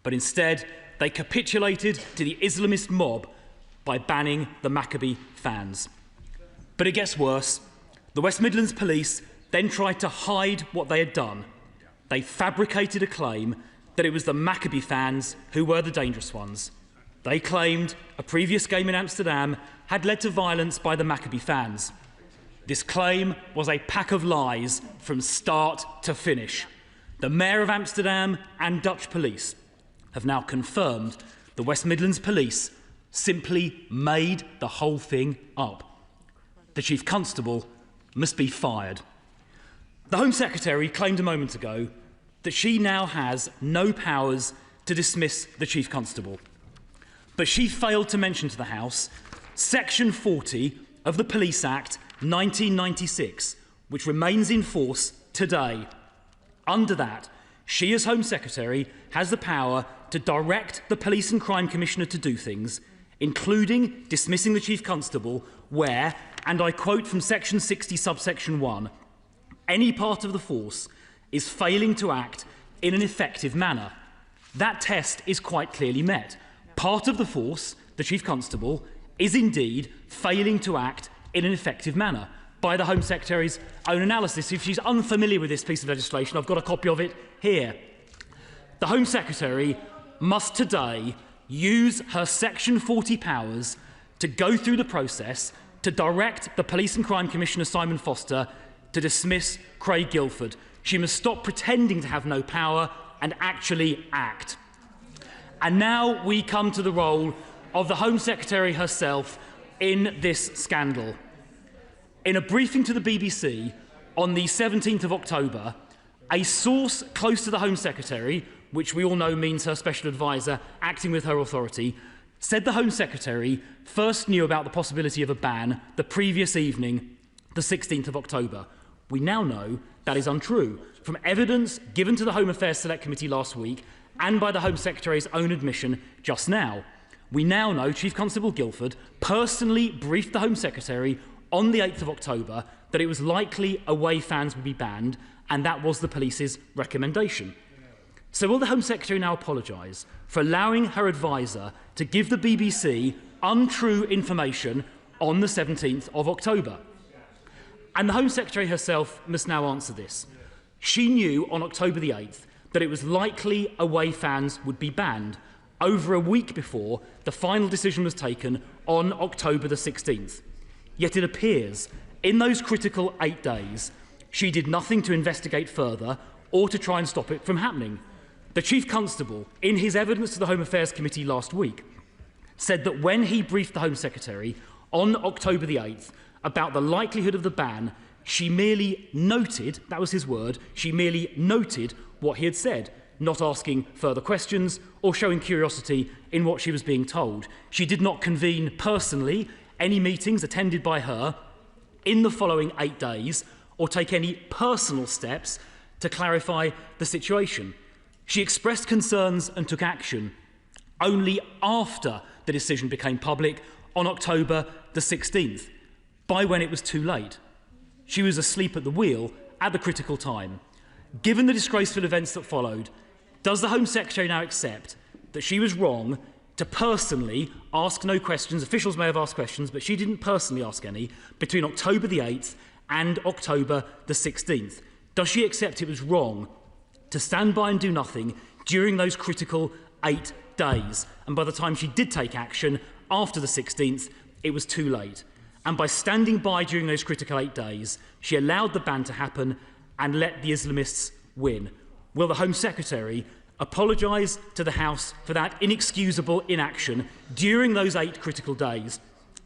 But instead, they capitulated to the Islamist mob by banning the Maccabi fans. But it gets worse. The West Midlands Police then tried to hide what they had done. They fabricated a claim that it was the Maccabi fans who were the dangerous ones. They claimed a previous game in Amsterdam had led to violence by the Maccabi fans. This claim was a pack of lies from start to finish. The Mayor of Amsterdam and Dutch police have now confirmed the West Midlands Police simply made the whole thing up. The Chief Constable must be fired. The Home Secretary claimed a moment ago that she now has no powers to dismiss the Chief Constable. But she failed to mention to the House Section 40 of the Police Act 1996, which remains in force today. Under that, she as Home Secretary has the power to direct the Police and Crime Commissioner to do things, including dismissing the Chief Constable where, and I quote from Section 60 subsection 1, any part of the force is failing to act in an effective manner. That test is quite clearly met. Part of the force, the Chief Constable, is indeed failing to act in an effective manner by the Home Secretary's own analysis. If she's unfamiliar with this piece of legislation, I've got a copy of it here. The Home Secretary must today use her Section 40 powers to go through the process to direct the Police and Crime Commissioner Simon Foster to dismiss Craig Guildford. She must stop pretending to have no power and actually act. And now we come to the role of the Home Secretary herself in this scandal. In a briefing to the BBC on the 17th of October, a source close to the Home Secretary, which we all know means her special advisor acting with her authority, said the Home Secretary first knew about the possibility of a ban the previous evening, the 16th of October. We now know that is untrue. From evidence given to the Home Affairs Select Committee last week and by the Home Secretary's own admission just now, we now know Chief Constable Guildford personally briefed the Home Secretary on the 8th of October that it was likely away fans would be banned, and that was the police's recommendation. So will the Home Secretary now apologise for allowing her advisor to give the BBC untrue information on the 17th of October? And the Home Secretary herself must now answer this. She knew on October the 8th that it was likely away fans would be banned over a week before the final decision was taken on October the 16th. Yet it appears in those critical 8 days she did nothing to investigate further or to try and stop it from happening. The Chief Constable, in his evidence to the Home Affairs Committee last week, said that when he briefed the Home Secretary on October the 8th about the likelihood of the ban, she merely noted, that was his word, she merely noted what he had said, not asking further questions or showing curiosity in what she was being told. She did not convene personally any meetings attended by her in the following 8 days or take any personal steps to clarify the situation. She expressed concerns and took action only after the decision became public on October the 16th, by when it was too late. She was asleep at the wheel at the critical time. Given the disgraceful events that followed, does the Home Secretary now accept that she was wrong to personally ask no questions? Officials may have asked questions, but she didn't personally ask any between October the 8th and October the 16th. Does she accept it was wrong to stand by and do nothing during those critical 8 days? And by the time she did take action after the 16th, it was too late. And by standing by during those critical 8 days, she allowed the ban to happen and let the Islamists win. Will the Home Secretary apologise to the House for that inexcusable inaction during those 8 critical days?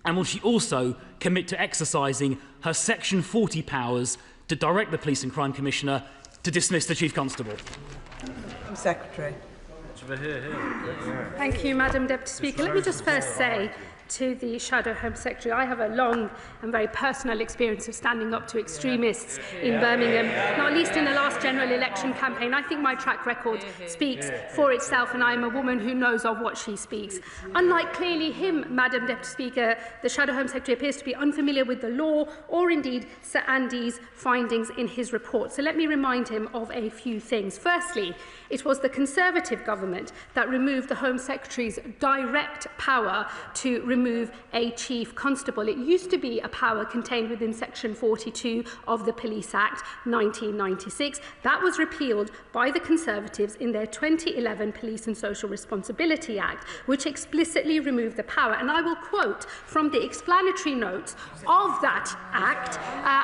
And will she also commit to exercising her Section 40 powers to direct the Police and Crime Commissioner to dismiss the Chief Constable? Secretary. Thank you, Madam Deputy Speaker. Let me just first say to the Shadow Home Secretary, I have a long and very personal experience of standing up to extremists in Birmingham, not least in the last general election campaign. I think my track record speaks for itself, and I am a woman who knows of what she speaks. Unlike clearly him, Madam Deputy Speaker, the Shadow Home Secretary appears to be unfamiliar with the law or indeed Sir Andy's findings in his report. So let me remind him of a few things. Firstly, it was the Conservative government that removed the Home Secretary's direct power to remove a Chief Constable. It used to be a power contained within Section 42 of the Police Act 1996. That was repealed by the Conservatives in their 2011 Police and Social Responsibility Act, which explicitly removed the power. And I will quote from the explanatory notes of that Act,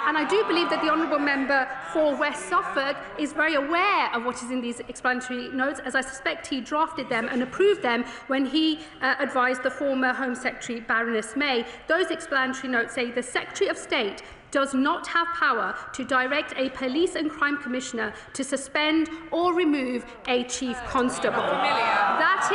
and I do believe that the Honourable Member for West Suffolk is very aware of what is in these explanatory notes, as I suspect he drafted them and approved them when he advised the former Home Secretary Baroness May. Those explanatory notes say the Secretary of State does not have power to direct a Police and Crime Commissioner to suspend or remove a Chief Constable. That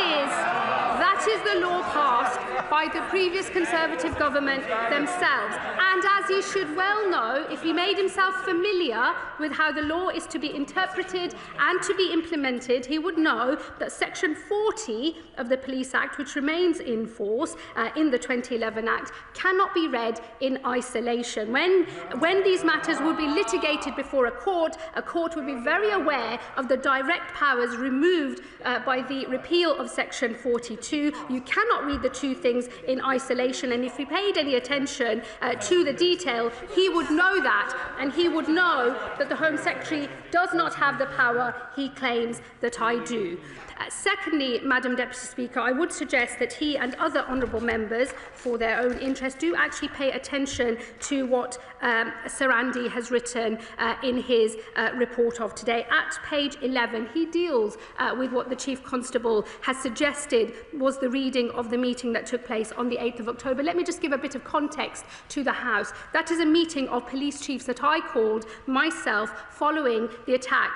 is the law passed by the previous Conservative government themselves. And as he should well know, if he made himself familiar with how the law is to be interpreted and to be implemented, he would know that Section 40 of the Police Act, which remains in force in the 2011 Act, cannot be read in isolation. When these matters will be litigated before a court will be very aware of the direct powers removed by the repeal of Section 42. You cannot read the two things in isolation, and if he paid any attention to the detail, he would know that, and he would know that the Home Secretary does not have the power he claims that I do. Secondly, Madam Deputy Speaker, I would suggest that he and other honourable members, for their own interest, do actually pay attention to what Sir Andy has written in his report of today. At page 11, he deals with what the Chief Constable has suggested was the reading of the meeting that took place on the 8th of October. Let me just give a bit of context to the House. That is a meeting of police chiefs that I called myself following the attack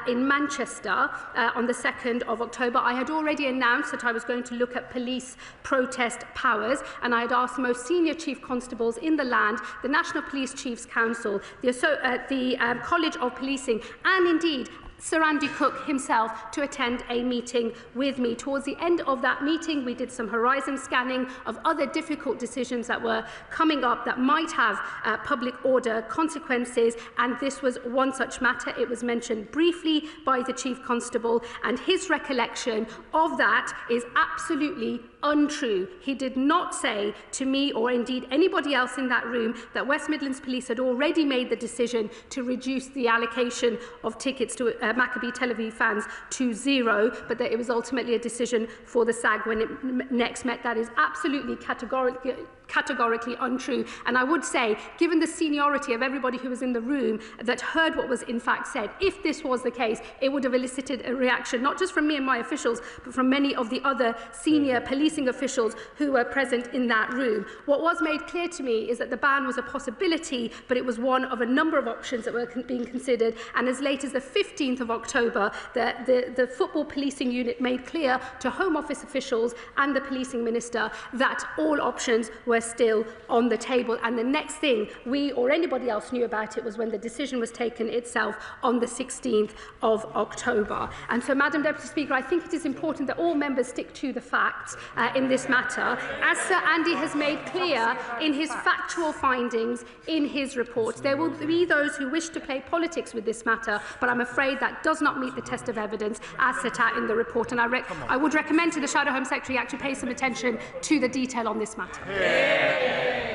in Manchester on the 2nd of October. I had already announced that I was going to look at police protest powers, and I had asked the most senior chief constables in the land, the National Police Chiefs Council, the College of Policing, and indeed Sir Andy Cook himself to attend a meeting with me. Towards the end of that meeting, we did some horizon scanning of other difficult decisions that were coming up that might have public order consequences, and this was one such matter. It was mentioned briefly by the Chief Constable, and his recollection of that is absolutely untrue. He did not say to me, or indeed anybody else in that room, that West Midlands Police had already made the decision to reduce the allocation of tickets to Maccabi Tel Aviv fans to 0, but that it was ultimately a decision for the SAG when it next met. That is absolutely categorically untrue. And I would say, given the seniority of everybody who was in the room that heard what was in fact said, if this was the case, it would have elicited a reaction, not just from me and my officials, but from many of the other senior policing officials who were present in that room. What was made clear to me is that the ban was a possibility, but it was one of a number of options that were being considered. And as late as the 15th of October, the football policing unit made clear to Home Office officials and the policing minister that all options were still on the table. And the next thing we or anybody else knew about it was when the decision was taken itself on the 16th of October. And so, Madam Deputy Speaker, I think it is important that all members stick to the facts in this matter, as Sir Andy has made clear in his factual findings in his report. There will be those who wish to play politics with this matter, but I'm afraid that does not meet the test of evidence as set out in the report. And I would recommend to the Shadow Home Secretary actually pay some attention to the detail on this matter.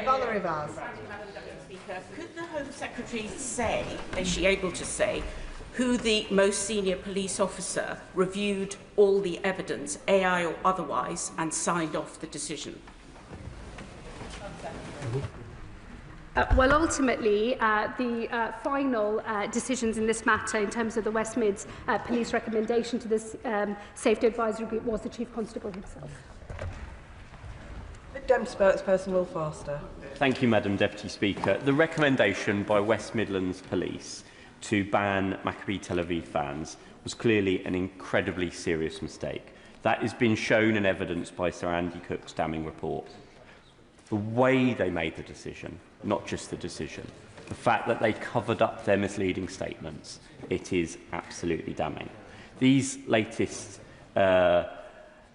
Valerie Vaz. Could the Home Secretary say, is she able to say, who the most senior police officer reviewed all the evidence, AI or otherwise, and signed off the decision? Well, ultimately, the final decisions in this matter in terms of the West Mids police recommendation to this safety advisory group was the Chief Constable himself. Dem spokesperson Will Foster. Thank you, Madam Deputy Speaker. The recommendation by West Midlands Police to ban Maccabi Tel Aviv fans was clearly an incredibly serious mistake. That has been shown and evidenced by Sir Andy Cook's damning report. The way they made the decision, not just the decision, the fact that they covered up their misleading statements, it is absolutely damning. These latest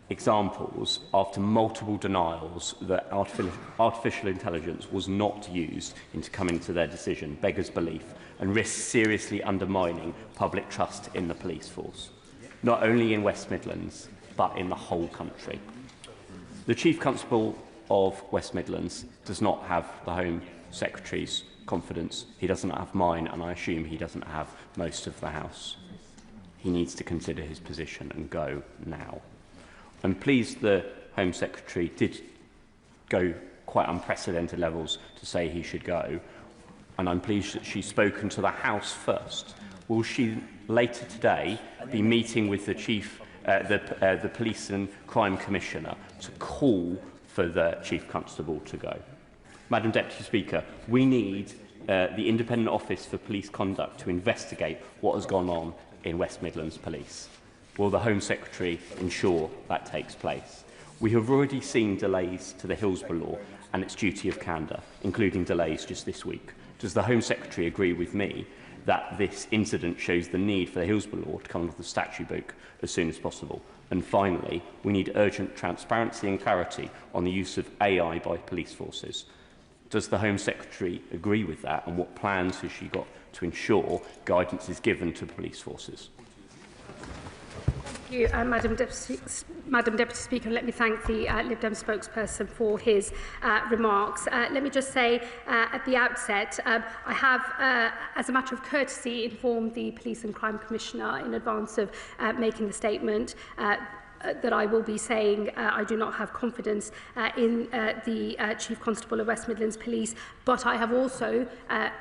examples, after multiple denials that artificial intelligence was not used into coming to their decision, beggars belief and risks seriously undermining public trust in the police force, not only in West Midlands, but in the whole country. The Chief Constable of West Midlands does not have the Home Secretary's confidence. He doesn't have mine, and I assume he doesn't have most of the House. He needs to consider his position and go now. I'm pleased the Home Secretary did go quite unprecedented levels to say he should go, and I'm pleased that she's spoken to the House first. Will she later today be meeting with the the Police and Crime Commissioner to call for the Chief Constable to go? Madam Deputy Speaker, we need the Independent Office for Police Conduct to investigate what has gone on in West Midlands Police. Will the Home Secretary ensure that takes place? We have already seen delays to the Hillsborough Law and its duty of candour, including delays just this week. Does the Home Secretary agree with me that this incident shows the need for the Hillsborough Law to come under the statute book as soon as possible? And finally, we need urgent transparency and clarity on the use of AI by police forces. Does the Home Secretary agree with that, and what plans has she got to ensure guidance is given to police forces? Thank you, Madam Deputy Speaker. Let me thank the Lib Dem spokesperson for his remarks. Let me just say at the outset, I have, as a matter of courtesy, informed the Police and Crime Commissioner in advance of making the statement that I will be saying I do not have confidence in the Chief Constable of West Midlands Police, but I have also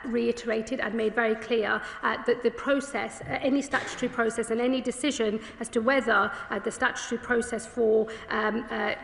reiterated and made very clear that the process, any statutory process and any decision as to whether the statutory process for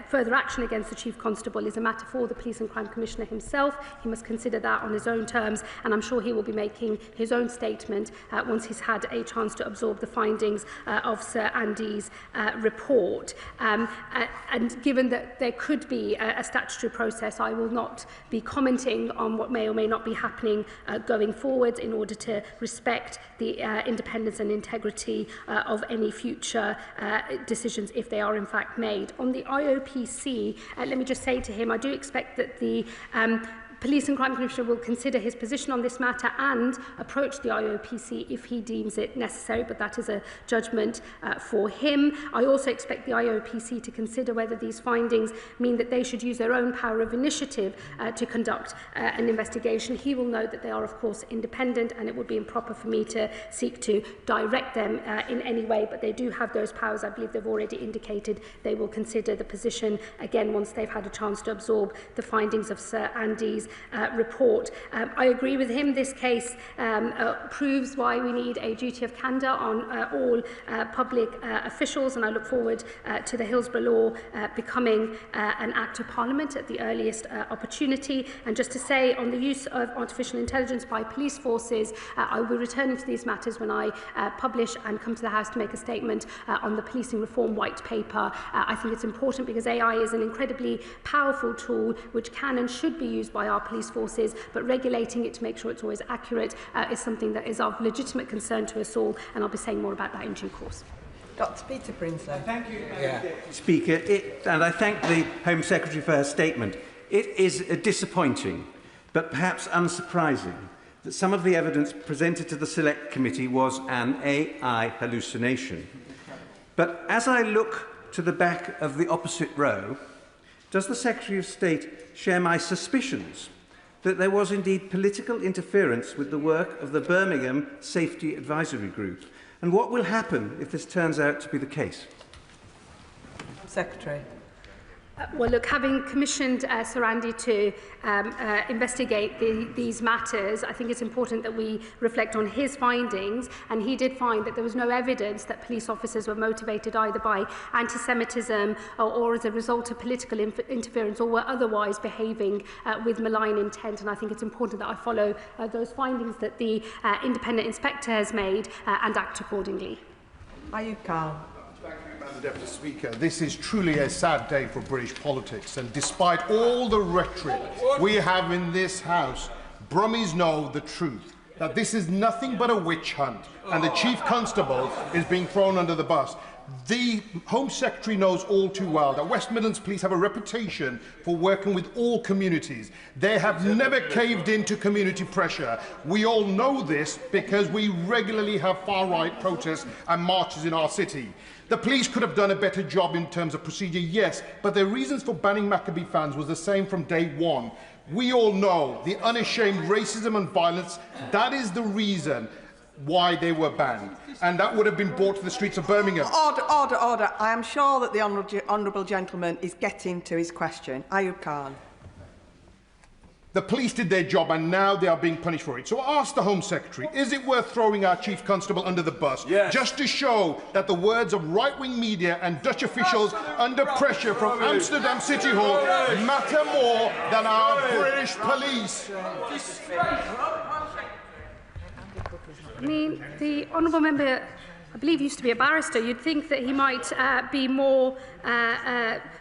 further action against the Chief Constable is a matter for the Police and Crime Commissioner himself. He must consider that on his own terms, and I'm sure he will be making his own statement once he's had a chance to absorb the findings of Sir Andy's report. And given that there could be a statutory process, I will not be commenting on what may or may not be happening going forward in order to respect the independence and integrity of any future decisions if they are in fact made. On the IOPC, let me just say to him, I do expect that the Police and Crime Commissioner will consider his position on this matter and approach the IOPC if he deems it necessary, but that is a judgment for him. I also expect the IOPC to consider whether these findings mean that they should use their own power of initiative to conduct an investigation. He will note that they are, of course, independent, and it would be improper for me to seek to direct them in any way, but they do have those powers. I believe they've already indicated they will consider the position again once they've had a chance to absorb the findings of Sir Andy's report. I agree with him. This case proves why we need a duty of candour on all public officials, and I look forward to the Hillsborough Law becoming an Act of Parliament at the earliest opportunity. And just to say, on the use of artificial intelligence by police forces, I will be returning to these matters when I publish and come to the House to make a statement on the Policing Reform White Paper. I think it's important because AI is an incredibly powerful tool which can and should be used by our police forces, but regulating it to make sure it's always accurate is something that is of legitimate concern to us all, and I'll be saying more about that in due course. Dr. Peter Prinsloo. Thank you, Speaker, and I thank the Home Secretary for her statement. It is disappointing, but perhaps unsurprising, that some of the evidence presented to the Select Committee was an AI hallucination. But as I look to the back of the opposite row, does the Secretary of State share my suspicions that there was indeed political interference with the work of the Birmingham Safety Advisory Group? And what will happen if this turns out to be the case? Secretary. Well, look, having commissioned Sir Andy to investigate these matters, I think it's important that we reflect on his findings, and he did find that there was no evidence that police officers were motivated either by anti-Semitism or as a result of political interference or were otherwise behaving with malign intent, and I think it's important that I follow those findings that the independent inspector has made and act accordingly. Ayub Khan. Madam Deputy Speaker, this is truly a sad day for British politics, and despite all the rhetoric we have in this House, Brummies know the truth, that this is nothing but a witch hunt, and the Chief Constable is being thrown under the bus. The Home Secretary knows all too well that West Midlands Police have a reputation for working with all communities. They have never caved into community pressure. We all know this because we regularly have far-right protests and marches in our city. The police could have done a better job in terms of procedure, yes, but their reasons for banning Maccabee fans was the same from day one. We all know the unashamed racism and violence, that is the reason why they were banned, and that would have been brought to the streets of Birmingham. Order, order, order. I am sure that the honourable gentleman is getting to his question. Ayub Khan. The police did their job and now they are being punished for it. So I ask the Home Secretary, is it worth throwing our Chief Constable under the bus just to show that the words of right-wing media and Dutch officials under pressure from Amsterdam City Hall matter more than our British police? I mean, the honourable member, I believe, used to be a barrister. You'd think that he might be more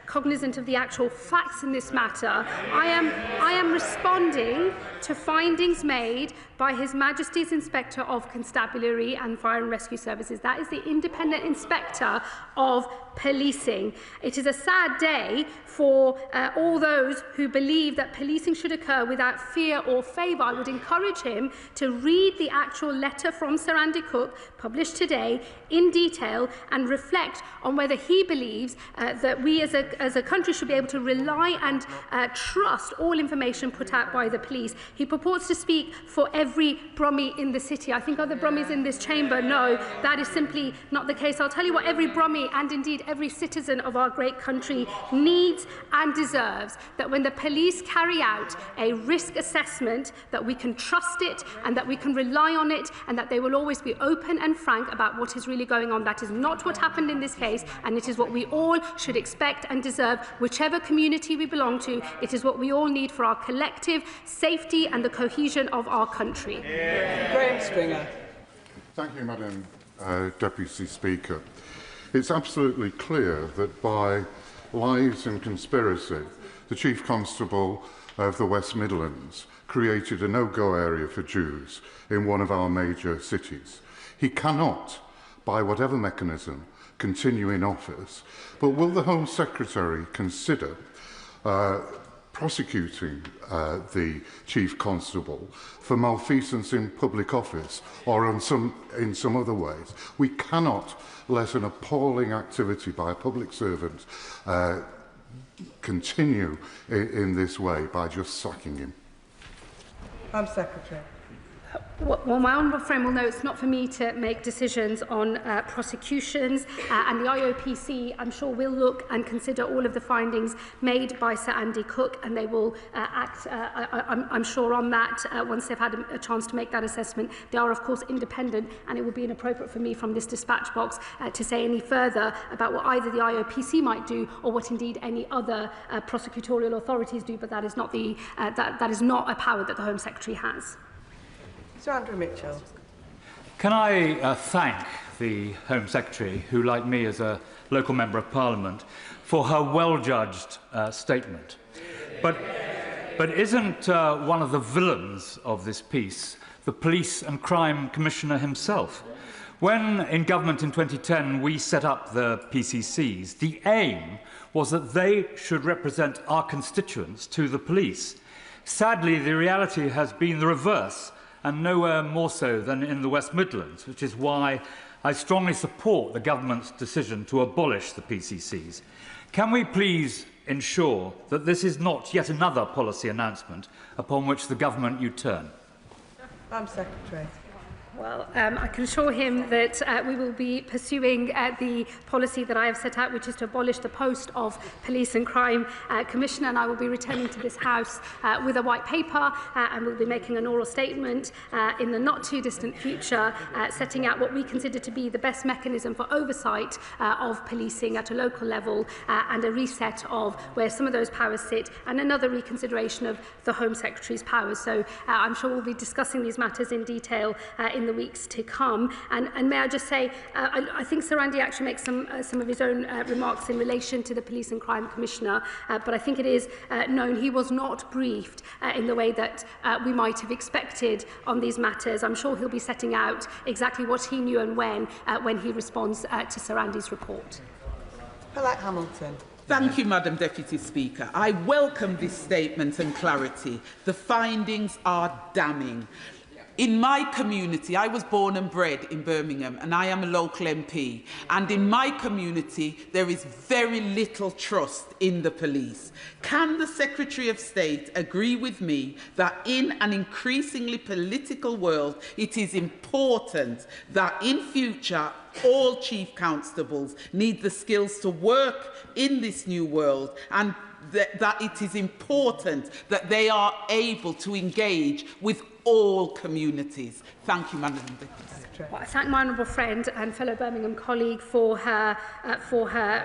cognizant of the actual facts in this matter. I am responding to findings made by His Majesty's Inspector of Constabulary and Fire and Rescue Services. That is the independent inspector of policing. It is a sad day for all those who believe that policing should occur without fear or favour. I would encourage him to read the actual letter from Sir Andy Cook, published today, in detail, and reflect on whether he believes that we as a country should be able to rely and trust all information put out by the police. He purports to speak for every Brummie in the city. I think other Brummies in this chamber know that is simply not the case. I'll tell you what every Brummie and indeed every citizen of our great country needs and deserves, that when the police carry out a risk assessment, that we can trust it and that we can rely on it, and that they will always be open and frank about what is really going on. That is not what happened in this case, and it is what we all should expect and deserve, whichever community we belong to. It is what we all need for our collective safety and the cohesion of our country. Graham Stringer. Thank you, Madam Deputy Speaker. It's absolutely clear that by lies and conspiracy, the Chief Constable of the West Midlands created a no-go area for Jews in one of our major cities. He cannot, by whatever mechanism, continue in office, but will the Home Secretary consider prosecuting the Chief Constable for malfeasance in public office or in some other ways? We cannot let an appalling activity by a public servant continue in this way by just sacking him. Home Secretary. Well, my honourable friend will know it's not for me to make decisions on prosecutions, and the IOPC, I'm sure, will look and consider all of the findings made by Sir Andy Cook, and they will act, I'm sure, on that once they've had a chance to make that assessment. They are, of course, independent, and it would be inappropriate for me from this dispatch box to say any further about what either the IOPC might do or what indeed any other prosecutorial authorities do, but that is not that is not a power that the Home Secretary has. Sir Andrew Mitchell. Can I thank the Home Secretary, who, like me, is a local Member of Parliament, for her well-judged statement. But isn't one of the villains of this piece the Police and Crime Commissioner himself? When in government in 2010 we set up the PCCs, the aim was that they should represent our constituents to the police. Sadly, the reality has been the reverse, and nowhere more so than in the West Midlands, which is why I strongly support the government's decision to abolish the PCCs. Can we please ensure that this is not yet another policy announcement upon which the government U-turn? Home Secretary. Well, I can assure him that we will be pursuing the policy that I have set out, which is to abolish the post of Police and Crime Commissioner, and I will be returning to this House with a white paper, and we'll be making an oral statement in the not-too-distant future, setting out what we consider to be the best mechanism for oversight of policing at a local level, and a reset of where some of those powers sit, and another reconsideration of the Home Secretary's powers. So I'm sure we'll be discussing these matters in detail in the weeks to come. And may I just say, I think Sir Andy actually makes some of his own remarks in relation to the Police and Crime Commissioner, but I think it is known he was not briefed in the way that we might have expected on these matters. I'm sure he'll be setting out exactly what he knew and when he responds to Sir Andy's report. Paulette Hamilton. Thank you, Madam Deputy Speaker. I welcome this statement and clarity. The findings are damning. In my community, I was born and bred in Birmingham, and I am a local MP. And in my community, there is very little trust in the police. Can the Secretary of State agree with me that in an increasingly political world, it is important that in future, all Chief Constables need the skills to work in this new world, and that it is important that they are able to engage with all communities? Thank you, Madam Deputy Secretary. Well, I thank my honourable friend and fellow Birmingham colleague for her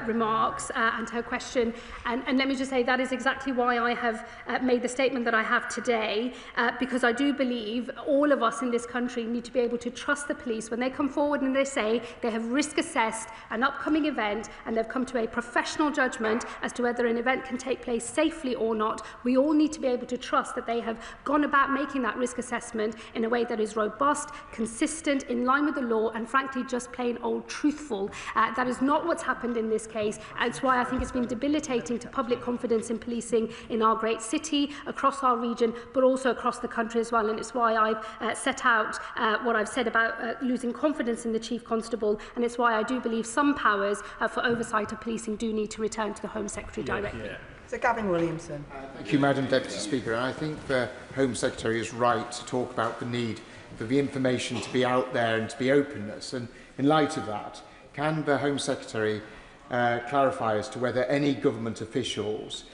remarks and her question. And let me just say that is exactly why I have made the statement that I have today, because I do believe all of us in this country need to be able to trust the police when they come forward and they say they have risk assessed an upcoming event and they've come to a professional judgment as to whether an event can take place safely or not. We all need to be able to trust that they have gone about making that risk assessment in a way that is robust, consistent, in line with the law, and frankly just plain old truthful. That is not what's happened in this case. It's why I think it's been debilitating to public confidence in policing in our great city, across our region, but also across the country as well. And it's why I've set out what I've said about losing confidence in the Chief Constable, and it's why I do believe some powers for oversight of policing do need to return to the Home Secretary directly. Sir Gavin Williamson. Thank you, Madam Deputy Speaker. And I think the Home Secretary is right to talk about the need for the information to be out there and to be openness. And in light of that, can the Home Secretary clarify as to whether any government officials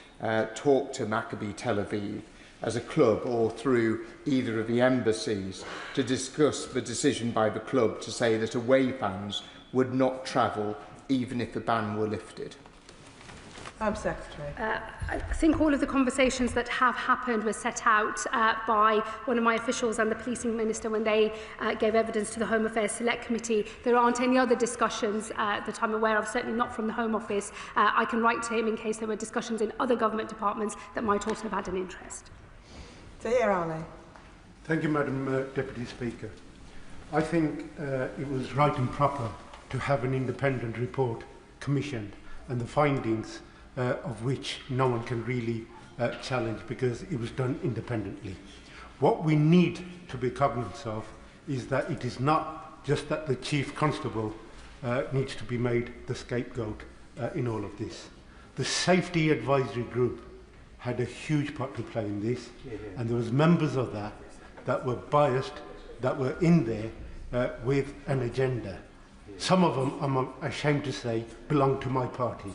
talk to Maccabi Tel Aviv as a club or through either of the embassies to discuss the decision by the club to say that away fans would not travel even if the ban were lifted? Home Secretary. I think all of the conversations that have happened were set out by one of my officials and the Policing Minister when they gave evidence to the Home Affairs Select Committee. There aren't any other discussions that I'm aware of, certainly not from the Home Office. I can write to him in case there were discussions in other government departments that might also have had an interest. Tahir Ali. Thank you, Madam Deputy Speaker. I think it was right and proper to have an independent report commissioned, and the findings of which no one can really challenge because it was done independently. What we need to be cognizant of is that it is not just that the Chief Constable needs to be made the scapegoat in all of this. The Safety Advisory Group had a huge part to play in this, and there was members of that were biased, that were in there with an agenda. Some of them, I'm ashamed to say, belong to my party.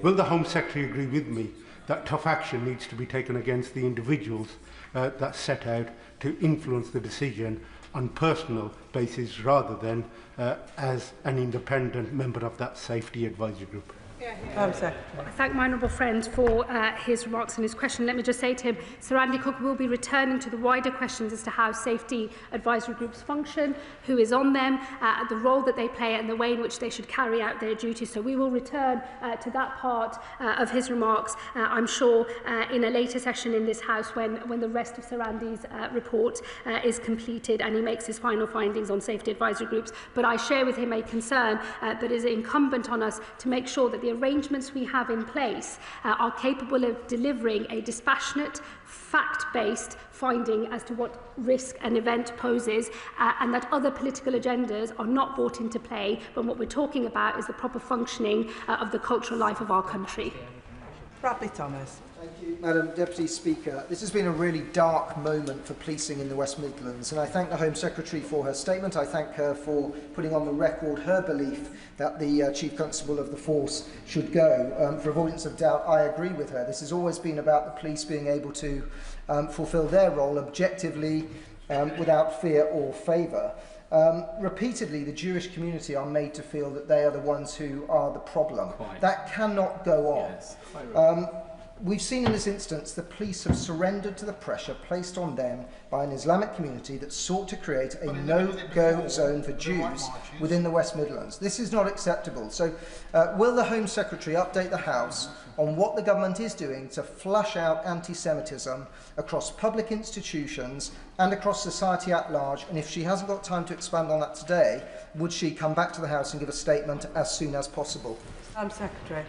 Will the Home Secretary agree with me that tough action needs to be taken against the individuals that set out to influence the decision on personal basis rather than as an independent member of that Safety Advisory Group? I thank my honourable friend for his remarks and his question. Let me just say to him, Sir Andy Cook will be returning to the wider questions as to how safety advisory groups function, who is on them, the role that they play and the way in which they should carry out their duties. So we will return to that part of his remarks, I'm sure, in a later session in this House when the rest of Sir Andy's report is completed and he makes his final findings on safety advisory groups. But I share with him a concern that is incumbent on us to make sure that the arrangements we have in place are capable of delivering a dispassionate, fact-based finding as to what risk an event poses, and that other political agendas are not brought into play when what we're talking about is the proper functioning of the cultural life of our country. Bradley Thomas. Thank you, Madam Deputy Speaker. This has been a really dark moment for policing in the West Midlands, and I thank the Home Secretary for her statement. I thank her for putting on the record her belief that the Chief Constable of the force should go. For avoidance of doubt, I agree with her. This has always been about the police being able to fulfil their role objectively, without fear or favour. Repeatedly, the Jewish community are made to feel that they are the ones who are the problem. That cannot go on. Yes. We've seen in this instance the police have surrendered to the pressure placed on them by an Islamic community that sought to create a no-go zone for Jews within the West Midlands. This is not acceptable. So will the Home Secretary update the House on what the government is doing to flush out anti-Semitism across public institutions and across society at large? And if she hasn't got time to expand on that today, would she come back to the House and give a statement as soon as possible? Home Secretary.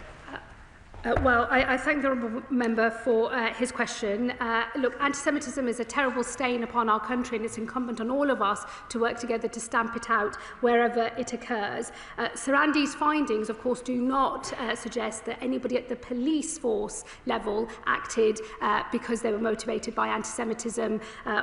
Well, I thank the honourable member for his question. Look, anti-Semitism is a terrible stain upon our country, and it's incumbent on all of us to work together to stamp it out wherever it occurs. Sir Andy's findings, of course, do not suggest that anybody at the police force level acted because they were motivated by anti-Semitism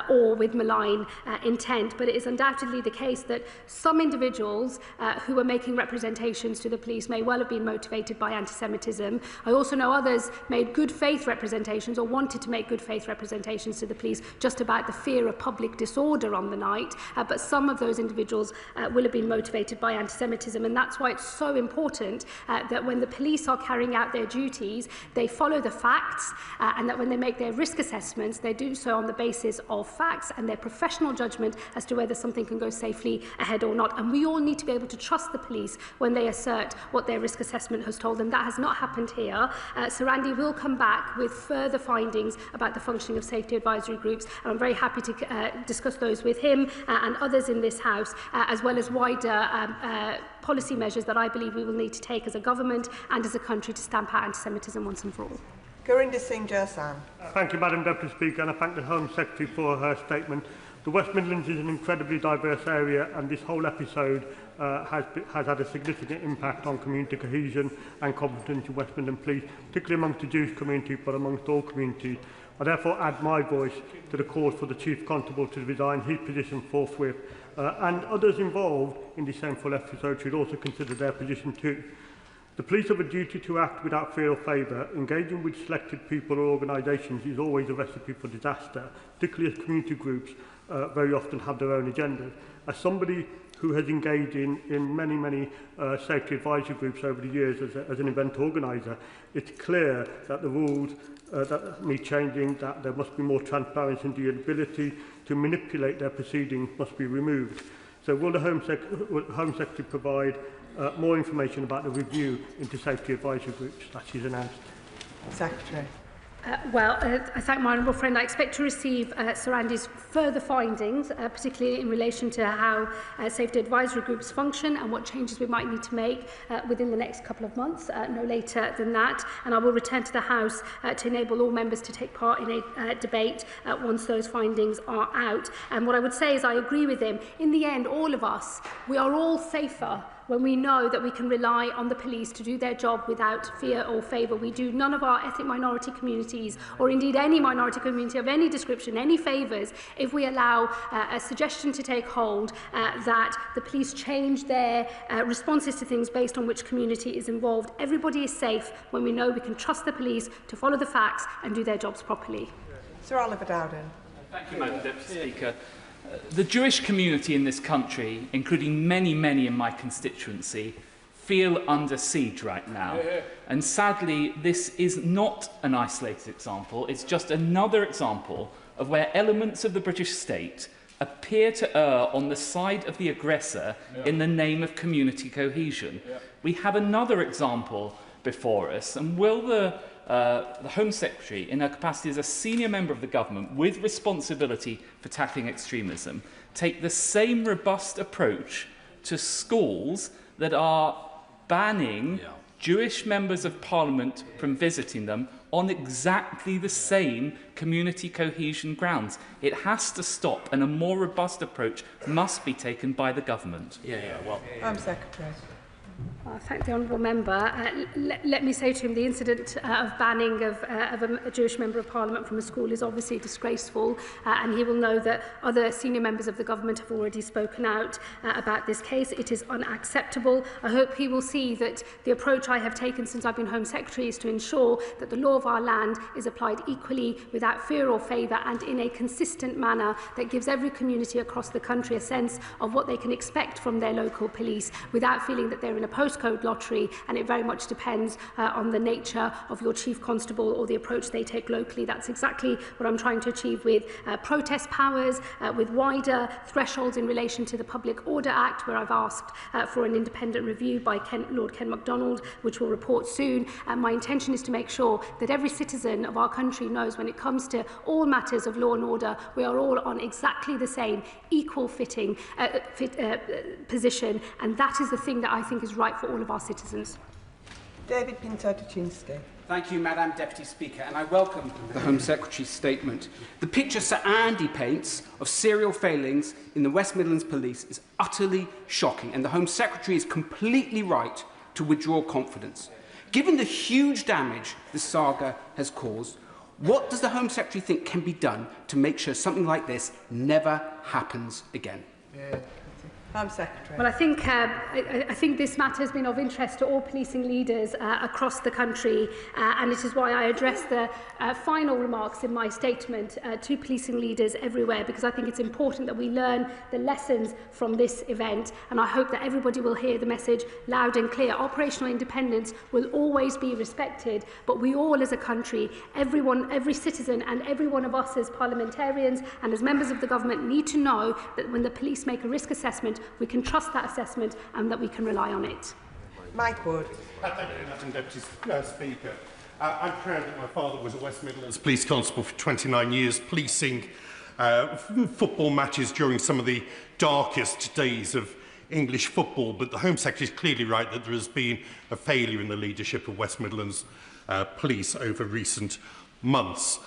or with malign intent, but it is undoubtedly the case that some individuals who were making representations to the police may well have been motivated by anti-Semitism. I also know others made good faith representations or wanted to make good faith representations to the police just about the fear of public disorder on the night, but some of those individuals will have been motivated by anti-Semitism, and that's why it's so important that when the police are carrying out their duties, they follow the facts, and that when they make their risk assessments, they do so on the basis of facts and their professional judgment as to whether something can go safely ahead or not. And we all need to be able to trust the police when they assert what their risk assessment has told them. That has not happened here. Sir Andy will come back with further findings about the functioning of safety advisory groups, and I'm very happy to discuss those with him and others in this House, as well as wider policy measures that I believe we will need to take as a government and as a country to stamp out anti-Semitism once and for all. Gurinder Singh Jersan. Thank you, Madam Deputy Speaker, and I thank the Home Secretary for her statement. The West Midlands is an incredibly diverse area, and this whole episode has had a significant impact on community cohesion and competence in West Midland Police, particularly amongst the Jewish community, but amongst all communities. I therefore add my voice to the call for the Chief Constable to resign his position forthwith, and others involved in this shameful episode should also consider their position too. The police have a duty to act without fear or favour. Engaging with selected people or organisations is always a recipe for disaster, particularly as community groups very often have their own agendas. As somebody who has engaged in many safety advisory groups over the years as an event organiser, it's clear that the rules that need changing, that there must be more transparency, and the ability to manipulate their proceedings must be removed. So will the Home Secretary provide more information about the review into safety advisory groups that she's announced? Secretary. I thank my honourable friend. I expect to receive Sir Andy's further findings, particularly in relation to how safety advisory groups function and what changes we might need to make within the next couple of months, no later than that. And I will return to the House to enable all members to take part in a debate once those findings are out. And what I would say is I agree with him. In the end, all of us, we are all safer when we know that we can rely on the police to do their job without fear or favour. We do none of our ethnic minority communities, or indeed any minority community of any description, any favours, if we allow a suggestion to take hold that the police change their responses to things based on which community is involved. Everybody is safe when we know we can trust the police to follow the facts and do their jobs properly. Sir Oliver Dowden. Thank you, Madam Deputy Speaker. The Jewish community in this country, including many in my constituency, feel under siege right now. And sadly, this is not an isolated example. It's just another example of where elements of the British state appear to err on the side of the aggressor in the name of community cohesion. We have another example before us, and will the Home Secretary, in her capacity as a senior member of the government with responsibility for tackling extremism, take the same robust approach to schools that are banning Jewish members of Parliament from visiting them on exactly the same community cohesion grounds? It has to stop, and a more robust approach must be taken by the government. Home Secretary. Thank the honourable member. Let me say to him the incident of banning of a Jewish member of Parliament from a school is obviously disgraceful, and he will know that other senior members of the government have already spoken out about this case. It is unacceptable. I hope he will see that the approach I have taken since I've been Home Secretary is to ensure that the law of our land is applied equally, without fear or favour, and in a consistent manner that gives every community across the country a sense of what they can expect from their local police, without feeling that they're in a postcode lottery, and it very much depends on the nature of your chief constable or the approach they take locally. That's exactly what I'm trying to achieve with protest powers, with wider thresholds in relation to the Public Order Act, where I've asked for an independent review by Lord Ken MacDonald, which will report soon. My intention is to make sure that every citizen of our country knows when it comes to all matters of law and order, we are all on exactly the same equal position, and that is the thing that I think is right for all of our citizens. David Pinto-Tuchinski. Thank you, Madam Deputy Speaker, and I welcome the Home Secretary's statement. The picture Sir Andy paints of serial failings in the West Midlands Police is utterly shocking, and the Home Secretary is completely right to withdraw confidence. Given the huge damage the saga has caused, what does the Home Secretary think can be done to make sure something like this never happens again? Home Secretary. Well, I think this matter has been of interest to all policing leaders across the country, and it is why I address the final remarks in my statement to policing leaders everywhere, because I think it's important that we learn the lessons from this event, and I hope that everybody will hear the message loud and clear. Operational independence will always be respected, but we all as a country, everyone, every citizen and every one of us as parliamentarians and as members of the government need to know that when the police make a risk assessment, we can trust that assessment and that we can rely on it. Mike Wood. Thank you, Madam Deputy Speaker. I'm proud that my father was a West Midlands police constable for 29 years, policing football matches during some of the darkest days of English football. But the Home Secretary is clearly right that there has been a failure in the leadership of West Midlands police over recent months.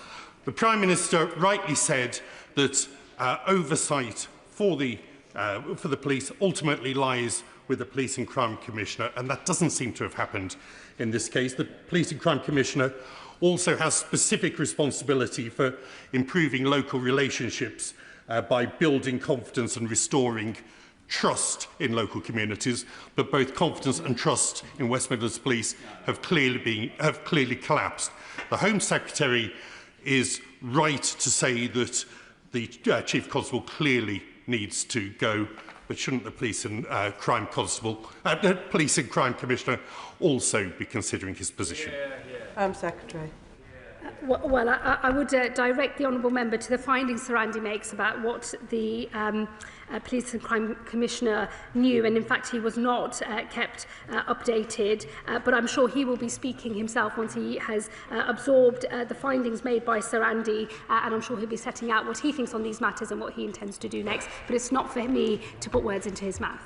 The Prime Minister rightly said that oversight for the police ultimately lies with the Police and Crime Commissioner, and that doesn't seem to have happened in this case. The Police and Crime Commissioner also has specific responsibility for improving local relationships by building confidence and restoring trust in local communities, but both confidence and trust in West Midlands Police have clearly collapsed. The Home Secretary is right to say that the Chief Constable clearly needs to go, but shouldn't the Police and Crime Commissioner also be considering his position? Secretary. Well, I would direct the honourable member to the findings Sir Andy makes about what the Police and Crime Commissioner knew, and in fact he was not kept updated, but I'm sure he will be speaking himself once he has absorbed the findings made by Sir Andy, and I'm sure he'll be setting out what he thinks on these matters and what he intends to do next, but it's not for me to put words into his mouth.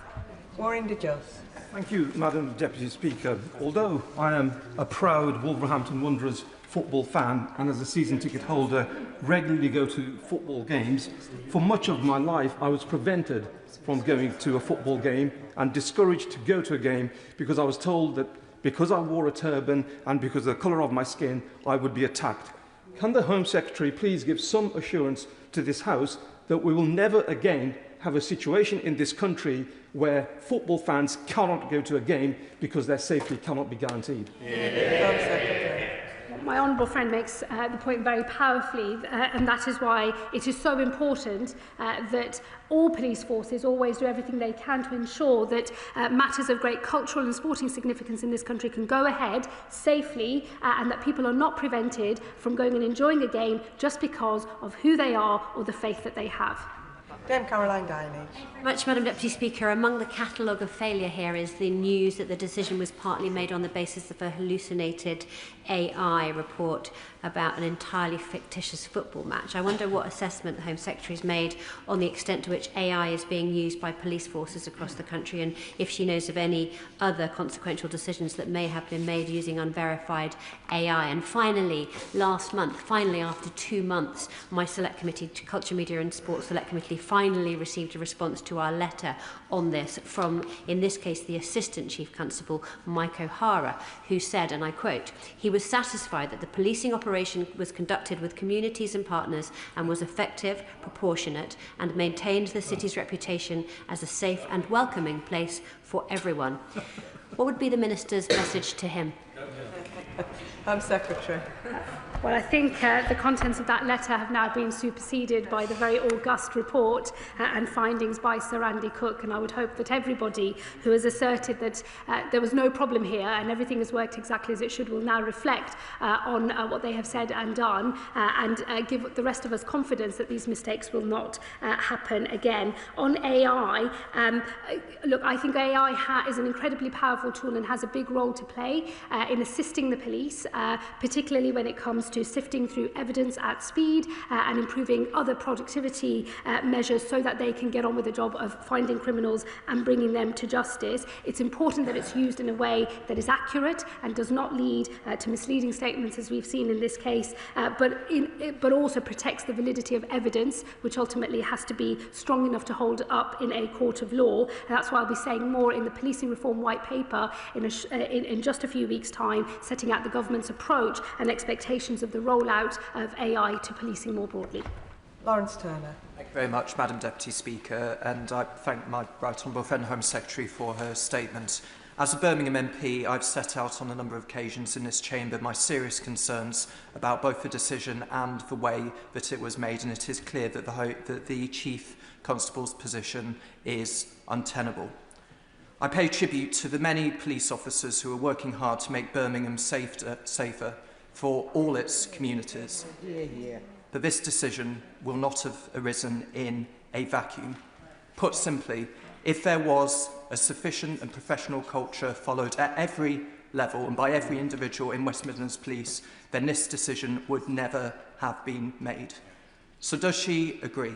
Maureen de Jos. Thank you, Madam Deputy Speaker. Although I am a proud Wolverhampton Wanderers football fan and as a season ticket holder regularly go to football games, for much of my life I was prevented from going to a football game and discouraged to go to a game because I was told that because I wore a turban and because of the colour of my skin I would be attacked. Can the Home Secretary please give some assurance to this House that we will never again have a situation in this country where football fans cannot go to a game because their safety cannot be guaranteed? My honourable friend makes the point very powerfully, and that is why it is so important that all police forces always do everything they can to ensure that matters of great cultural and sporting significance in this country can go ahead safely, and that people are not prevented from going and enjoying a game just because of who they are or the faith that they have. Dame Caroline Dinage. Much, Madam Deputy Speaker. Among the catalogue of failure here is the news that the decision was partly made on the basis of a hallucinated AI report about an entirely fictitious football match. I wonder what assessment the Home Secretary has made on the extent to which AI is being used by police forces across the country, and if she knows of any other consequential decisions that may have been made using unverified AI. And finally, last month, after 2 months, my Select Committee, Culture, Media and Sports Select Committee, finally received a response to our letter on this from, in this case, the Assistant Chief Constable, Mike O'Hara, who said, and I quote, "He was satisfied that the policing operation was conducted with communities and partners and was effective, proportionate, and maintained the city's reputation as a safe and welcoming place for everyone." What would be the Minister's message to him? Secretary. Well, I think the contents of that letter have now been superseded by the very august report and findings by Sir Andy Cook, and I would hope that everybody who has asserted that there was no problem here and everything has worked exactly as it should will now reflect on what they have said and done and give the rest of us confidence that these mistakes will not happen again. On AI, look, I think AI is an incredibly powerful tool and has a big role to play in assisting the police, particularly when it comes to sifting through evidence at speed and improving other productivity measures so that they can get on with the job of finding criminals and bringing them to justice. It's important that it's used in a way that is accurate and does not lead to misleading statements, as we've seen in this case, but also protects the validity of evidence, which ultimately has to be strong enough to hold up in a court of law. And that's why I'll be saying more in the Policing Reform White Paper in just a few weeks' time, setting out the government's approach and expectations of the rollout of AI to policing more broadly. Lawrence Turner. Thank you very much, Madam Deputy Speaker, and I thank my Right Honourable Friend Home Secretary for her statement. As a Birmingham MP, I've set out on a number of occasions in this chamber my serious concerns about both the decision and the way that it was made, and it is clear that the Chief Constable's position is untenable. I pay tribute to the many police officers who are working hard to make Birmingham safer for all its communities. But this decision will not have arisen in a vacuum. Put simply, if there was a sufficient and professional culture followed at every level and by every individual in West Midlands Police, then this decision would never have been made. So does she agree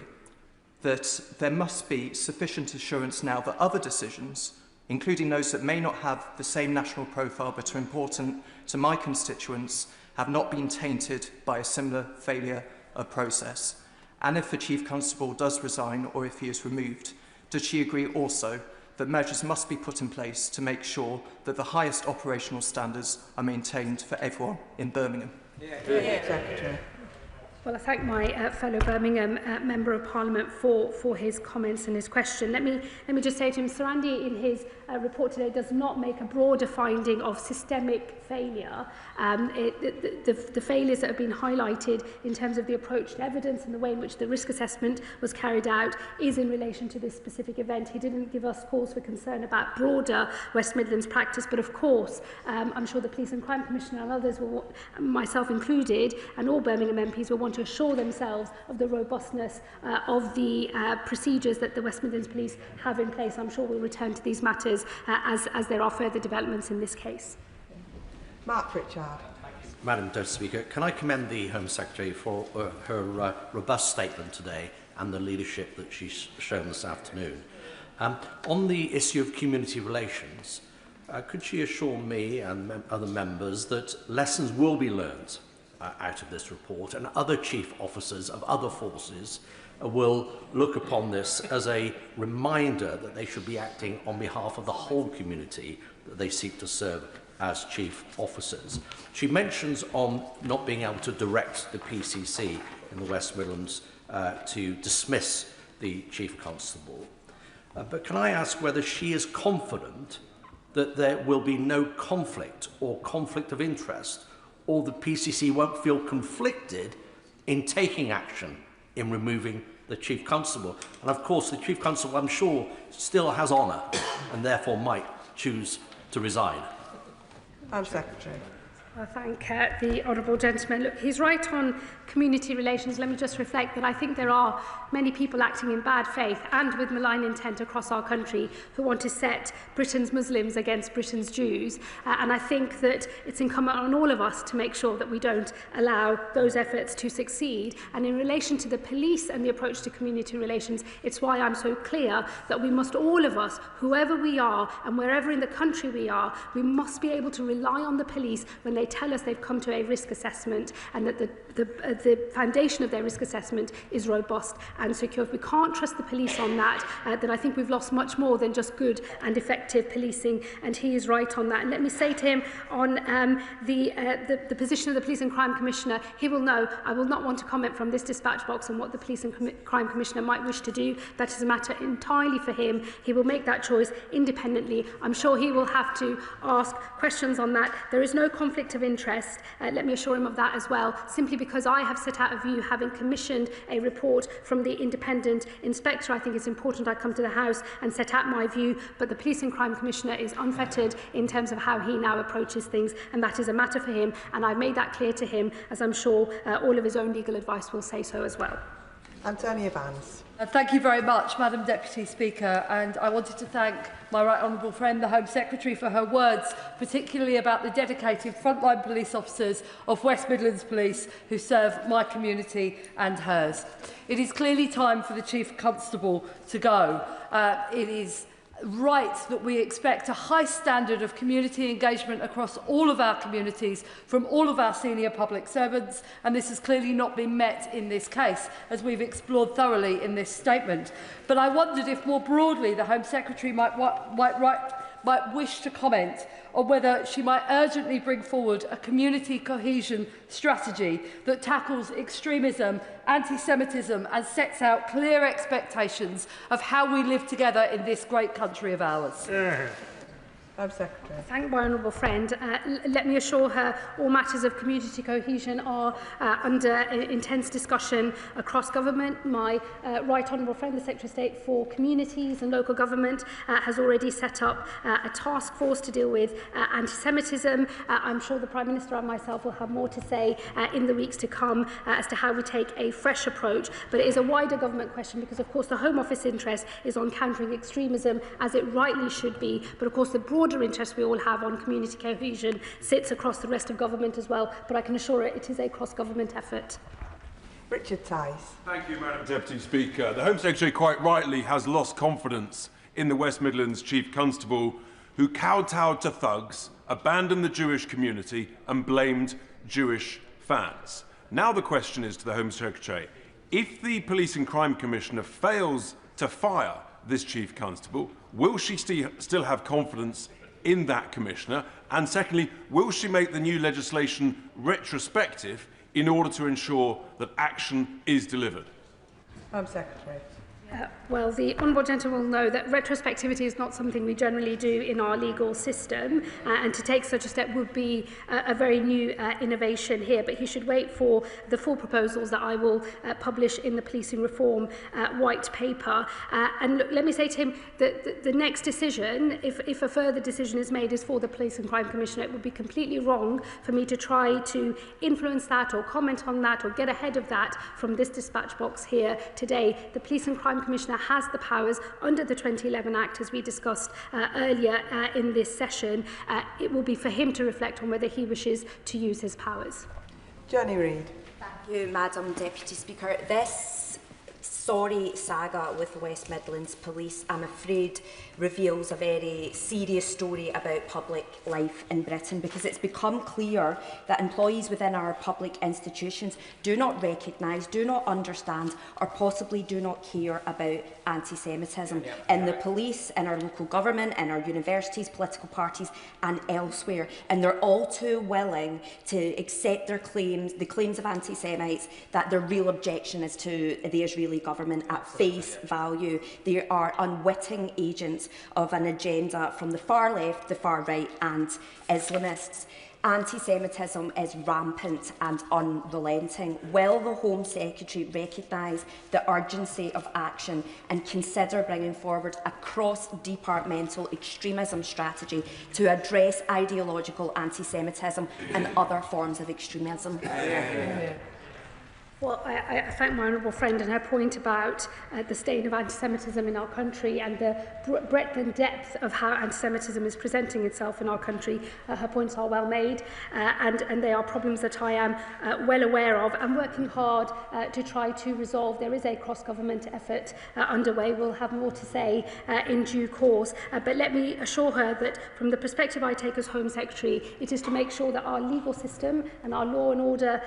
that there must be sufficient assurance now that other decisions, including those that may not have the same national profile but are important to my constituents, have not been tainted by a similar failure of process? And if the Chief Constable does resign or if he is removed, does she agree also that measures must be put in place to make sure that the highest operational standards are maintained for everyone in Birmingham? Secretary. Well, I thank my fellow Birmingham Member of Parliament for his comments and his question. Let me just say to him, Sir Andy, in his report today, does not make a broader finding of systemic failure. The failures that have been highlighted in terms of the approach to evidence and the way in which the risk assessment was carried out is in relation to this specific event. He didn't give us cause for concern about broader West Midlands practice, but of course, I'm sure the Police and Crime Commissioner and others, myself included, and all Birmingham MPs will want to assure themselves of the robustness of the procedures that the West Midlands Police have in place. I'm sure we'll return to these matters as there are further developments in this case. Mark Pritchard. Madam Deputy Speaker, can I commend the Home Secretary for her robust statement today and the leadership that she's shown this afternoon. On the issue of community relations, could she assure me and other members that lessons will be learned out of this report, and other chief officers of other forces will look upon this as a reminder that they should be acting on behalf of the whole community that they seek to serve as chief officers? She mentions on not being able to direct the PCC in the West Midlands to dismiss the Chief Constable. But can I ask whether she is confident that there will be no conflict or conflict of interest, or the PCC won't feel conflicted in taking action in removing the Chief Constable? And of course, the Chief Constable, I'm sure, still has honour and therefore might choose to resign. Secretary. I thank the honourable gentleman. Look, he's right on community relations. Let me just reflect that I think there are many people acting in bad faith and with malign intent across our country who want to set Britain's Muslims against Britain's Jews. And I think that it's incumbent on all of us to make sure that we don't allow those efforts to succeed. And in relation to the police and the approach to community relations, it's why I'm so clear that we must, all of us, whoever we are and wherever in the country we are, we must be able to rely on the police when they they tell us they've come to a risk assessment and that the foundation of their risk assessment is robust and secure. If we can't trust the police on that, then I think we've lost much more than just good and effective policing, and he is right on that. And let me say to him on the position of the Police and Crime Commissioner, he will know I will not want to comment from this dispatch box on what the Police and Crime Commissioner might wish to do. That is a matter entirely for him. He will make that choice independently. I'm sure he will have to ask questions on that. There is no conflict of interest. Let me assure him of that as well, simply because I have set out a view, having commissioned a report from the independent inspector. I think it's important I come to the House and set out my view, but the Police and Crime Commissioner is unfettered in terms of how he now approaches things, and that is a matter for him, and I've made that clear to him, as I'm sure all of his own legal advice will say so as well. Antonia Vance. Thank you very much, Madam Deputy Speaker, and I wanted to thank my right honourable friend, the Home Secretary, for her words, particularly about the dedicated frontline police officers of West Midlands Police who serve my community and hers. It is clearly time for the Chief Constable to go. It is right that we expect a high standard of community engagement across all of our communities from all of our senior public servants, and this has clearly not been met in this case, as we've explored thoroughly in this statement. But I wondered if more broadly the Home Secretary might wish to comment on whether she might urgently bring forward a community cohesion strategy that tackles extremism, anti-Semitism and sets out clear expectations of how we live together in this great country of ours. Secretary. Thank my honourable friend. Let me assure her all matters of community cohesion are under intense discussion across government. My right honourable friend, the Secretary of State for Communities and Local Government, has already set up a task force to deal with anti-Semitism. I'm sure the Prime Minister and myself will have more to say in the weeks to come as to how we take a fresh approach. But it is a wider government question because, of course, the Home Office interest is on countering extremism, as it rightly should be. But, of course, the broader interest we all have on community cohesion sits across the rest of government as well, but I can assure it is a cross-government effort. Richard Tice. Thank you, Madam Deputy Speaker. The Home Secretary quite rightly has lost confidence in the West Midlands Chief Constable, who kowtowed to thugs, abandoned the Jewish community and blamed Jewish fans. Now the question is to the Home Secretary, if the Police and Crime Commissioner fails to fire this Chief Constable, will she still have confidence in that Commissioner? And secondly, will she make the new legislation retrospective in order to ensure that action is delivered? Home Secretary. Well, the Honourable Gentleman will know that retrospectivity is not something we generally do in our legal system, and to take such a step would be a very new innovation here, but he should wait for the full proposals that I will publish in the policing reform white paper. And look, let me say to him that the next decision, if a further decision is made, is for the Police and Crime Commissioner. It would be completely wrong for me to try to influence that or comment on that or get ahead of that from this dispatch box here today. The Police and Crime Commissioner has the powers under the 2011 Act, as we discussed earlier in this session. It will be for him to reflect on whether he wishes to use his powers. Johnny Reid. Thank you, Madam Deputy Speaker. This sorry saga with the West Midlands Police, I'm afraid, reveals a very serious story about public life in Britain, because it's become clear that employees within our public institutions do not recognise, do not understand, or possibly do not care about anti-Semitism in the police, in our local government, in our universities, political parties and elsewhere. And they're all too willing to accept their claims, the claims of anti-Semites, that their real objection is to the Israeli government at face value. They are unwitting agents of an agenda from the far left, the far right and Islamists. Anti-Semitism is rampant and unrelenting. Will the Home Secretary recognise the urgency of action and consider bringing forward a cross-departmental extremism strategy to address ideological anti-Semitism and other forms of extremism? Well, I thank my honourable friend and her point about the stain of anti-Semitism in our country and the breadth and depth of how anti-Semitism is presenting itself in our country. Her points are well made and they are problems that I am well aware of and working hard to try to resolve. There is a cross-government effort underway. We'll have more to say in due course. But let me assure her that from the perspective I take as Home Secretary, it is to make sure that our legal system and our law and order,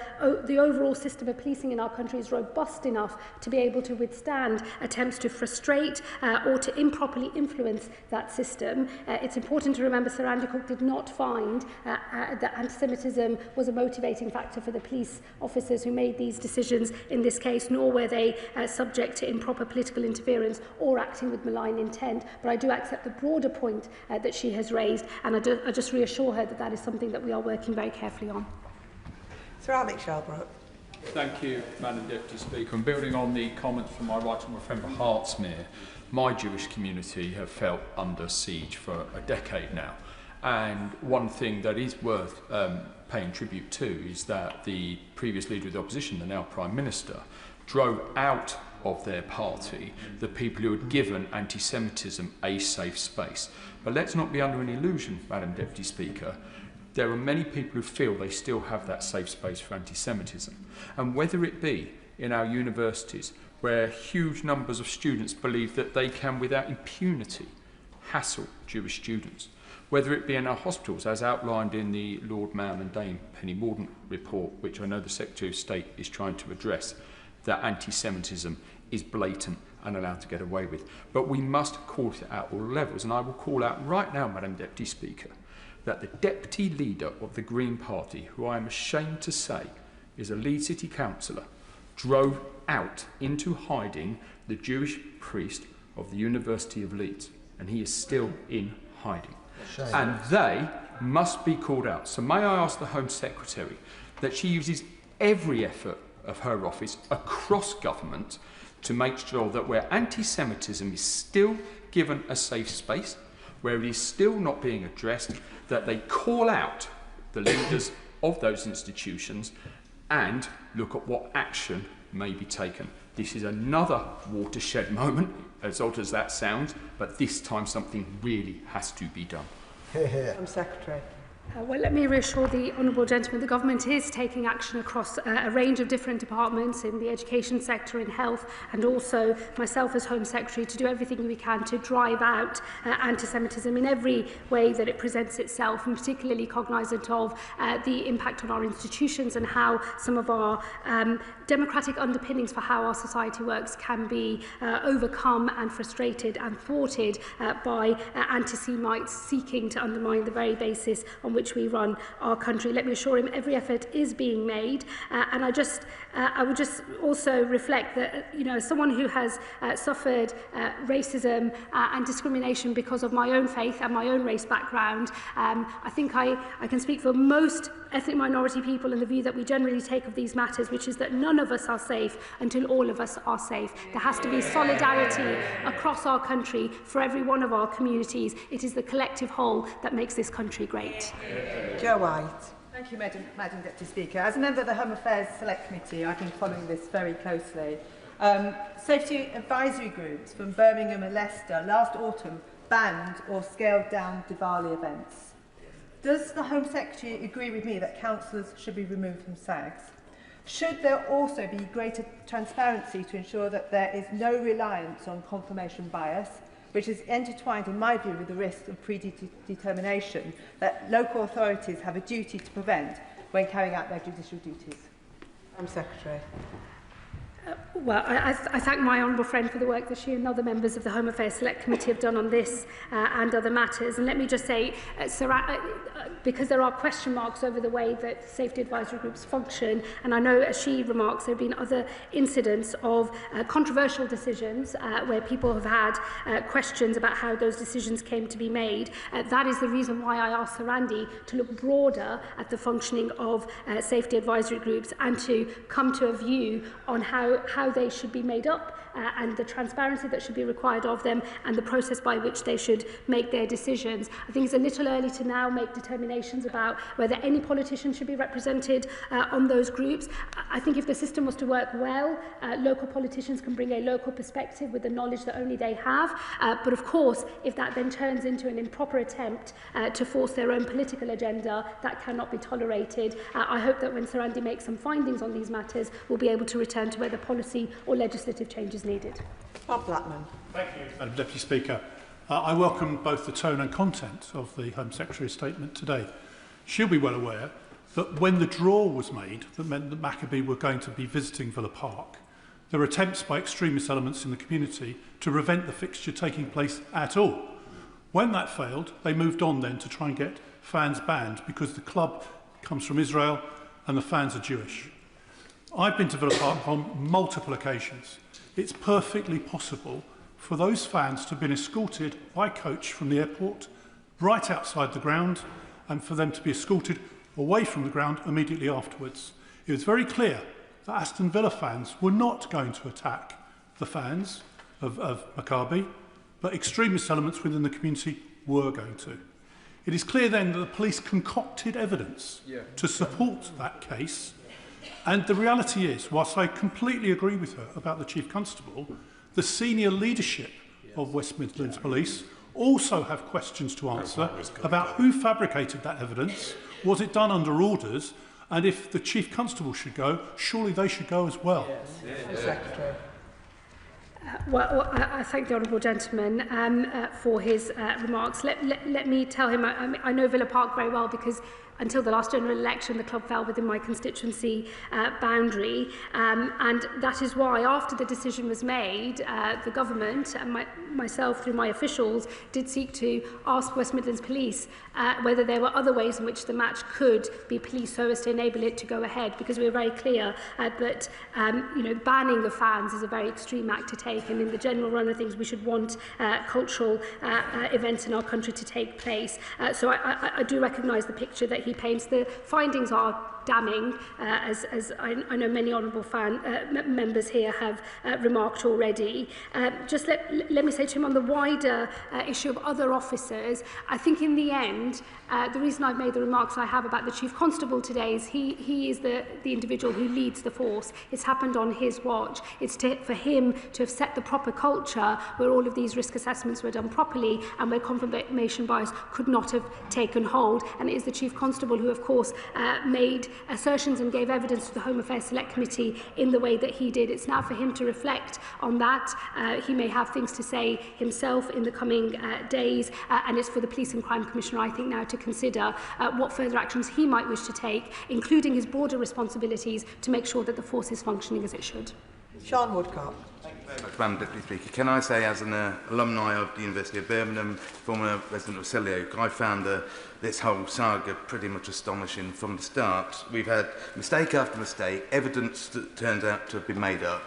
the overall system of policing in our country is robust enough to be able to withstand attempts to frustrate or to improperly influence that system. It's important to remember Sir Andy Cook did not find that anti-Semitism was a motivating factor for the police officers who made these decisions in this case, nor were they subject to improper political interference or acting with malign intent. But I do accept the broader point that she has raised, and I just reassure her that that is something that we are working very carefully on. Sir Alec Shelbrooke. Thank you, Madam Deputy Speaker. And building on the comments from my right honourable friend for Hertsmere, my Jewish community have felt under siege for a decade now. And one thing that is worth paying tribute to is that the previous leader of the opposition, the now Prime Minister, drove out of their party the people who had given anti-Semitism a safe space. But let's not be under an illusion, Madam Deputy Speaker. There are many people who feel they still have that safe space for anti-Semitism. And whether it be in our universities, where huge numbers of students believe that they can, without impunity, hassle Jewish students, whether it be in our hospitals, as outlined in the Lord Mayor and Dame Penny Mordaunt report, which I know the Secretary of State is trying to address, that anti-Semitism is blatant and allowed to get away with. But we must call it at all levels. And I will call out right now, Madam Deputy Speaker, that the Deputy Leader of the Green Party, who I am ashamed to say is a Leeds City Councillor, drove out into hiding the Jewish priest of the University of Leeds, and he is still in hiding. Shame. And they must be called out. So may I ask the Home Secretary that she uses every effort of her office across government to make sure that where anti-Semitism is still given a safe space, where it is still not being addressed, that they call out the leaders of those institutions and look at what action may be taken. This is another watershed moment, as odd as that sounds, but this time something really has to be done. Home Secretary. Well, let me reassure the honourable gentleman the government is taking action across a range of different departments in the education sector, in health, and also myself as Home Secretary to do everything we can to drive out anti-Semitism in every way that it presents itself, and particularly cognisant of the impact on our institutions and how some of our democratic underpinnings for how our society works can be overcome and frustrated and thwarted by anti-Semites seeking to undermine the very basis on which we run our country. Let me assure him every effort is being made, and I would just also reflect that, you know, as someone who has suffered racism and discrimination because of my own faith and my own race background, I think I can speak for most ethnic minority people in the view that we generally take of these matters, which is that none of us are safe until all of us are safe. There has to be solidarity across our country for every one of our communities. It is the collective whole that makes this country great. Joe White. Thank you, Madam Deputy Speaker. As a member of the Home Affairs Select Committee, I've been following this very closely. Safety advisory groups from Birmingham and Leicester last autumn banned or scaled down Diwali events. Does the Home Secretary agree with me that councillors should be removed from SAGs? Should there also be greater transparency to ensure that there is no reliance on confirmation bias, which is intertwined, in my view, with the risk of predetermination that local authorities have a duty to prevent when carrying out their judicial duties? Home Secretary. Well, I thank my honourable friend for the work that she and other members of the Home Affairs Select Committee have done on this and other matters. And let me just say, because there are question marks over the way that safety advisory groups function, and I know, as she remarks, there have been other incidents of controversial decisions where people have had questions about how those decisions came to be made. That is the reason why I asked Sir Andy to look broader at the functioning of safety advisory groups and to come to a view on how they should be made up and the transparency that should be required of them and the process by which they should make their decisions. I think it's a little early to now make determinations about whether any politician should be represented on those groups. I think if the system was to work well, local politicians can bring a local perspective with the knowledge that only they have. But of course, if that then turns into an improper attempt to force their own political agenda, that cannot be tolerated. I hope that when Sir Andy makes some findings on these matters, we'll be able to return to whether policy or legislative change is needed. Bob Blackman. Thank you, Madam Deputy Speaker. I welcome both the tone and content of the Home Secretary's statement today. She'll be well aware that when the draw was made, that meant that Maccabee were going to be visiting Villa Park, there were attempts by extremist elements in the community to prevent the fixture taking place at all. When that failed, they moved on then to try and get fans banned because the club comes from Israel and the fans are Jewish. I've been to Villa Park on multiple occasions. It's perfectly possible for those fans to have been escorted by coach from the airport right outside the ground and for them to be escorted away from the ground immediately afterwards. It was very clear that Aston Villa fans were not going to attack the fans of Maccabi, but extremist elements within the community were going to. It is clear then that the police concocted evidence to support that case. And the reality is, whilst I completely agree with her about the Chief Constable, the senior leadership of West Midlands Police also have questions to answer about who fabricated that evidence, was it done under orders, and if the Chief Constable should go, surely they should go as well. Secretary. Well, I thank the honourable gentleman for his remarks. Let me tell him, I know Villa Park very well because until the last general election, the club fell within my constituency boundary. And that is why, after the decision was made, the government and myself, through my officials, did seek to ask West Midlands Police whether there were other ways in which the match could be policed so as to enable it to go ahead, because we were very clear that banning the fans is a very extreme act to take, and in the general run of things, we should want cultural events in our country to take place. So I do recognise the picture that he paints. The findings are damning, as I know many honourable members here have remarked already. Just let me say to him on the wider issue of other officers, I think in the end, the reason I've made the remarks I have about the Chief Constable today is he is the individual who leads the force. It's happened on his watch. It's for him to have set the proper culture where all of these risk assessments were done properly and where confirmation bias could not have taken hold. And it is the Chief Constable who, of course, made assertions and gave evidence to the Home Affairs Select Committee in the way that he did. It's now for him to reflect on that. He may have things to say himself in the coming days, and it's for the Police and Crime Commissioner, I think, now to consider what further actions he might wish to take, including his broader responsibilities to make sure that the force is functioning as it should. Sean Woodcock. Thank you very much, Madam Deputy Speaker. Can I say, as an alumni of the University of Birmingham, former resident of Selyoke, I found this whole saga pretty much astonishing from the start. We've had mistake after mistake, evidence that turns out to have been made up.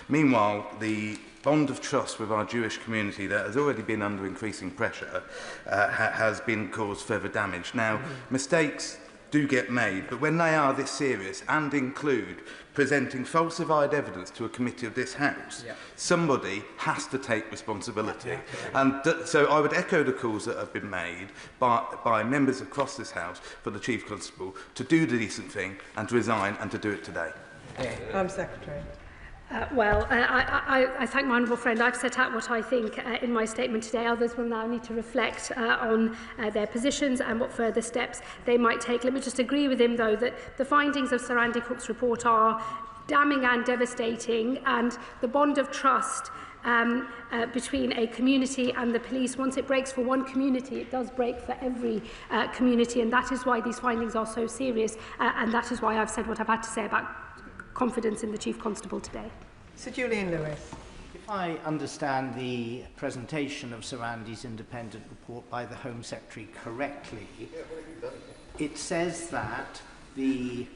Meanwhile, the bond of trust with our Jewish community that has already been under increasing pressure has been caused further damage. Now, mistakes do get made, but when they are this serious and include presenting falsified evidence to a committee of this House, somebody has to take responsibility. And so I would echo the calls that have been made by members across this House for the Chief Constable to do the decent thing and to resign and to do it today. Secretary. I thank my honourable friend. I've set out what I think in my statement today. Others will now need to reflect on their positions and what further steps they might take. Let me just agree with him, though, that the findings of Sir Andy Cook's report are damning and devastating, and the bond of trust between a community and the police, once it breaks for one community, it does break for every community, and that is why these findings are so serious, and that is why I've said what I've had to say about confidence in the Chief Constable today. Sir Julian Lewis. If I understand the presentation of Sir Andy's independent report by the Home Secretary correctly, it says that the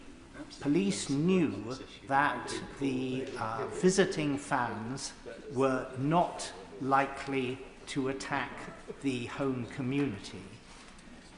police knew that the visiting fans were not likely to attack the home community.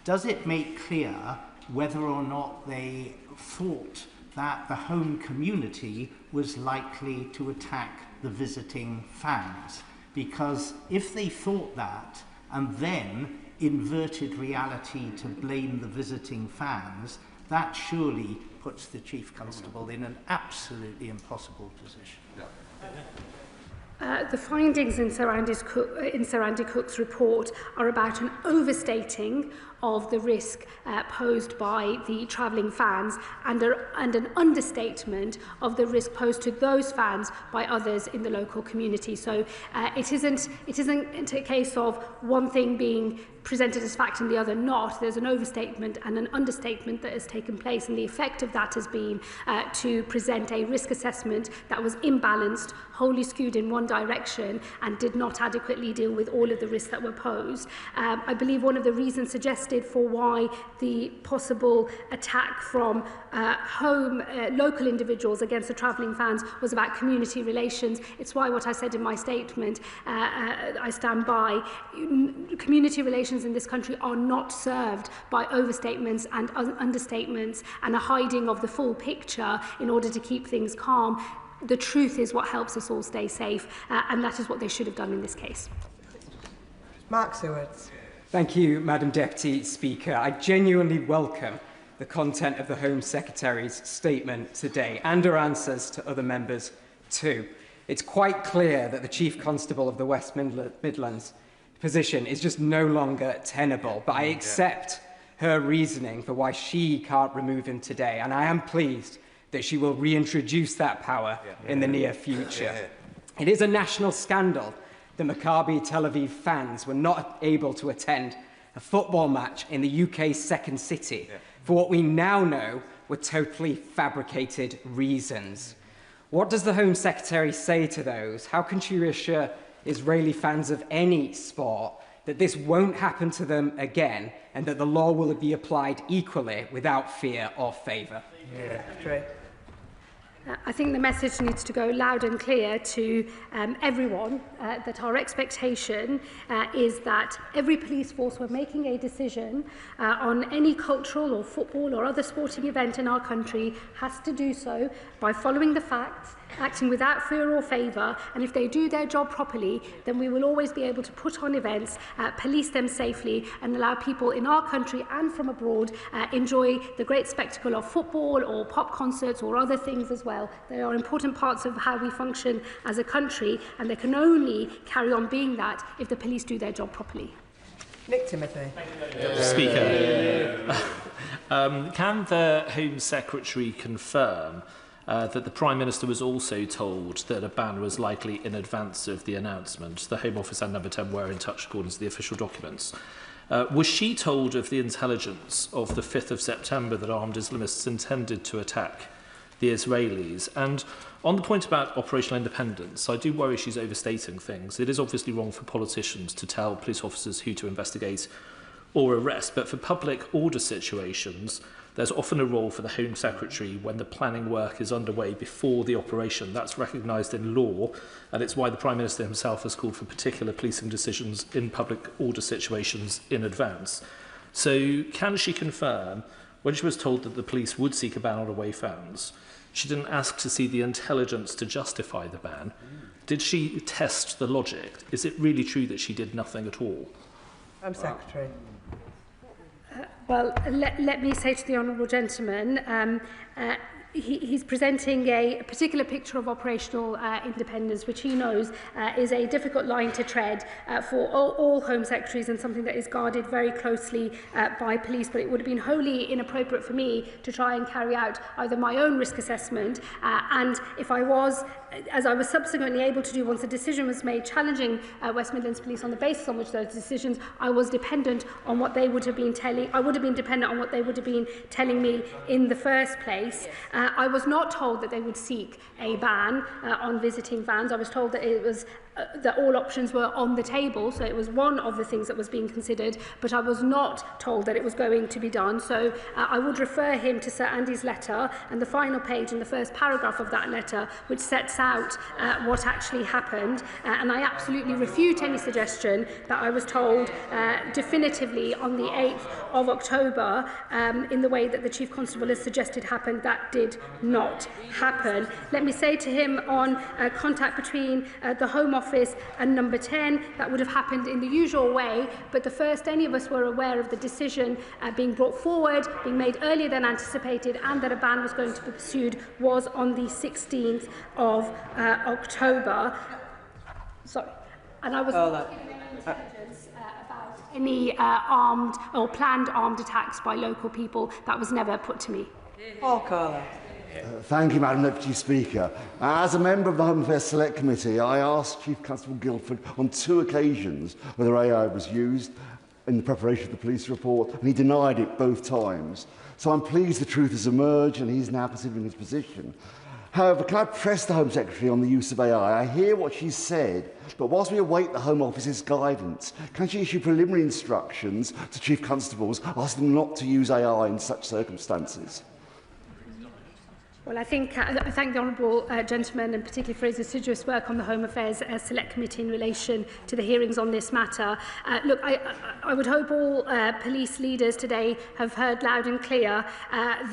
Does it make clear whether or not they thought that the home community was likely to attack the visiting fans. Because if they thought that and then inverted reality to blame the visiting fans, that surely puts the Chief Constable in an absolutely impossible position. The findings in Sir Andy Cook's report are about an overstating of the risk posed by the travelling fans and an understatement of the risk posed to those fans by others in the local community. So it isn't a case of one thing being presented as fact and the other not. There's an overstatement and an understatement that has taken place, and the effect of that has been to present a risk assessment that was imbalanced, wholly skewed in one direction, and did not adequately deal with all of the risks that were posed. I believe one of the reasons suggested for why the possible attack from local individuals against the travelling fans was about community relations. It's why what I said in my statement I stand by. Community relations in this country are not served by overstatements and understatements and a hiding of the full picture in order to keep things calm. The truth is what helps us all stay safe, and that is what they should have done in this case. Mark Sewards. Thank you, Madam Deputy Speaker. I genuinely welcome the content of the Home Secretary's statement today and her answers to other members too. It's quite clear that the Chief Constable of the West Midlands position is just no longer tenable, but I accept her reasoning for why she can't remove him today, and I am pleased that she will reintroduce that power in the near future. It is a national scandal that Maccabi Tel Aviv fans were not able to attend a football match in the UK's second city for what we now know were totally fabricated reasons. What does the Home Secretary say to those? How can she reassure Israeli fans of any sport that this won't happen to them again and that the law will be applied equally without fear or favour? I think the message needs to go loud and clear to everyone that our expectation is that every police force, when making a decision on any cultural or football or other sporting event in our country, has to do so by following the facts, acting without fear or favour, and if they do their job properly, then we will always be able to put on events, police them safely, and allow people in our country and from abroad enjoy the great spectacle of football or pop concerts or other things as well. They are important parts of how we function as a country, and they can only carry on being that if the police do their job properly. Nick Timothy. Speaker, can the Home Secretary confirm that the Prime Minister was also told that a ban was likely in advance of the announcement? The Home Office and Number 10 were in touch according to the official documents. Was she told of the intelligence of the 5th of September that armed Islamists intended to attack the Israelis? And on the point about operational independence, I do worry she's overstating things. It is obviously wrong for politicians to tell police officers who to investigate or arrest, but for public order situations, there's often a role for the Home Secretary when the planning work is underway before the operation. That's recognised in law, and it's why the Prime Minister himself has called for particular policing decisions in public order situations in advance. So can she confirm, when she was told that the police would seek a ban on away fans, she didn't ask to see the intelligence to justify the ban? Did she test the logic? Is it really true that she did nothing at all? Home Secretary. Well, let me say to the honourable gentleman, he's presenting a particular picture of operational independence, which he knows is a difficult line to tread for all Home Secretaries and something that is guarded very closely by police. But it would have been wholly inappropriate for me to try and carry out either my own risk assessment and if I was, as I was subsequently able to do once a decision was made challenging West Midlands Police on the basis on which those decisions, I was dependent on what they would have been telling, I would have been dependent on what they would have been telling me in the first place. I was not told that they would seek a ban on visiting fans. I was told that it was that all options were on the table, so it was one of the things that was being considered, but I was not told that it was going to be done. So I would refer him to Sir Andy's letter and the final page in the first paragraph of that letter, which sets out what actually happened, and I absolutely refute any suggestion that I was told definitively on the 8th of October in the way that the Chief Constable has suggested happened. That did would not happen. Let me say to him on contact between the Home Office and Number 10, that would have happened in the usual way, but the first any of us were aware of the decision being brought forward, being made earlier than anticipated, and that a ban was going to be pursued was on the 16th of October. Sorry. And I was not given any intelligence about any armed or planned armed attacks by local people. That was never put to me. Paul Carla. Thank you, Madam Deputy Speaker. As a member of the Home Affairs Select Committee, I asked Chief Constable Guildford on 2 occasions whether AI was used in the preparation of the police report, and he denied it both times. So I'm pleased the truth has emerged and he's now considering his position. However, can I press the Home Secretary on the use of AI? I hear what she said, but whilst we await the Home Office's guidance, can she issue preliminary instructions to Chief Constables asking them not to use AI in such circumstances? Well, I thank the honourable gentleman, and particularly for his assiduous work on the Home Affairs Select Committee in relation to the hearings on this matter. Look, I would hope all police leaders today have heard loud and clear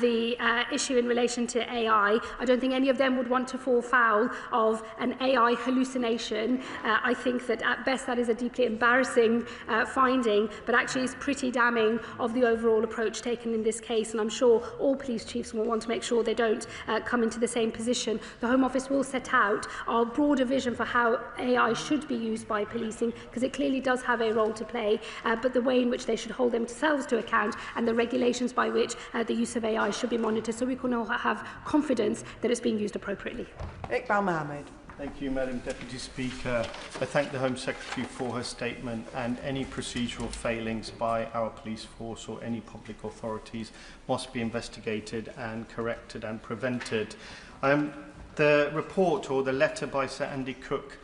the issue in relation to AI. I don't think any of them would want to fall foul of an AI hallucination. I think that at best that is a deeply embarrassing finding, but actually is pretty damning of the overall approach taken in this case, and I'm sure all police chiefs will want to make sure they don't come into the same position. The Home Office will set out our broader vision for how AI should be used by policing, because it clearly does have a role to play, but the way in which they should hold themselves to account and the regulations by which the use of AI should be monitored, so we can all have confidence that it's being used appropriately. Iqbal Mahmood. Thank you, Madam Deputy Speaker. I thank the Home Secretary for her statement, and any procedural failings by our police force or any public authorities must be investigated and corrected and prevented. The report or the letter by Sir Andy Cook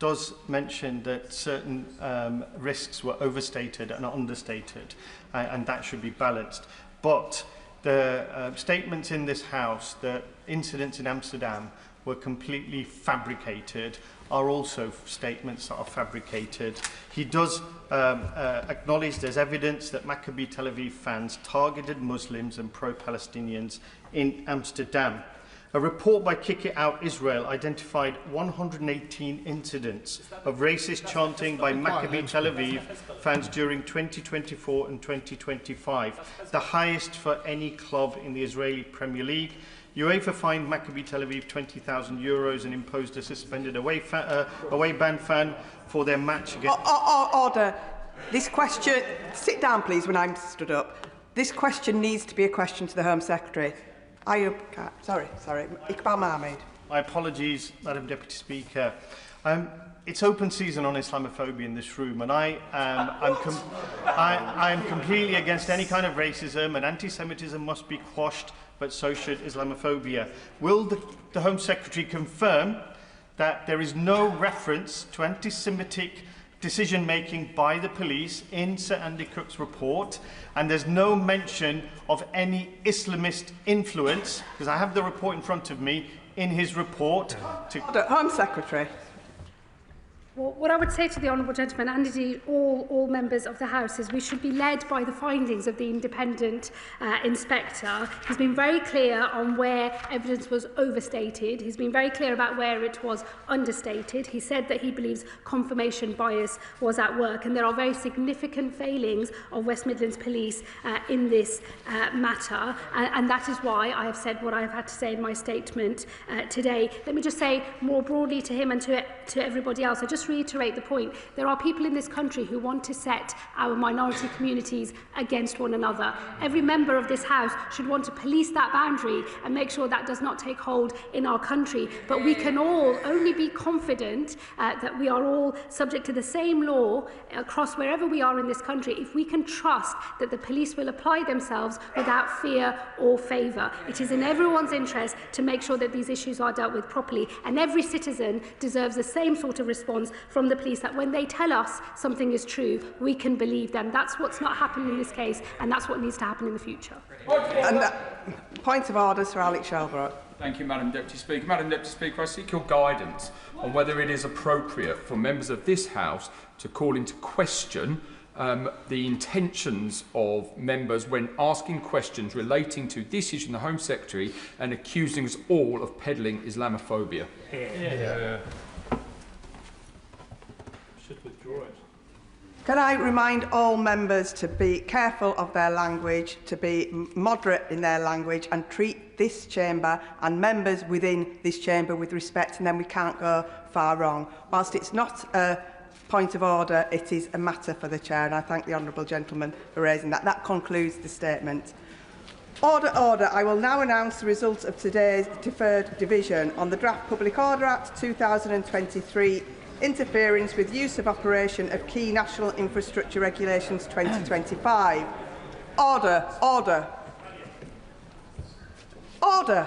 does mention that certain risks were overstated and understated, and that should be balanced. But the statements in this House, the incidents in Amsterdam, were completely fabricated, are also statements that are fabricated. He does acknowledge there's evidence that Maccabi Tel Aviv fans targeted Muslims and pro-Palestinians in Amsterdam. A report by Kick It Out Israel identified 118 incidents of racist chanting by Maccabi Tel Aviv fans during 2024 and 2025, the highest for any club in the Israeli Premier League. UEFA fined Maccabi Tel Aviv €20,000 and imposed a suspended away ban fan for their match against... Order. This question... Sit down, please, when I'm stood up. This question needs to be a question to the Home Secretary. Sorry. Iqbal Mahmood. My apologies, Madam Deputy Speaker. It's open season on Islamophobia in this room, and I am completely against any kind of racism, and anti-Semitism must be quashed, but so should Islamophobia. Will the Home Secretary confirm that there is no reference to anti-Semitic decision-making by the police in Sir Andy Cook's report, and there's no mention of any Islamist influence, because I have the report in front of me, in his report? Home Secretary. Well, what I would say to the honourable gentleman, and indeed all members of the House, is we should be led by the findings of the independent inspector. He's been very clear on where evidence was overstated. He's been very clear about where it was understated. He said that he believes confirmation bias was at work, and there are very significant failings of West Midlands Police in this matter, and that is why I have said what I have had to say in my statement today. Let me just say more broadly to him and to everybody else, I just reiterate the point. There are people in this country who want to set our minority communities against one another. Every member of this House should want to police that boundary and make sure that does not take hold in our country. But we can all only be confident that we are all subject to the same law across wherever we are in this country if we can trust that the police will apply themselves without fear or favour. It is in everyone's interest to make sure that these issues are dealt with properly, and every citizen deserves the same sort of response from the police, that when they tell us something is true, we can believe them. That's what's not happened in this case, and that's what needs to happen in the future. And point of order, Sir Alex Shelbrooke. Thank you, Madam Deputy Speaker. Madam Deputy Speaker, I seek your guidance on whether it is appropriate for members of this House to call into question the intentions of members when asking questions relating to this issue in the Home Secretary and accusing us all of peddling Islamophobia. Should withdraw it. Can I remind all members to be careful of their language, to be moderate in their language and treat this chamber and members within this chamber with respect, and then we can't go far wrong. Whilst it's not a point of order, it is a matter for the chair, and I thank the honourable gentleman for raising that. That concludes the statement. Order, order. I will now announce the results of today's deferred division on the Draft Public Order Act 2023, interference with use of operation of key national infrastructure regulations 2025. Order, order. Order.